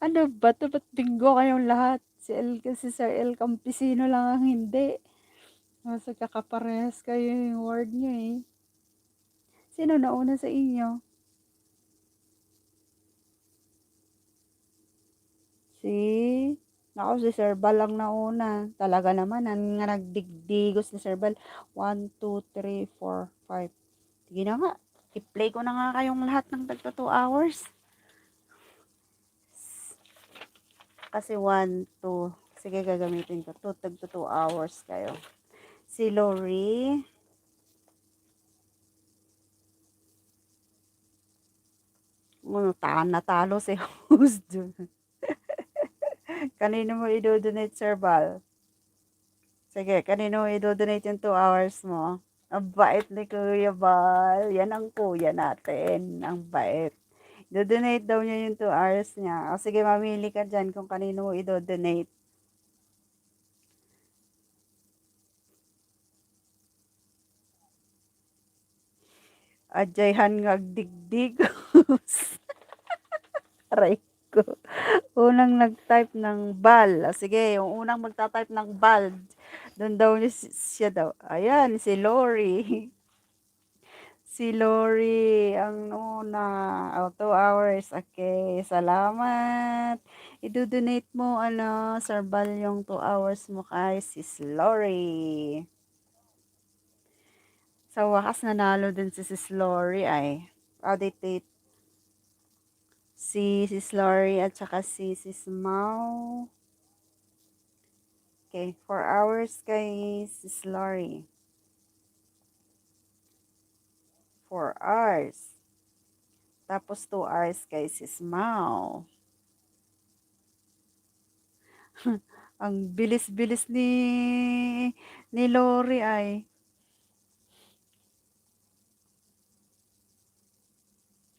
Ano ba ito? Ba't bingo kayong lahat? Si Sir El Campesino lang ang hindi. Nasa kakaparehas kayo yung word nyo eh. Sino nauna sa inyo? Ako si Sir Bal lang nauna. Talaga naman, nga nagdigdigos ni Sir Bal. 1, 2, 3, 4, 5. Sige na nga. I-play ko na nga kayong lahat ng tagto 2 hours. Kasi 1, 2. Sige, gagamitin ko. Tagto 2 hours kayo. Si Lori. Natalo si host dun. Kanino mo i-do-donate, Sir Bal? Sige, kanino mo i-do-donate yung 2 hours mo? Ang bait ni Kuya Bal. Yan ang kuya natin. Ang bait. Do-donate daw niya yung 2 hours niya. O sige, mamili ka dyan kung kanino mo i-do-donate. Ajayhan nga digdig. Aray ko. Unang nag-type ng bal. O sige, yung unang magta-type ng bal. Doon daw siya daw. Ayan, si Lori. Si Lori ang una. O, 2 hours. Okay, salamat. I-do-donate mo, Sir Bal, yung 2 hours mo kay Sis Lori. Sa wakas, nanalo din si Sis Lori ay. Audit si Sis Lori at saka si Sis Mau. Okay, 4 hours kay Sis Lori. 4 hours. Tapos 2 hours kay Sis Mau. Ang bilis-bilis ni Lori ay.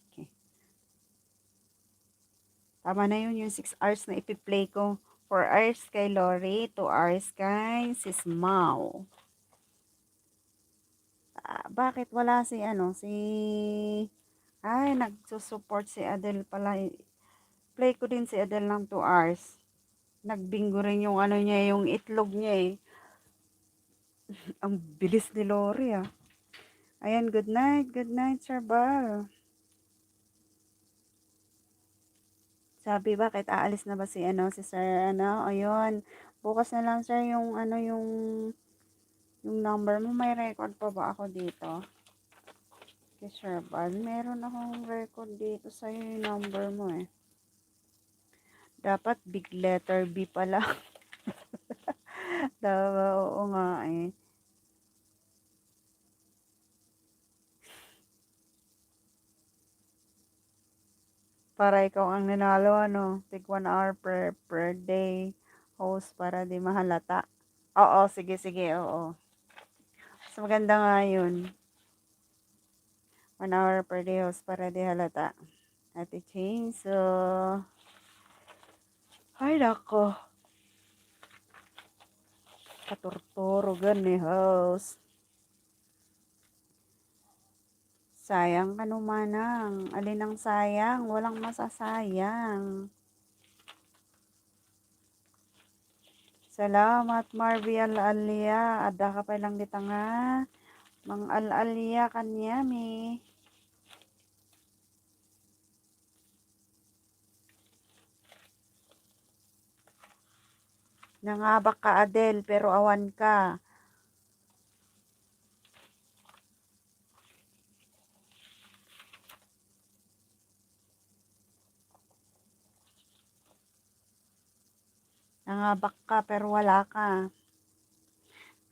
Okay. Tama na yun, yung 6 hours na ipi-play ko. 4 hours kay Lori, 2 hours kay Sis Mau. Bakit wala ay, nagsusupport si Adele pala. Play ko din si Adele ng 2 hours. Nagbingo rin yung niya, yung itlog niya eh. Ang bilis ni Lori ah. Ayan, good night, Sir Bal. Sabi, bakit aalis na ba si Sir, ayun. Bukas na lang, Sir, yung number mo. May record pa ba ako dito? Kay Sir Bal, meron akong record dito sa'yo yung number mo eh. Dapat big letter B pala. Oo nga eh. Para ikaw ang nanalo, Tig 1 hour per day host para di mahalata. Oo, sige, oo. Mas maganda nga yun. 1 hour per day host para di halata. Ate Chainsaw. Ay, nako. Katurturugan ni host. Sayang ka numanang. Alin ang sayang? Walang masasayang. Salamat, Marvi Al-Alia. Ada ka pa lang dita nga. Mang Al-Alia kanyami. Nangabak ka, Adel, pero awan ka. Nangabak ka, pero wala ka.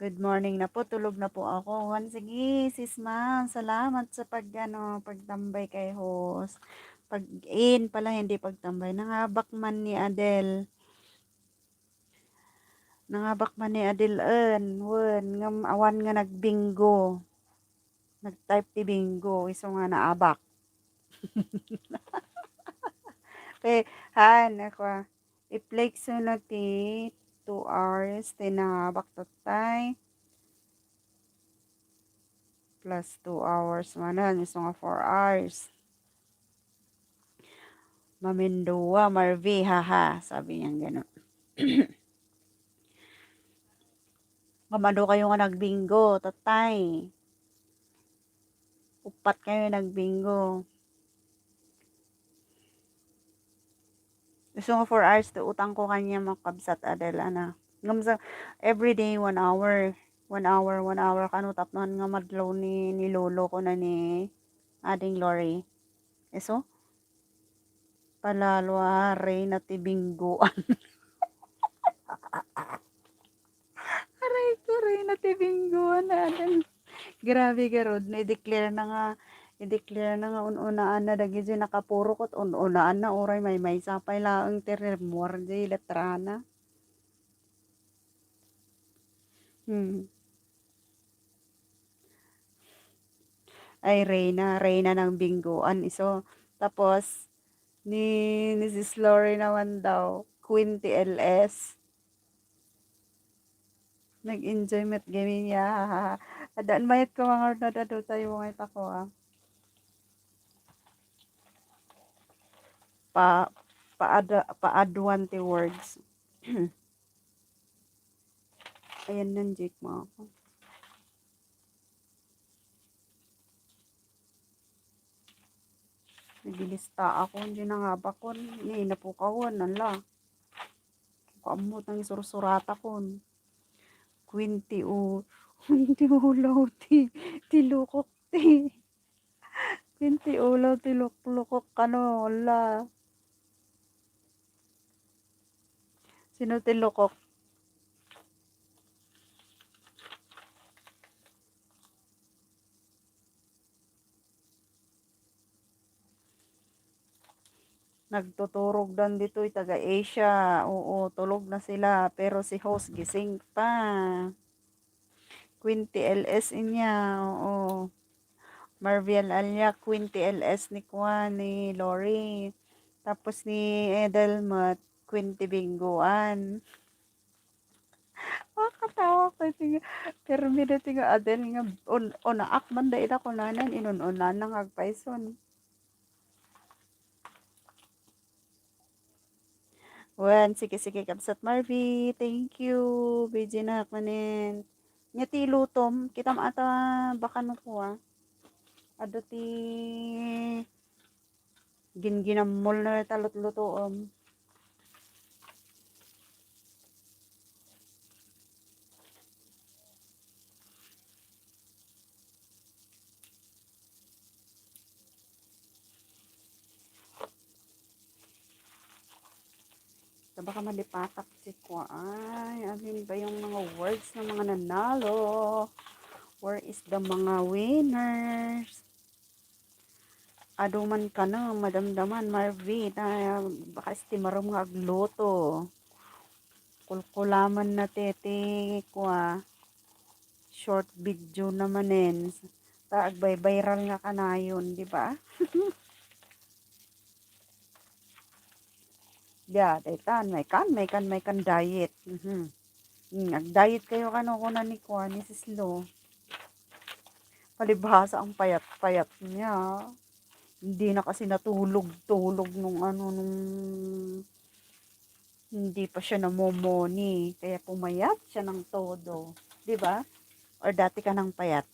Good morning na po, tulog na po ako. Sige, sis ma'am, salamat sa pagtambay kay host. Pag-in pala, hindi pagtambay. Nangabak man ni Adel. Nangabak man ni Adel, ngam awan nga nagbingo. Nag-type ti bingo, iso nga naabak. Okay, ako, i-play na ti 2 hours, tinabak tatay. Plus 2 hours manan, iso nga 4 hours. Mamindua, Marvi, haha, sabi niya gano'n. Mamado kayo nga nagbingo, tatay. Upat kayo nagbingo. Gusto nga 4 hours to utang ko kanya makabsat Adela na. Ngamsa everyday 1 hour. 1 hour, 1 hour kanu tapnon nga madlaw ni lolo ko na ni ading Lori. Eso? Palalwa ray na tibingguan. Aray ko ray na tibingguan na. Grabe ka rod. Na-declare na nga i-declare na nga unaan na dagi di nakapurokot unaan na oray may sapay laeng ti remor di letrana. Ay Reyna ng bingguan iso. Tapos ni Sis Lori naman daw, Queen TLS. Nag-enjoyment gaming niya. Adaan mayat ko mga nadado tayo mga itako ah. Paaduan ti words. Ayan nang Jake mo ako. Nagilista ako, hindi na nga ba kon. Hindi na po kawan, nala. Kaamot ng isursurata kon. Quinty o, hindi ulaw ti lukok ti. Quinty ulaw ti luklukok kano, wala. Sino ti lukok? Nagtuturog dan dito taga-Asia. Oo, tulog na sila. Pero si host gising pa. Queen TLS niya. Oo. Marvial Alia, Queen TLS ni Kwan, ni Lori. Tapos ni Edelmat, Queen Tibingguan. Makakatawa ko. Pero minute nga Adel nga. Naak man da ita ko nanan. Inunan nang agpaison. Wan, sige kapsat Marvi. Thank you. Biji na manin. Nya ti lutom. Kita maata baka no ko ah. Ado ti ginginamol na talot lutoom. So, baka malipatak si ko. Ay, alin ba yung mga words ng mga nanalo? Where is the mga winners? Aduman ka na, madamdaman, Marvin. Baka estimarom nga agluto. Kulkulaman na tete ko short video namanin. Taag viral nga kanayon, di ba? Yeah, daytan, may kan diet. Nag-diet kayo kano ko na ni Kwa, ni Sislo. Palibhasa ang payat-payat niya. Hindi na kasi natulog nung hindi pa siya namomoni. Kaya pumayat siya ng todo. 'Di ba? Or dati ka nang payat.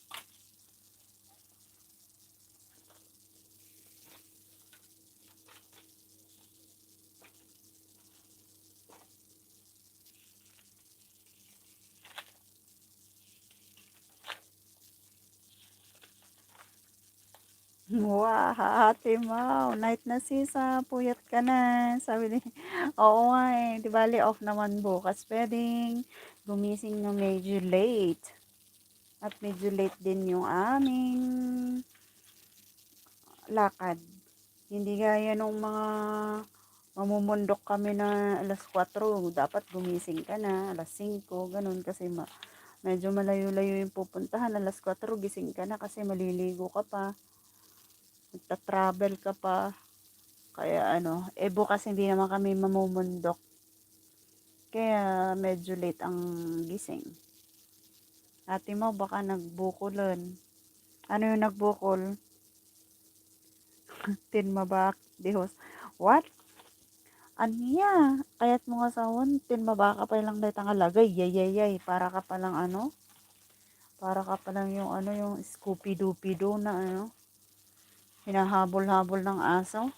Wah, Ate Mau, night na sis, puyat ka na. Sabi ni, oo nga eh, di bali off naman bukas. Pwedeng gumising na medyo late. At medyo late din yung aming lakad. Hindi gaya nung mga mamumundok kami na alas 4, dapat gumising ka na, alas 5, ganun kasi medyo malayo-layo yung pupuntahan, alas 4 gising ka na kasi maliligo ka pa, magta-travel ka pa, kaya bukas hindi naman kami mamumundok, kaya medyo late ang gising. Ate mo baka nagbukulan. Ano yung nagbukol? Tinmabak, dihos. What? Anya, kayat mo nga sawon, tinmabaka pa lang dahil ang alagay, yay, para ka pa lang para ka pa lang yung yung Scooby-Doo na hinahabol-habol ng aso.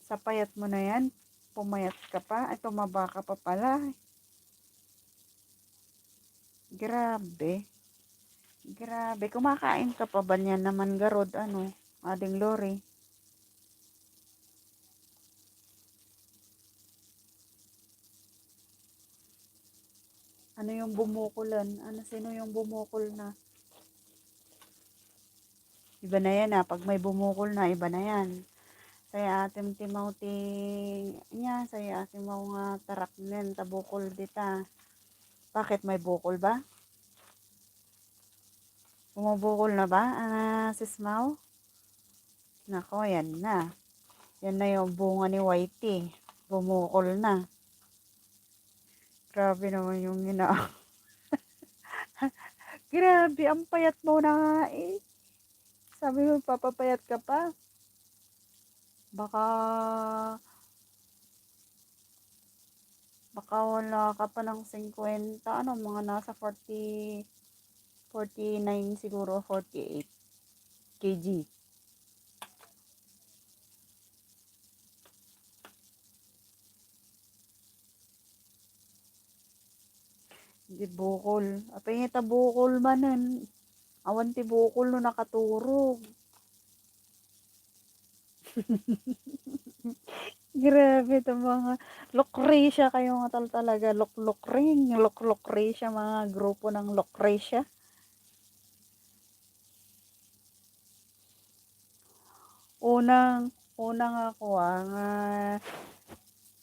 Sa payat mo na yan, pumayat ka pa, ay tumaba ka pa pala. Grabe. Kumakain ka pa ba niyan naman garod, Ading Lori? Ano yung bumukulan? Sino yung bumukol na? Iba na yan pag may bumukol na, iba na yan. Saya atim Timothy niya, saya atim mga tarak nen, tabukol dita. Bakit may bukol ba? Bumubukol na ba, sismaw? Nako, yan na. Yan na yung bunga ni Whitey. Bumukol na. Grabe naman yung Grabe, ang payat mo na nga eh. Sabi mo, papapayat ka pa. Baka wala ka pa ng 50, mga nasa 40, 49 siguro, 48 kg. Di bukol. Apay nga bukol manan. Awan ti bukol no nakaturog. Grabe to mga Lucretia kayo nga talaga. Luklukring. Lucretia, mga grupo ng Lucretia. Unang ako nga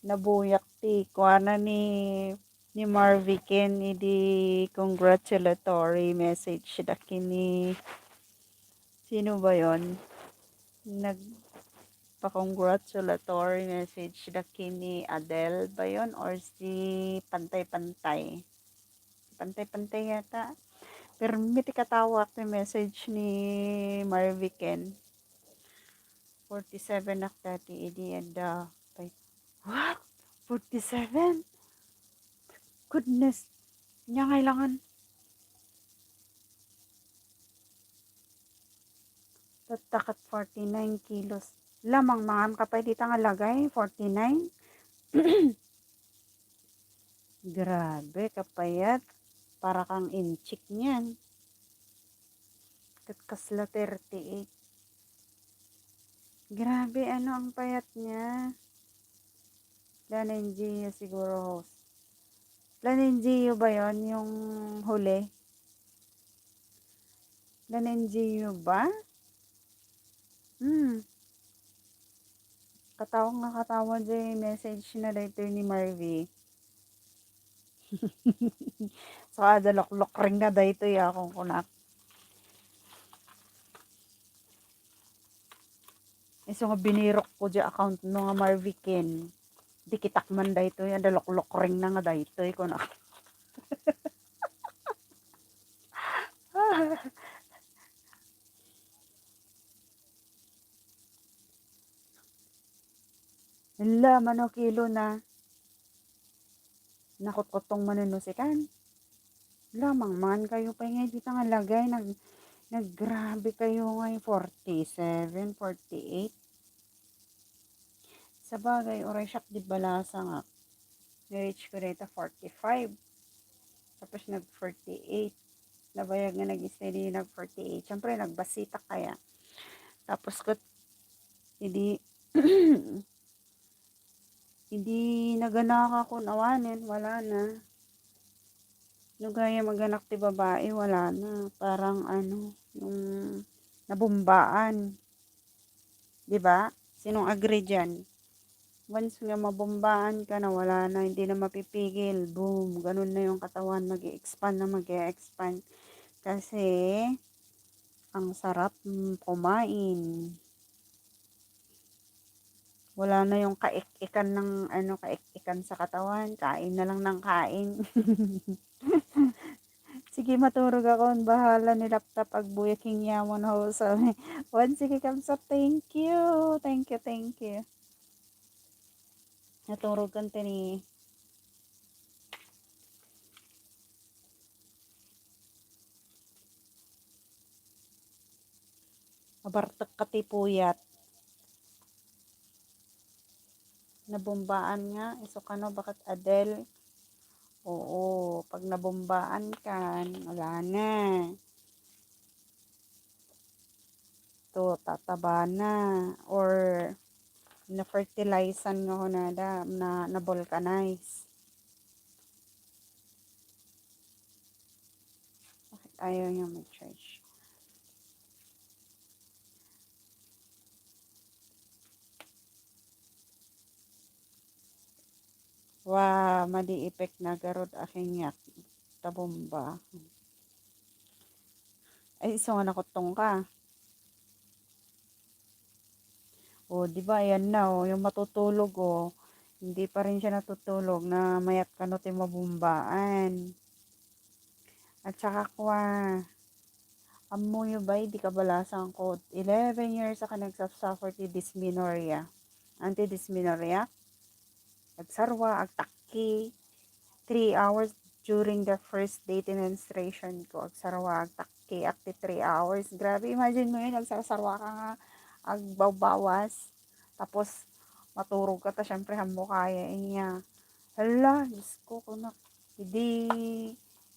nabuyak ti kuana ni Marvy Ken idi congratulatory message daki ni sino ba yon nagpa-congratulatory message daki ni Adele ba yon or si Pantay-Pantay yata pero may tikatawak ni message ni Marvy Ken 47 nakdati idi ada what 47 goodness niya kailangan tatak at 49 kilos lamang mangam kapay dita nga lagay 49 grabe kapayat para kang inchik niyan katkasla 38 grabe ang payat niya Lanengio siguro host Lanengio ba yon yung huli Lanengio ba katawa dyan message na dito ni Marvy so ada loklok ring na dito akong kunak iso nga binirok ko dyan account no nga Marvy Ken dikitak man dito yan loklok ring na nga dito kunak hala mano kilo na nakot-kotong manunusikan lamang man kayo pa nga dito nga lagay naggrabe kayo nga 47, 48 sa bagay oray siyak di balasa nga na-reach ko dito 45 tapos nag 48 nabayag nga nag-steady nag 48 syempre nagbasita kaya tapos ko hindi hindi naganak ako nawanin wala na gaya maganak ti babae wala na parang yung nabumbaan di ba sinong agree dyan once nga mabumbaan ka na wala na hindi na mapipigil boom ganun na yung katawan mag-e-expand kasi ang sarap kumain wala na yung kaik-ikan ng kaik-ikan sa katawan kain na lang ng kain sige maturog ako bahala ni laptop agbuyaking yamon ho so sige kamsa thank you naturog kan tini mabartak katipuyat nabumbaan nga iso kano bakit Adele oo pag nabumbaan kan wala na to tataba na or na fertilizan nga honada na vulcanize bakit ayaw niya mag-charge madi epek na garod aking yak tabomba. Ay, iso nga nakotong ka. O, di ba, ayan na, o, yung matutulog, o. Hindi pa rin siya natutulog na mayat ka no mabumbaan. At saka kwa, amo yung bay, di ka balasang ko. 11 years ako nagsasuffer ti dysmenorrhea. Anti-dysmenorrhea. Agsarwa, agtakki. 3 hours during the first day ti menstruation ko. Agsarwa, agtakki, akti 3 hours. Grabe, imagine mo yun, agsarwa ka nga, agbabawas. Tapos, maturog ka ta, syempre, hamo kaya niya. Hala, Diyos ko, kunak. Hindi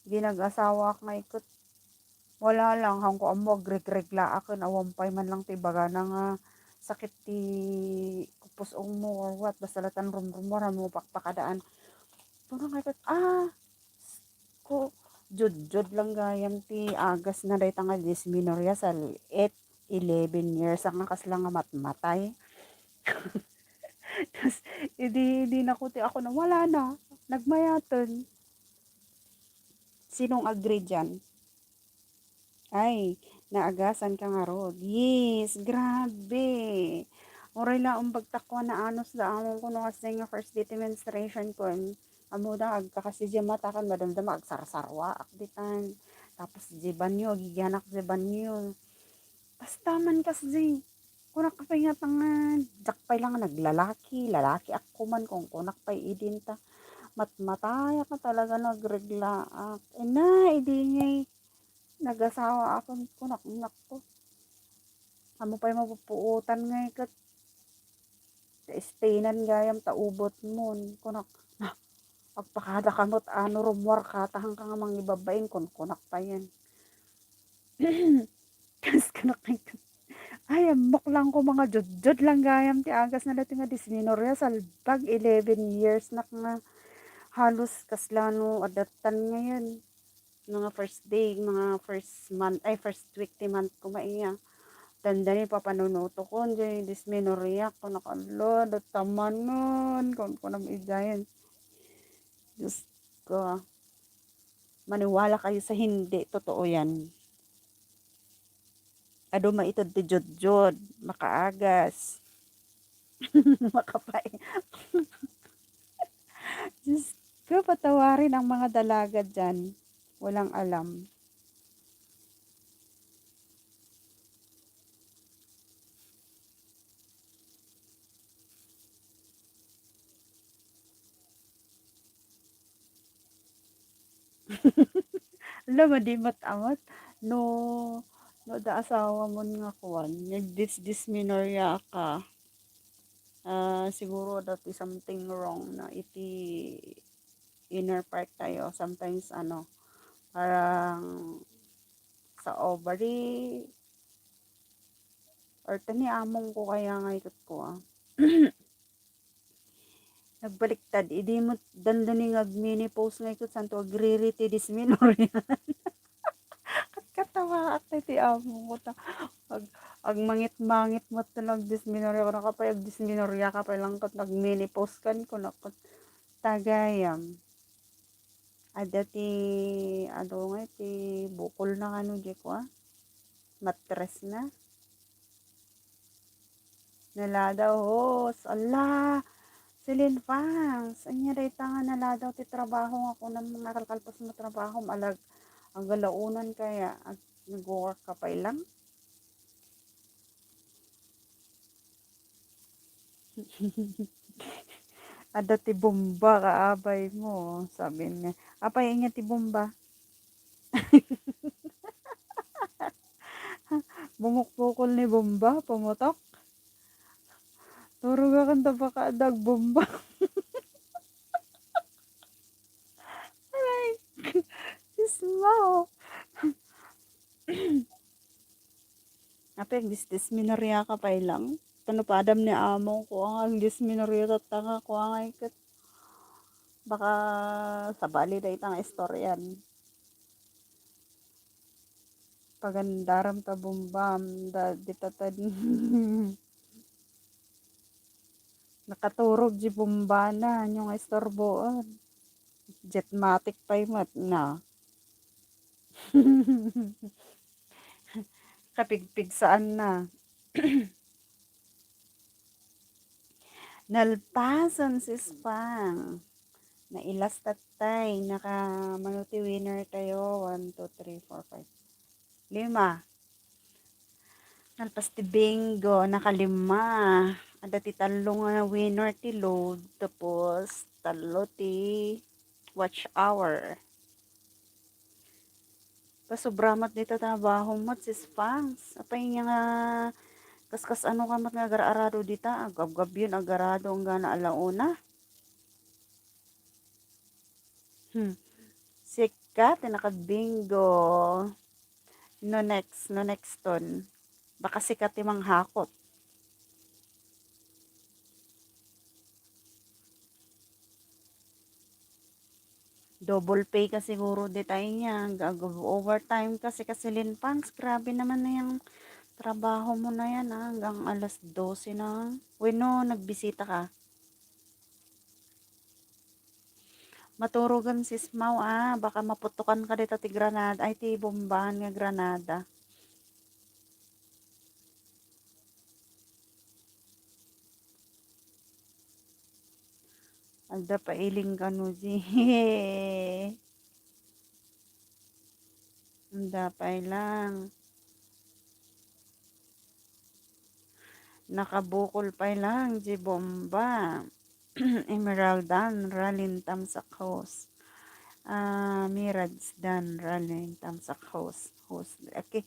nag-asawa ka nga ikot. Wala lang, hangko amo, agregregla akin, awampay man lang ti baga na nga, sakit ti kupusong mo or what, basta latan rumrumor, mo pakpakadaan. Parang ikot, ko, jud lang gayam ti agas na day tanga dysmenorrhea sa 11 years ang akas lang nga matmatay. Tapos, hindi na ko ti ako na wala na, nagmayaton. Sinong agree dyan? Ay, naagasan ka nga rod. Yes, grabe. Oray la bagtakwa na anos da amon ko no kasi nga first day menstruation ko. Amo da agka kasi di mata kan madamdam agsarsarwa akditan. Tapos di banyo giganak di banyo. Basta man kasi kunak pa nga tangan. Jakpay lang lalaki ako man kung kunak pa idin ta. Matmataya ka talaga nagregla. Idi ngay nag-asawa ako kunak ko. Amo pa yung mapupuutan nga ikat. Staynan gayam taubot mo. Kunak, pagpakada kamot ano rumwar katahang ka nga mangibabain kunak pa yan. Kas kunak ay, amok lang ko mga jud lang gayam ti agas na dati nga dysmenorrhea salbag 11 years na nga halos kaslano adatan ngayon. Mga first day, mga first month, ay first week ti month ko maiya. Tanda ni papanunuto ko, dyan dysmenorrhea ko nakalo, dataman nun, kung nam igayan. Diyos ko, maniwala kayo sa hindi, totoo yan. Ado maitod ti jod, makaagas, makapay. Diyos ko, patawarin ang mga dalaga dyan. Walang alam. Alam mo, di matamat. No da asawa mo nga kuwan. Nag-dysmenorrhea ka. Siguro dati something wrong na iti inner part tayo. Sometimes parang sa ovary or tani among ko kaya nga ikot ko nagbaliktad idi mo dandaning agmenopause nga ikot santo agririti dysmenorrhea katawa at ti among ko ta ag mangit mo tunog dysmenorrhea ko nakapay ag dysmenorrhea ka pa lang kat nagmenopause kan ko nakot tagayam ada ti nga ti bukol na kano di ko matres na naladaw hos ala Celine Fangs anya day tanga naladaw ti trabaho ako ng mga kalkalpos mo trabaho malag ang galaunan kaya nag-work ka pa ilang ada ti bomba kaabay mo sabi niya apay niya ti bomba bumukbukol ni bomba pumutok turog akan tabaka dag bomba ay isma apay dysmenorrhea ka pa ilang kano pa adam ni amo ko ang dysmenorrhea tatanga ko ang ikat baka sabali da itang istoryan pagandaram ta bumbam da ditatad Nakaturog di bumbana yung istorboon. Jetmatic pa mat na. Kapigpig saan na. Nalpasan si Spang. Nailas tatay. Naka multi winner tayo. 1, 2, 3, 4, 5. 5. Nalpas ti bingo. Nakalima. Ada ti talo nga winner ti load. Tapos talo ti watch hour. Pasubramat dito trabaho mat si Spangs. Apay niya nga kaskas ano ka mat nga agarado dita. Agab-gab yun agarado ang gana alauna. Sikat nakabingo. No next ton. Baka sikat timang hakot. Double pay ka siguro di tayo niya. Overtime kasi linpangs. Grabe naman na yung trabaho mo na yan hanggang alas 12 na. Bueno, nagbisita ka. Maturugan si Smaw baka maputukan ka dito ti Granada. Ay ti bombahan nga Granada. Alda pa iling ka no di. Alda pa ilang. Nakabukol pa ilang di bomba. Emeraldan ralin tamsak host. Mirads dan ralin tamsak host. Okay.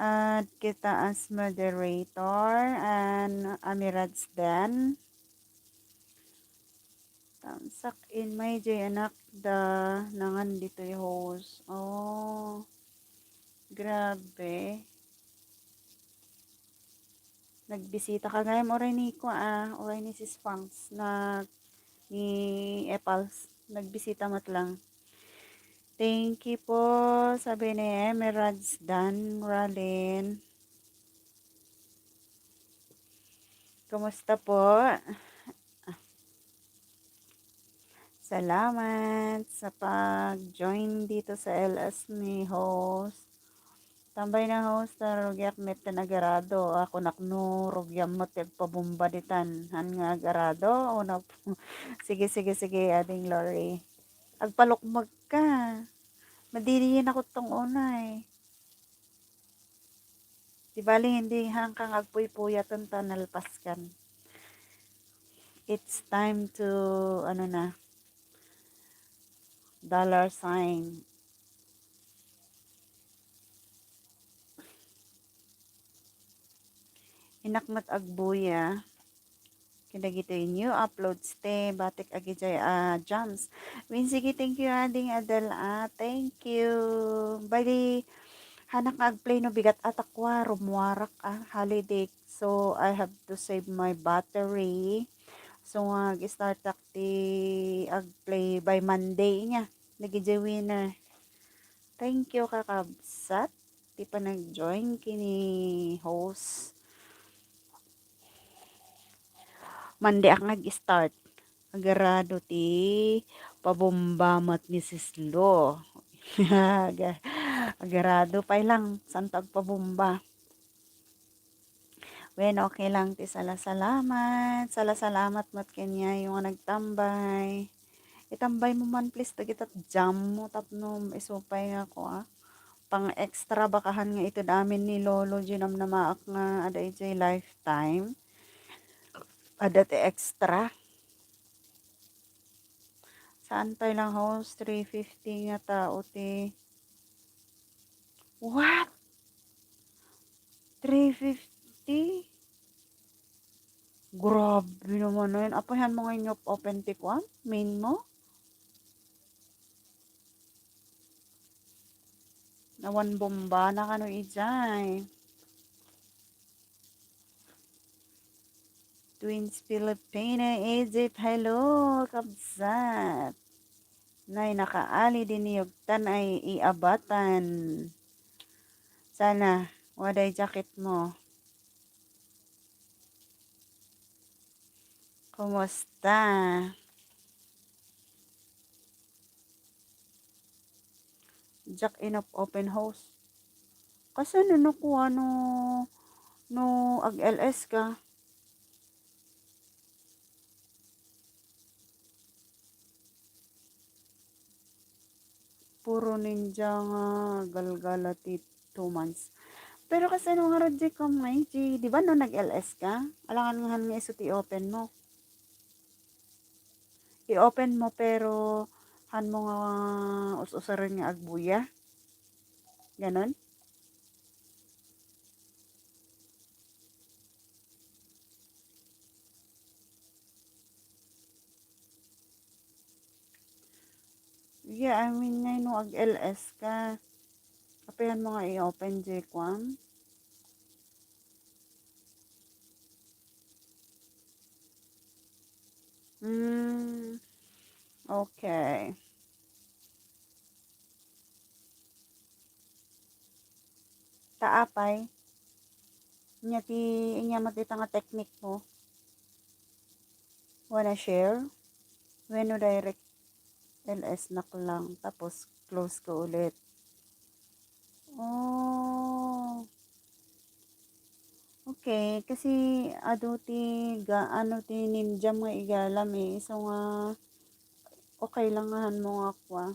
At kita as moderator and Amirads dan. Tamsak in may jay anak da nangan dito yung host. Oh. Grabe. Nagbisita ka ngayon oray ni ko oray ni sis Fangs na ni Epals. Nagbisita mat lang. Thank you po sabi ni Emirads Dan Ralin. Kumusta po? Salamat sa pag-join dito sa LS ni host. Tambay na host na rugyak met na agarado. Ako nakno rugyam mo pabumba ditan. Han nga agarado. O na sige ading Lori. Agpalukmag ka. Madiriin ako tong unay. Di bali hindi hangkang agpuy-puyatan tanalpaskan. It's time to $sign. Inakmat agbuya. Kinagito yung new uploads te. Batik agijay jams. Sige, thank you ading Adel thank you. Bali, hanak agplay no bigat atakwa. Rumwarak holiday. So, I have to save my battery. So, start ti agplay by Monday niya. Nagijay winner. Thank you kakabsat. Ti pa nag-join kini host. Monday ang nag-start. Agarado ti pabombamat ni Sislo. Agarado pa lang. Santag pabomba. Bueno, okay lang ti salamat. Salamat mat kanya yung nagtambay. Itambay mo man please. Tagitat jam mo tapno. Isupay nga ko Pang extra bakahan nga ito damin ni Lolo. Ginam na maak nga ada ito'y lifetime. Ada ti extra. Saan tayo lang host? 350 nga tao ti. What? 350? Grabe naman na yun. Apahan mo ngayon yung open tick one? Main mo? Nawan bomba na kano ijay. Twins Filipina, Egypt, hello, kabsat. Nay, nakaali din niyugtan ay iabatan. Sana, waday jacket mo. Kumusta? Jack enough open house. Kasi nakuha no ag-LS ka. Puro ninja nga galgalati 2 months. Pero kasi nung harad di ka may, di ba no nag-LS ka? Alangan nga nga iso i-open mo. I-open mo pero han mo nga us-usaran nga agbuya. Ganon? Yeah, I mean nga no ag-LS ka. Kapayan mo nga i-open J-Quam. Okay. Taapay. Inya matita nga technique mo. Wanna share? When no direct LS na lang. Tapos close ko ulit. Oh. Okay, kasi ano ti ninja nga igalam eh. So nga okay lang nga mo nga kwa.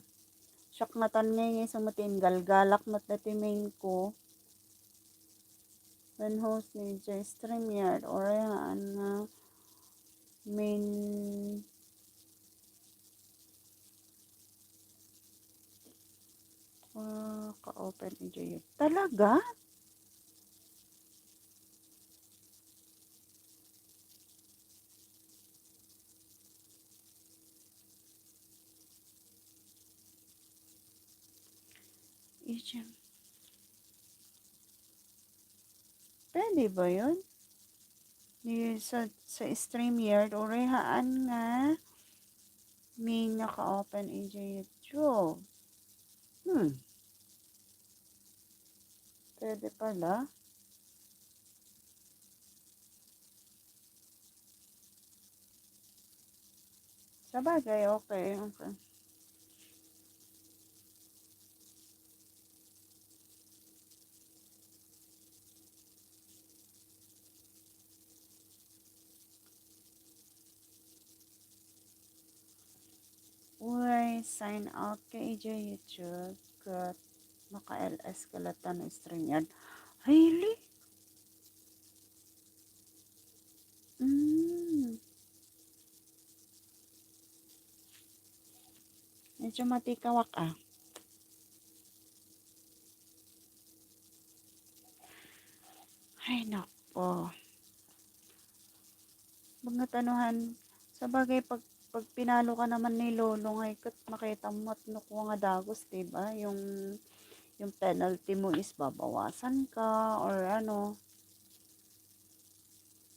Siyak nga tan nga sumatin galgalak mat na ti main ko. When host ni StreamYard or yan nga main ka-open enjoy. Talaga? Ijam. Pwede ba yun? Sa StreamYard o rehaan nga may naka-open enjoy YouTube. Pwede pala. Sabagay, okay. Uy, sign out kay YouTube. Kat maka-LS kalatan ng StreamYard. Really? Medyo matikawak ah. Ay, nako. Mga tanuhan, sa bagay pag pinalo ka naman ni Lolo ngay kat makita mo at nakuha nga dagos, diba? Yung penalty mo is babawasan ka or ano.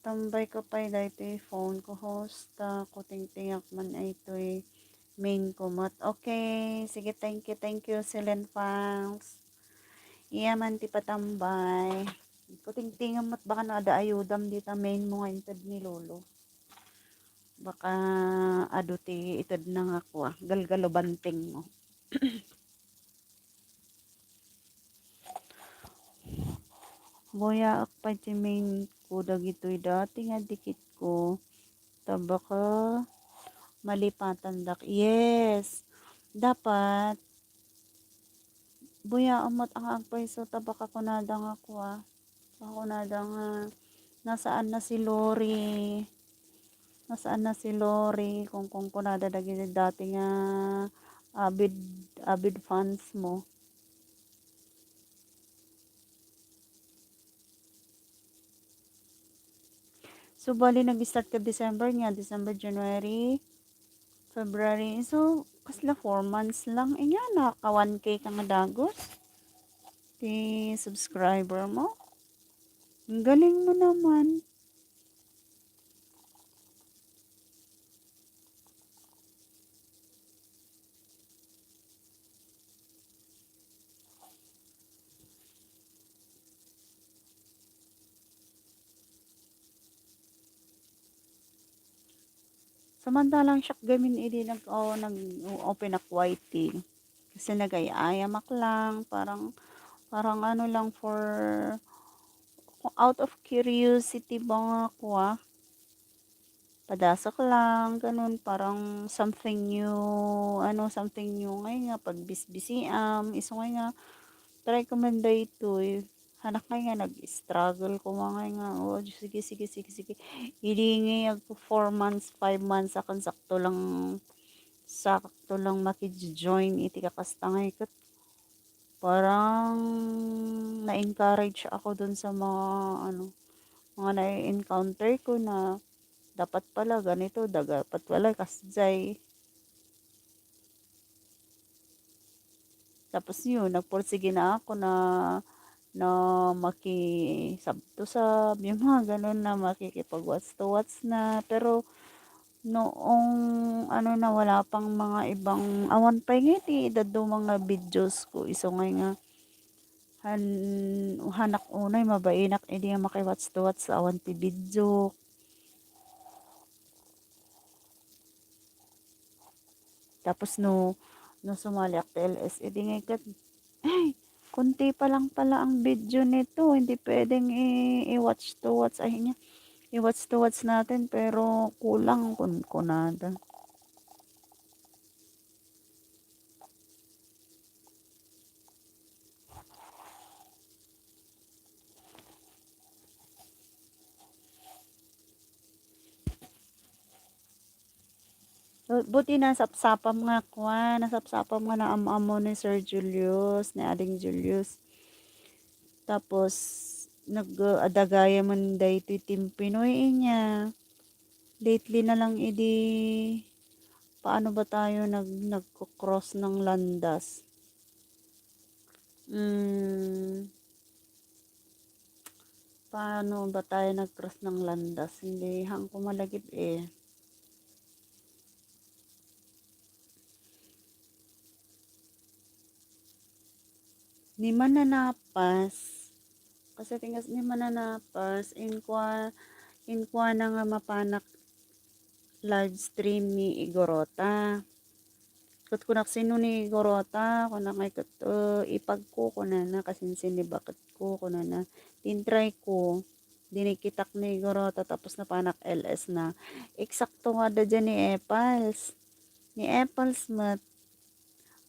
Tambay ko pa dito phone ko host ko tingtingak man ay ito'y main ko mat. Okay, sige thank you Silen Fangs. Iya man ti patambay. Ko tingtingan mat baka na ada ayudam dito main mo nga intad ni Lolo. Baka ado ti itad na nga ko galgalo banting mo. Boya ak pa ti main ko dagitoy dati nga dikit ko. Tabaka malipatan dak. Yes. Dapat buya amat ang agpaiso tabaka ko nada nga ko Ako nada nga nasaan na si Lori. Nasaan na si Lori kung kunada dati nga avid fans mo. So bali nag-start ka December, January, February. So kasla 4 months lang inya naka 1K ka nga dagos. Ti subscriber mo. Ang galing mo naman. Samantalang siya gamin idi nag-open ak YT. Kasi nag-ayamak lang, parang ano lang for out of curiosity ba nga ako padasak lang, ganun, parang something new, something new ngay nga, pagbisbisiam, iso ngay nga, try ko man day ito, hanak ngay nga, nag-struggle ko ngay nga, oh, sige, sige, sige, sige, hindi ngay, 4 months, 5 months, sakto lang maki-join, iti kakasta ngay, kat, parang, na-encourage ako dun sa mga na-encounter ko na, dapat pala ganito, dapat pala kasjay. Tapos yun, nagpursige na ako na makisab to sab, yung mga ganun na makikipag-what's to what's na. Pero noong na wala pang mga ibang awan pa ngiti dado mga videos ko iso nga hanak unay mabainak edi maki-what's to what's awan ti video. Tapos no sumali ak TLS, edi nga kat, ay, kunti pa lang pala ang video nito, hindi pwedeng i-watch to watch, ay niya, i-watch to watch natin, pero kulang kun kunada. Buti nasapsapam nga na amo ni Sir Julius, ni Ading Julius. Tapos, nag-adagaya man dahito Team Pinoy niya. Lately na lang paano ba tayo nagko-cross ng landas? Paano ba tayo nag-cross ng landas? Hindi hang kumalagip Ni mananapas. Kasi tingas ni mananapas, inkwa na nga mapanak live stream ni Igorota. Kat kunak sino ni Igorota, kunak may ipagko ko na kasinsin ni bakit ko na tintry ko. Dinikitak ni Igorota tapos napanak LS na. Eksakto nga da dyan ni Epals. Ni Epals mat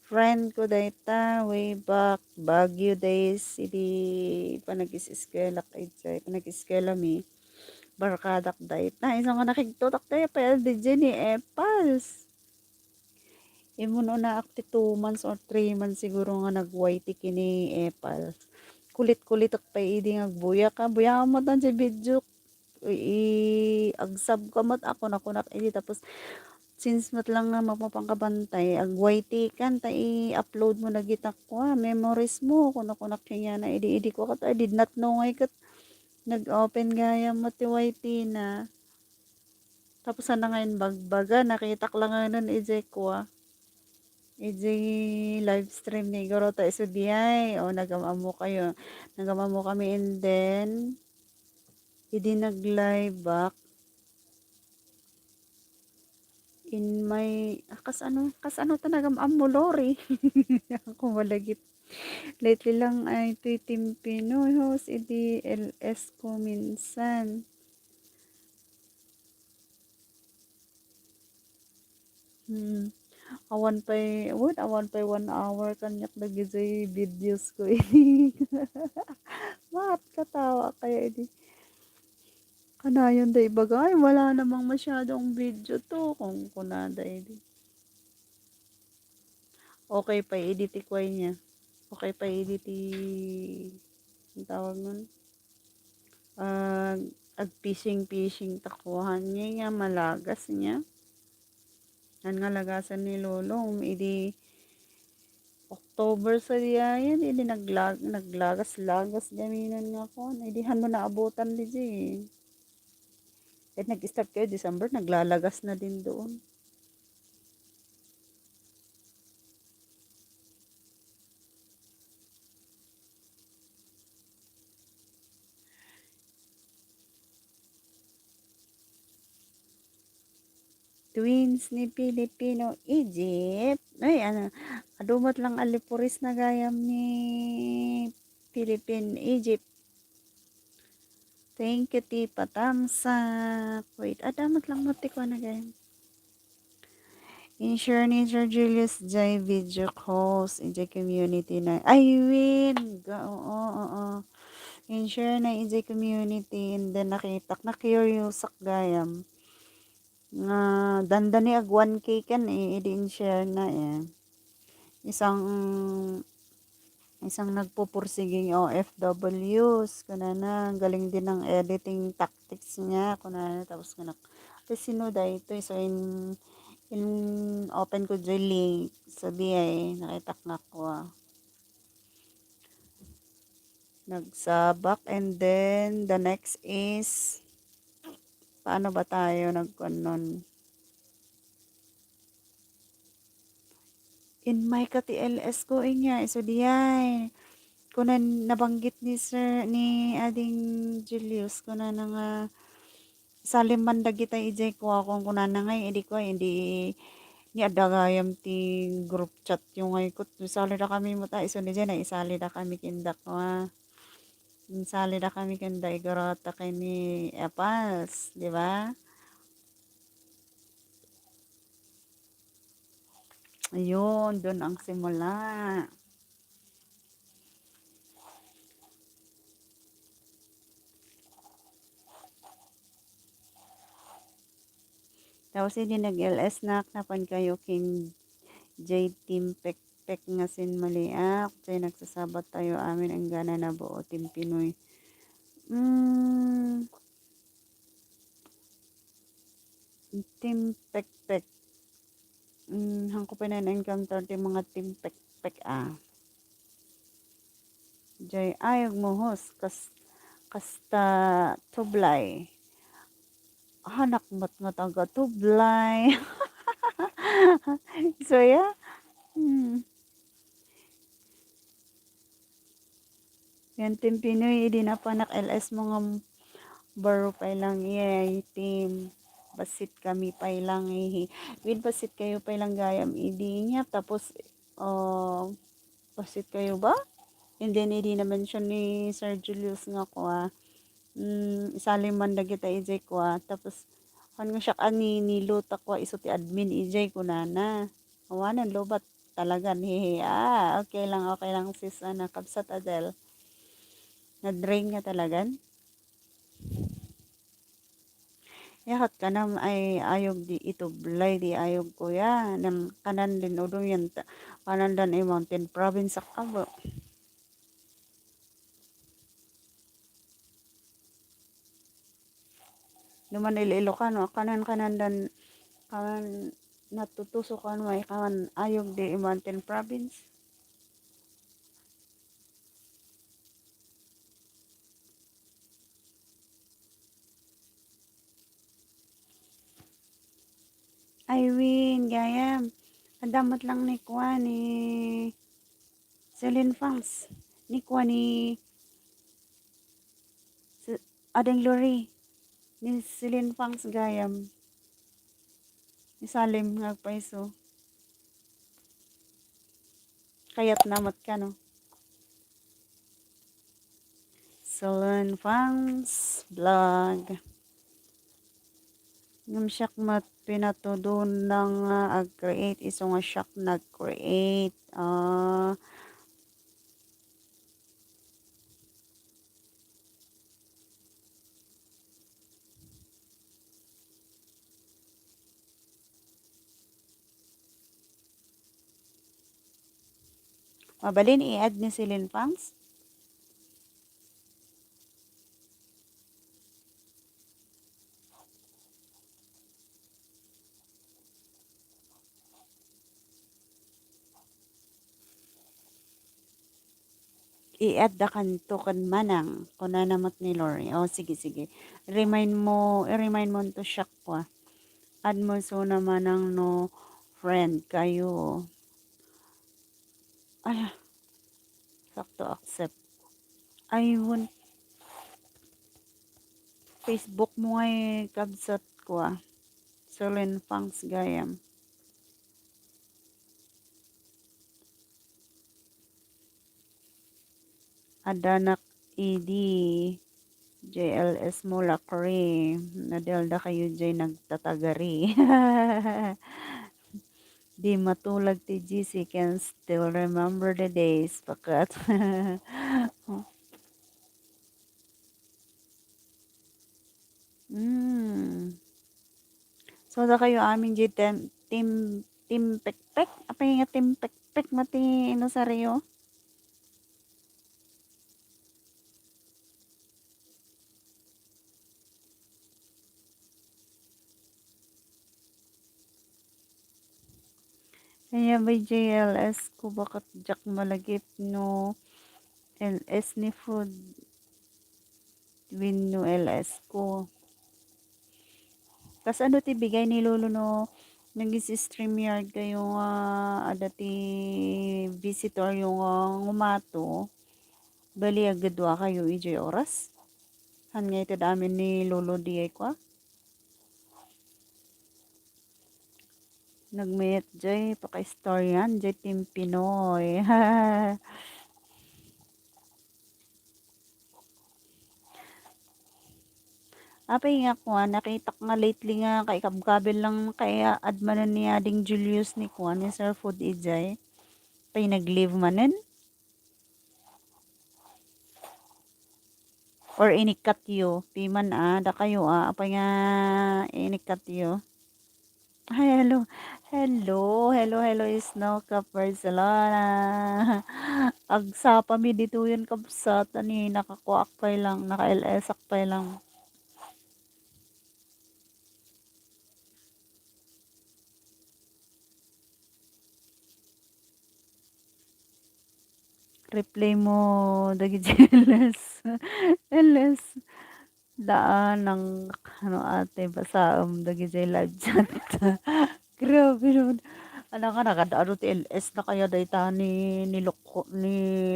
friend ko dayta way back Baguio days idi panag-iskela kay Jay panag-iskela mi barkadak dayta isang nga nakigtutak tayo pa di ni Epals imo no na akti 2 months or 3 months siguro nga nag-YT kini Epals kulit-kulit ak pa idi nga buya mo tan si video agsab ka mat ako na kunak idi tapos since mat lang nga magpapangkabantay ag YT kan ta i-upload mo na gitak ko memories mo kunak kanya na idi ko kat I did not know ngay kat nag-open gaya mo ti YT na tapos na ngayon bagbaga nakitak lang nga nun EJ ko EJ live stream ni Gorota Isubiyay o nagamamo kami and then idi nag-live back in my kas ano talaga amulori ako malagip lately lang ay Team Pinoy host idi LS ko minsan awan pa'y 1 hour kanyak nagizay videos ko ini mat katawa kaya ini kanayon da ibagay wala namang masyadong video to kung kunada ini okay pa edit kway niya okay pa edit ang tawag nun ag fishing takuhan niya nga malagas niya yan nga lagasan ni Lolong idi October sa diyan idi naglagas gaminan nga ko idi han mo naabutan di at nag-start kayo December naglalagas na din doon twins ni Filipino Egypt. Ay, ano, adumot lang alipuris na gayam ni Philippine Egypt. Thank you, Tipa Tamsak. Wait, adamat lang motik ko na gayam. Ensure ni Sir Julius J video calls in community na. Ay, win! Oo. Ensure na in community and then nakitak na curious sak gayam. Nga danda ni ag 1K kan i-share na isang nagpupursiging OFWs kunana galing din ng editing tactics niya kunana tapos kanak sino ito so in open ko dyan link sabi nakitak na ko nagsabak and then the next is paano ba tayo nagkanon in my ka-TLS ko niya so diay kunan nabanggit ni sir ni ading Julius kunan nga salim man dagita ijay ko akong kunan nga edi ko hindi ni adagayam ti group chat yung ay ko isali na kami mo ta iso ni dyan isali na kami kindak isali na kami kinda igarota kay ni Epals di ba ayun doon ang simula. Tapos hindi nag-LS na napan kayo king J Team Pek nga sin maliak say nagsasabat tayo amin ang gana na buo Team Pinoy. Team Pek hangko pa na encounter ti mga Team Pek Jay ayog mo host kasta tublay hanak mat nga taga tublay so yeah yan Team Pinoy di na panak LS mga baro pa lang team basit kami pa lang with basit kayo pa lang gayam idi niya tapos basit kayo ba and then hindi naman siya ni Sir Julius nga ko isalim man dagita ijay ko tapos kan nga siya nilutak ko iso ti admin ijay ko na awanan lobat talaga okay lang sis kabsat Adel na-drain nga talagan yahat ka na ay ayog di itublay di ayog ko nam kanan din udong yan kanan dan ay mountain province sa Cabo naman Ilocano kanan dan kanan natutusok ay kanan ayog di mountain province ay win gayam adamat lang ni kuha ni Celine Fangs ni kuha ni Adeng Lori ni Celine Fangs gayam ni Salim ngagpaiso kayat namat ka no Celine Fangs vlog ngam siyak mat pinatudon ng ag-create iso nga siyak nag-create mabalin i-add ni Celine Fangs i-add da kanto kan manang kuna namat ni Lori sige i-remind mo to siyak ko add mo so na manang no friend kayo ay sakto accept ayun Facebook mo ay kabsat ko Sulin Fangs Gayam. Adanak Idi. JLS Mulakri. Nadalda kayo dyan nagtatagari. Di matulag ti GC can still remember the days. Pakat. So, da kayo amin di team pekpek. Apa yung team pekpek mati ino sa Rio? Kaya ba JLS ko bakit jak malagip no LS ni food win no LS ko. Kas ano ti bigay ni Lolo no nag-streamyard kayo adati visitor yung ngumato. Bali agad wa kayo ijay oras. Han nga ito damin ni Lolo di ko. Nagmayat jay paka-istoryan jay Team Pinoy. Apay nga kuan nakita ko nga lately nga kay kabkabil lang kaya admanan ni ading Julius ni kuan ni Sir Food Ijay. Pay nag-leave manen or inikat yo piman da kayo apay nga inikat yo. Ay, hello. Hello, Snow ka Barcelona. Agsapa mi dito yun kabsat ani nakakuak pa lang, naka-LS pa lang. Replay mo dagi LS. LS daan ng ano ate basaom dagi live chat. Grabe naman. Ano ka nakadaano ti LS na kaya dayta ni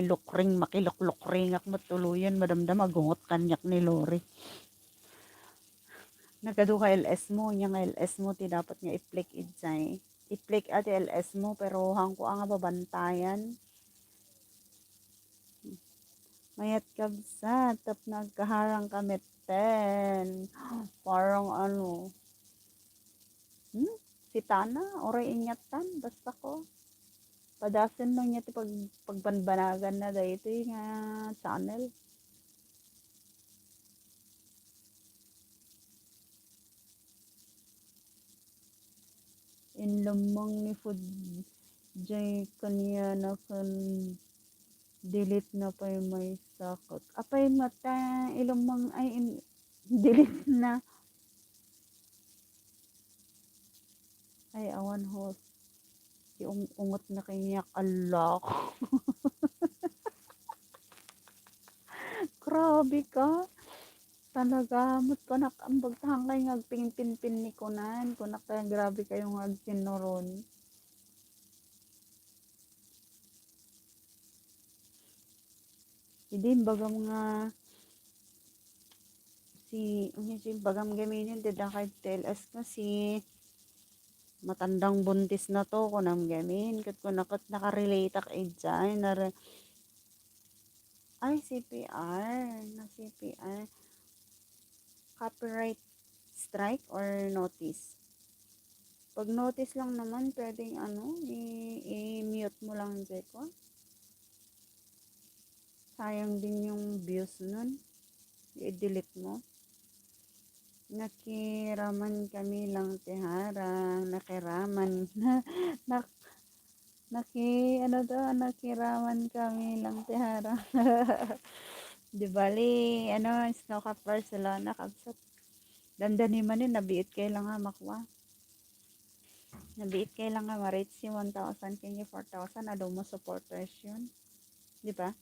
Lukring makiluklukring ak matuluyan madamdam agungot kanyak ni Lori. Nagadu ka LS mo, nya nga LS mo ti dapat nga i-flick idsay. I-flick ati LS mo pero hangko nga babantayan. Mayat kabsa tap nagkaharang kami ten. Parang ano. Si Tana, oray inyatan basta ko. Padasin lang niya ti pagbanbanagan na dahito nga channel. In lamang ni food jay kanya na kan delete na pa may sakot. Apay mata ilamang ay delete na. Ay awan host. Yung ungot na kanya alak. Grabe ka. Talaga mat panak ang bagtangkay ngagpingpin ni kunan. Kunak kaya grabe kayong agsinuron. Hindi bagam nga si bagam gaminin dida kay TLS nga si matandang buntis na to kunam gamin kat kunakot nakarelate ak dyan ay CPR copyright strike or notice. Pag notice lang naman pwedeng i-mute mo lang dyan ko. Sayang din yung views nun. I-delete mo. Nakiraman kami lang tiharang. Nakiraman. Nakiraman kami lang tiharang. Di bali, Snow ka Barcelona kabsat. Dandani man yun, nabiit kayo lang nga makwa. Nabiit kayo lang nga ma-rate si 1,000 kanya 4,000 ado mo supporters yun. Di ba?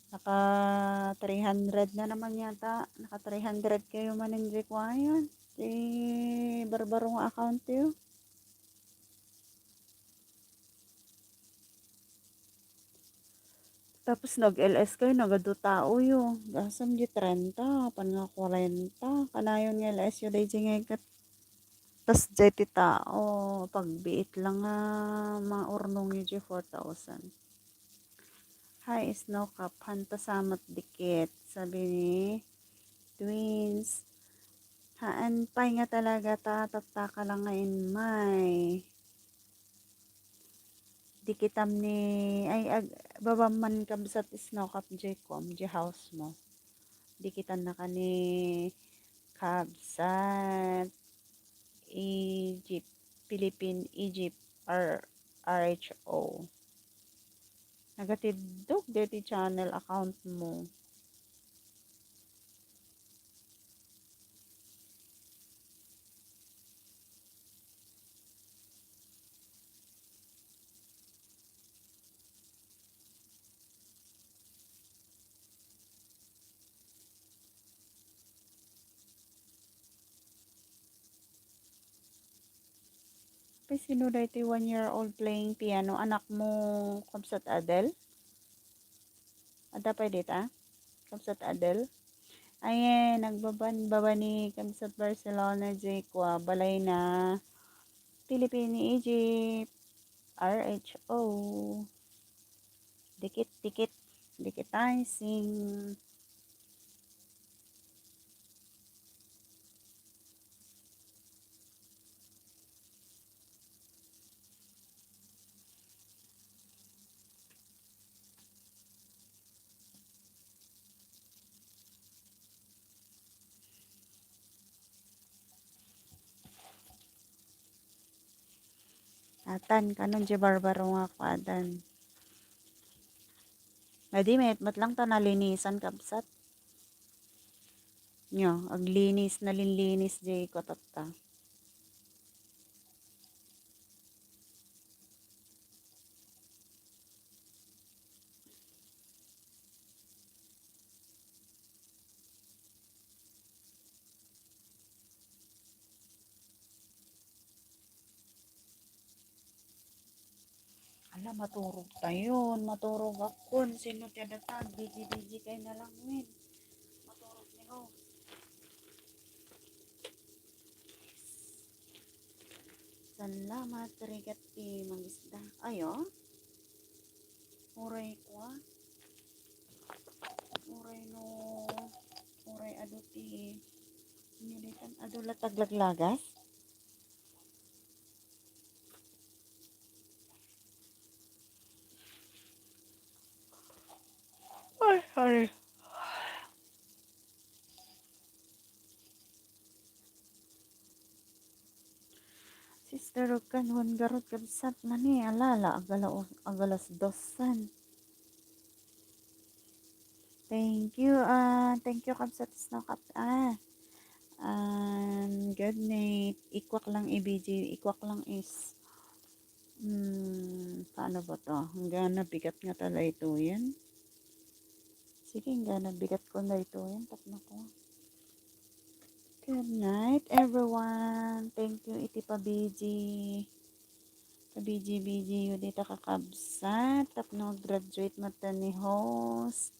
Naka 300 na naman yata. Naka 300 kayo man yung require. Si barbarong account yun. Tapos nag-LS kayo, nagado tao yun. Gasam di 30, pan nga 40. Kanayon nga LS yun, day ngay kat. Tas jay ti tao, pagbiit lang nga, maurnong yun di 4,000. Hi, snow cap, hanta samat dikit. Sabi ni Twins. Haan pay nga talaga tatataka lang ngayon may. Dikitam ni, ay, babaman kam sa snow cap jay kom, jay house mo. Dikitan na ka ni Kabsat, Egypt, Philippine, Egypt, RHO. Nagatidog deti channel account mo. Pay sino dati 1-year-old playing piano? Anak mo, Kabsat Adel? Ada pa dita? Kabsat Adel? Ayan, baba ni Kamsat Barcelona Jekwa, balay na Philippine Egypt, RHO, dikit-dikit, dikitizing. Atan, kanon di barbaro nga kwadan. Madi, met lang ta nalinisan Kabsat. Nyo, aglinis na linlinis di ko tata. Ala, maturog tayon, maturog akon. Sino tiyadatag, biji-biji kayo na lang, win. Maturog ni ho. Salamat, rigat ti mangisda. Ayo, uray ko ah. Uray no, uray ado ti, nilitan ado lataglaglagas. Ay, sorry. Sister kan hon garot kabsat mani alala agalas dosan. Thank you kabsat snow kap good night. Ikwak lang ibiji, ikwak lang is paano ba to? Hanggang nabigat nga tala ito yan. Sige, hanggang nabigat ko na ito yan. Tapno ko. Good night, everyone. Thank you, iti pabiji. Pabiji-biji yun dito kakabsat. Tapno graduate mata ni host.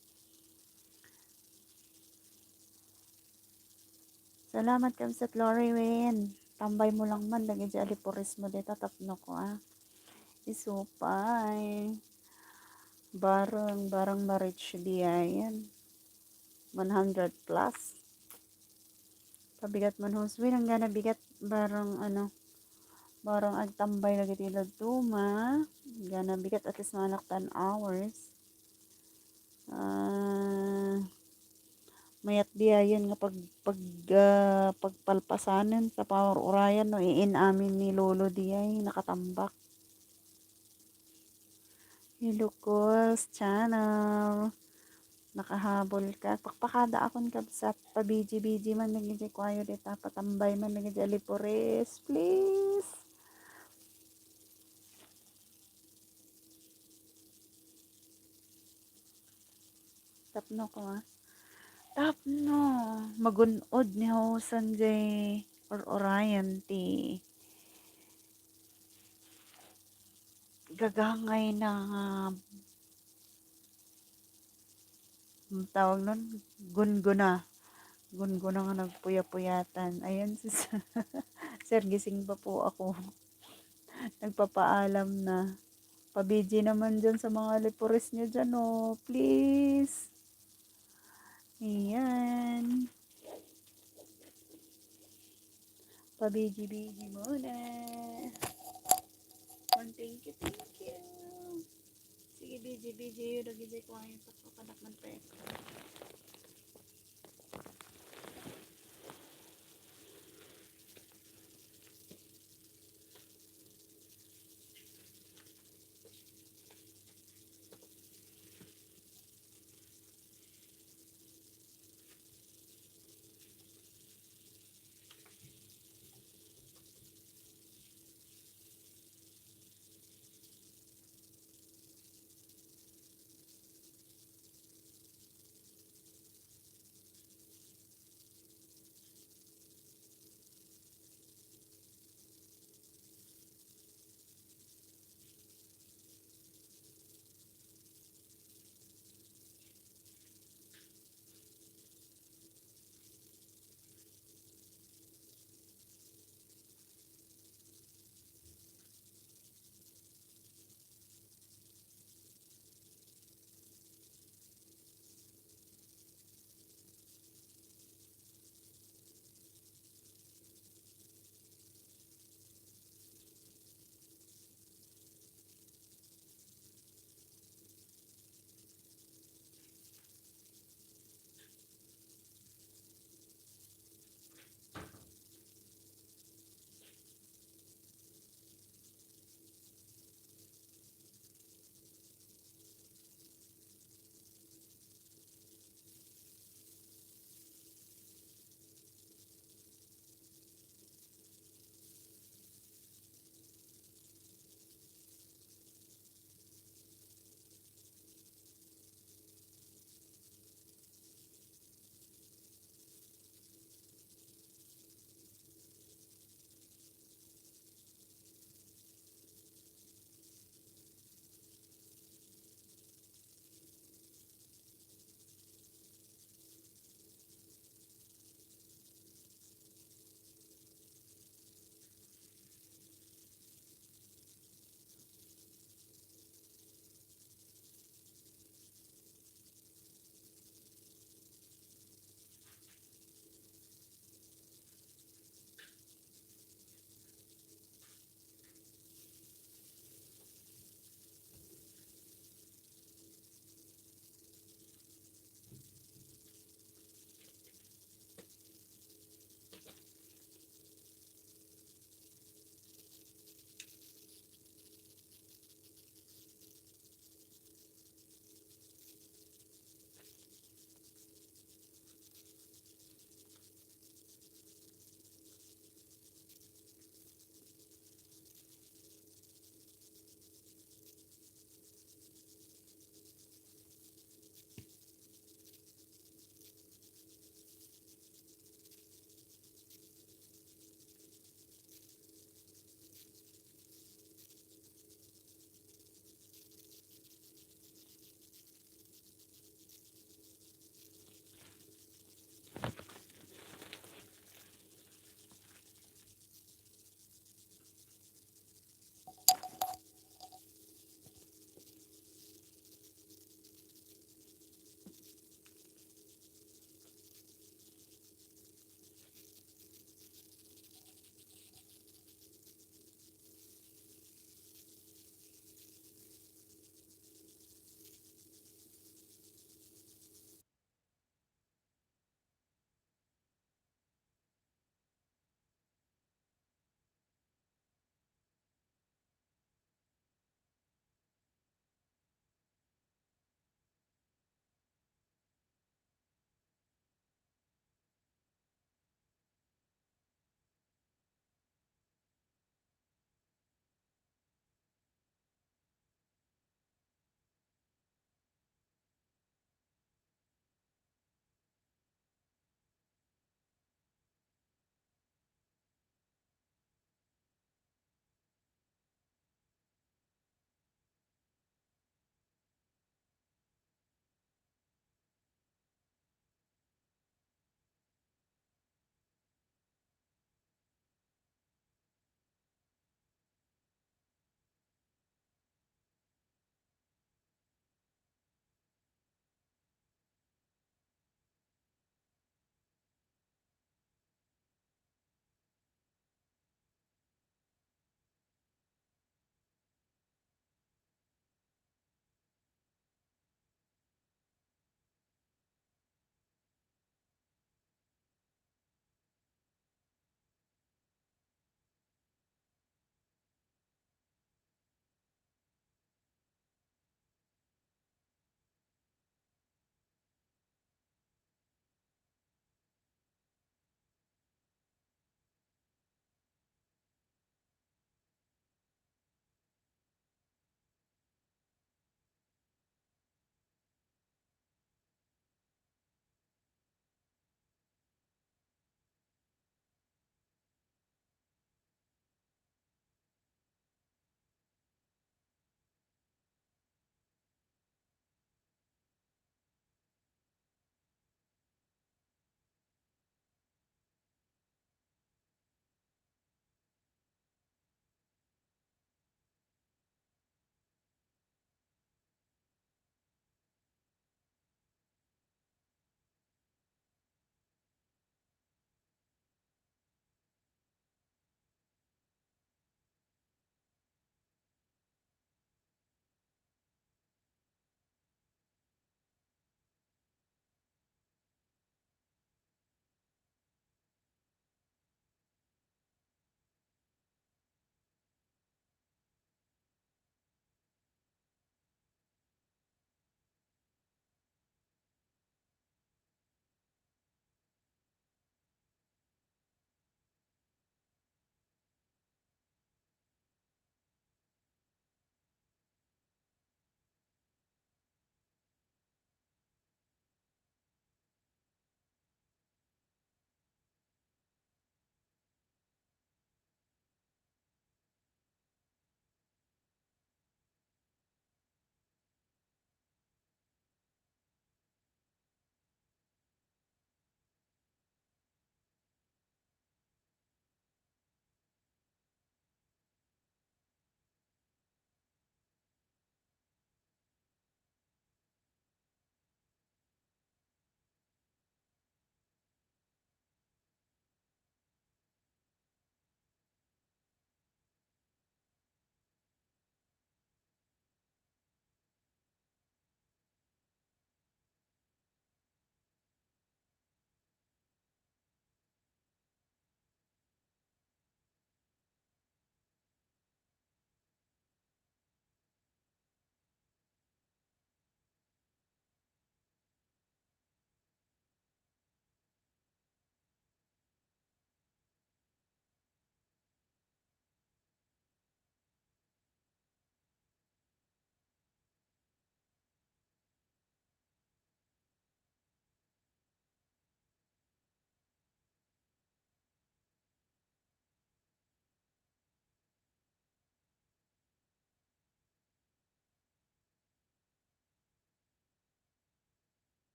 Salamat kabsat Lori Win. Tambay mo lang man. Lagi di alipuris mo dito. Tapno ko ah. Isupay. Barang marich diya yan. 100 plus. Pabigat man host. Win, ang gana bigat. Barang agtambay lagi tilad tuma. Gana bigat at least manak 10 hours. Mayat biyayan nga pagpalpasanan sa power urayan no iinamin ni lolo diyay nakatambak. Hilukos channel. Nakahabol ka. Pakpakada akon kabsat. Pabiji-biji man nagigay kwayo dita. Patambay man nagigay alipores. Please. Tapno ko ah. Tapno. Magunod ni ho Sanjay or Orion ti. Gagangay na tawag nun, gunguna. Gunguna nga nagpuya-puyatan. Ayan, sis. Sir, gising pa po ako. Nagpapaalam na. Pabiji naman dyan sa mga lipuris nyo dyan, oh. Please. Ayan. Pabiji-biji muna. Thank you, thank you. Sige, biji-biji. Lagi ko ngayon sa kapanak ng peko.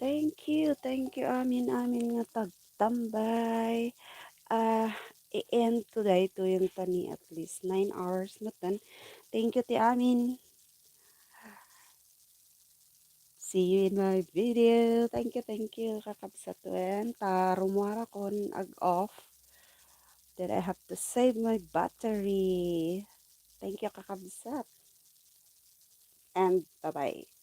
Thank you amin nga tagtambay. I-end today to yung tani at least 9 hours matan. Thank you ti amin. See you in my video. Thank you kakabsatuen. Tarumara kon ag-off. That I have to save my battery. Thank you kakabsat. And bye-bye.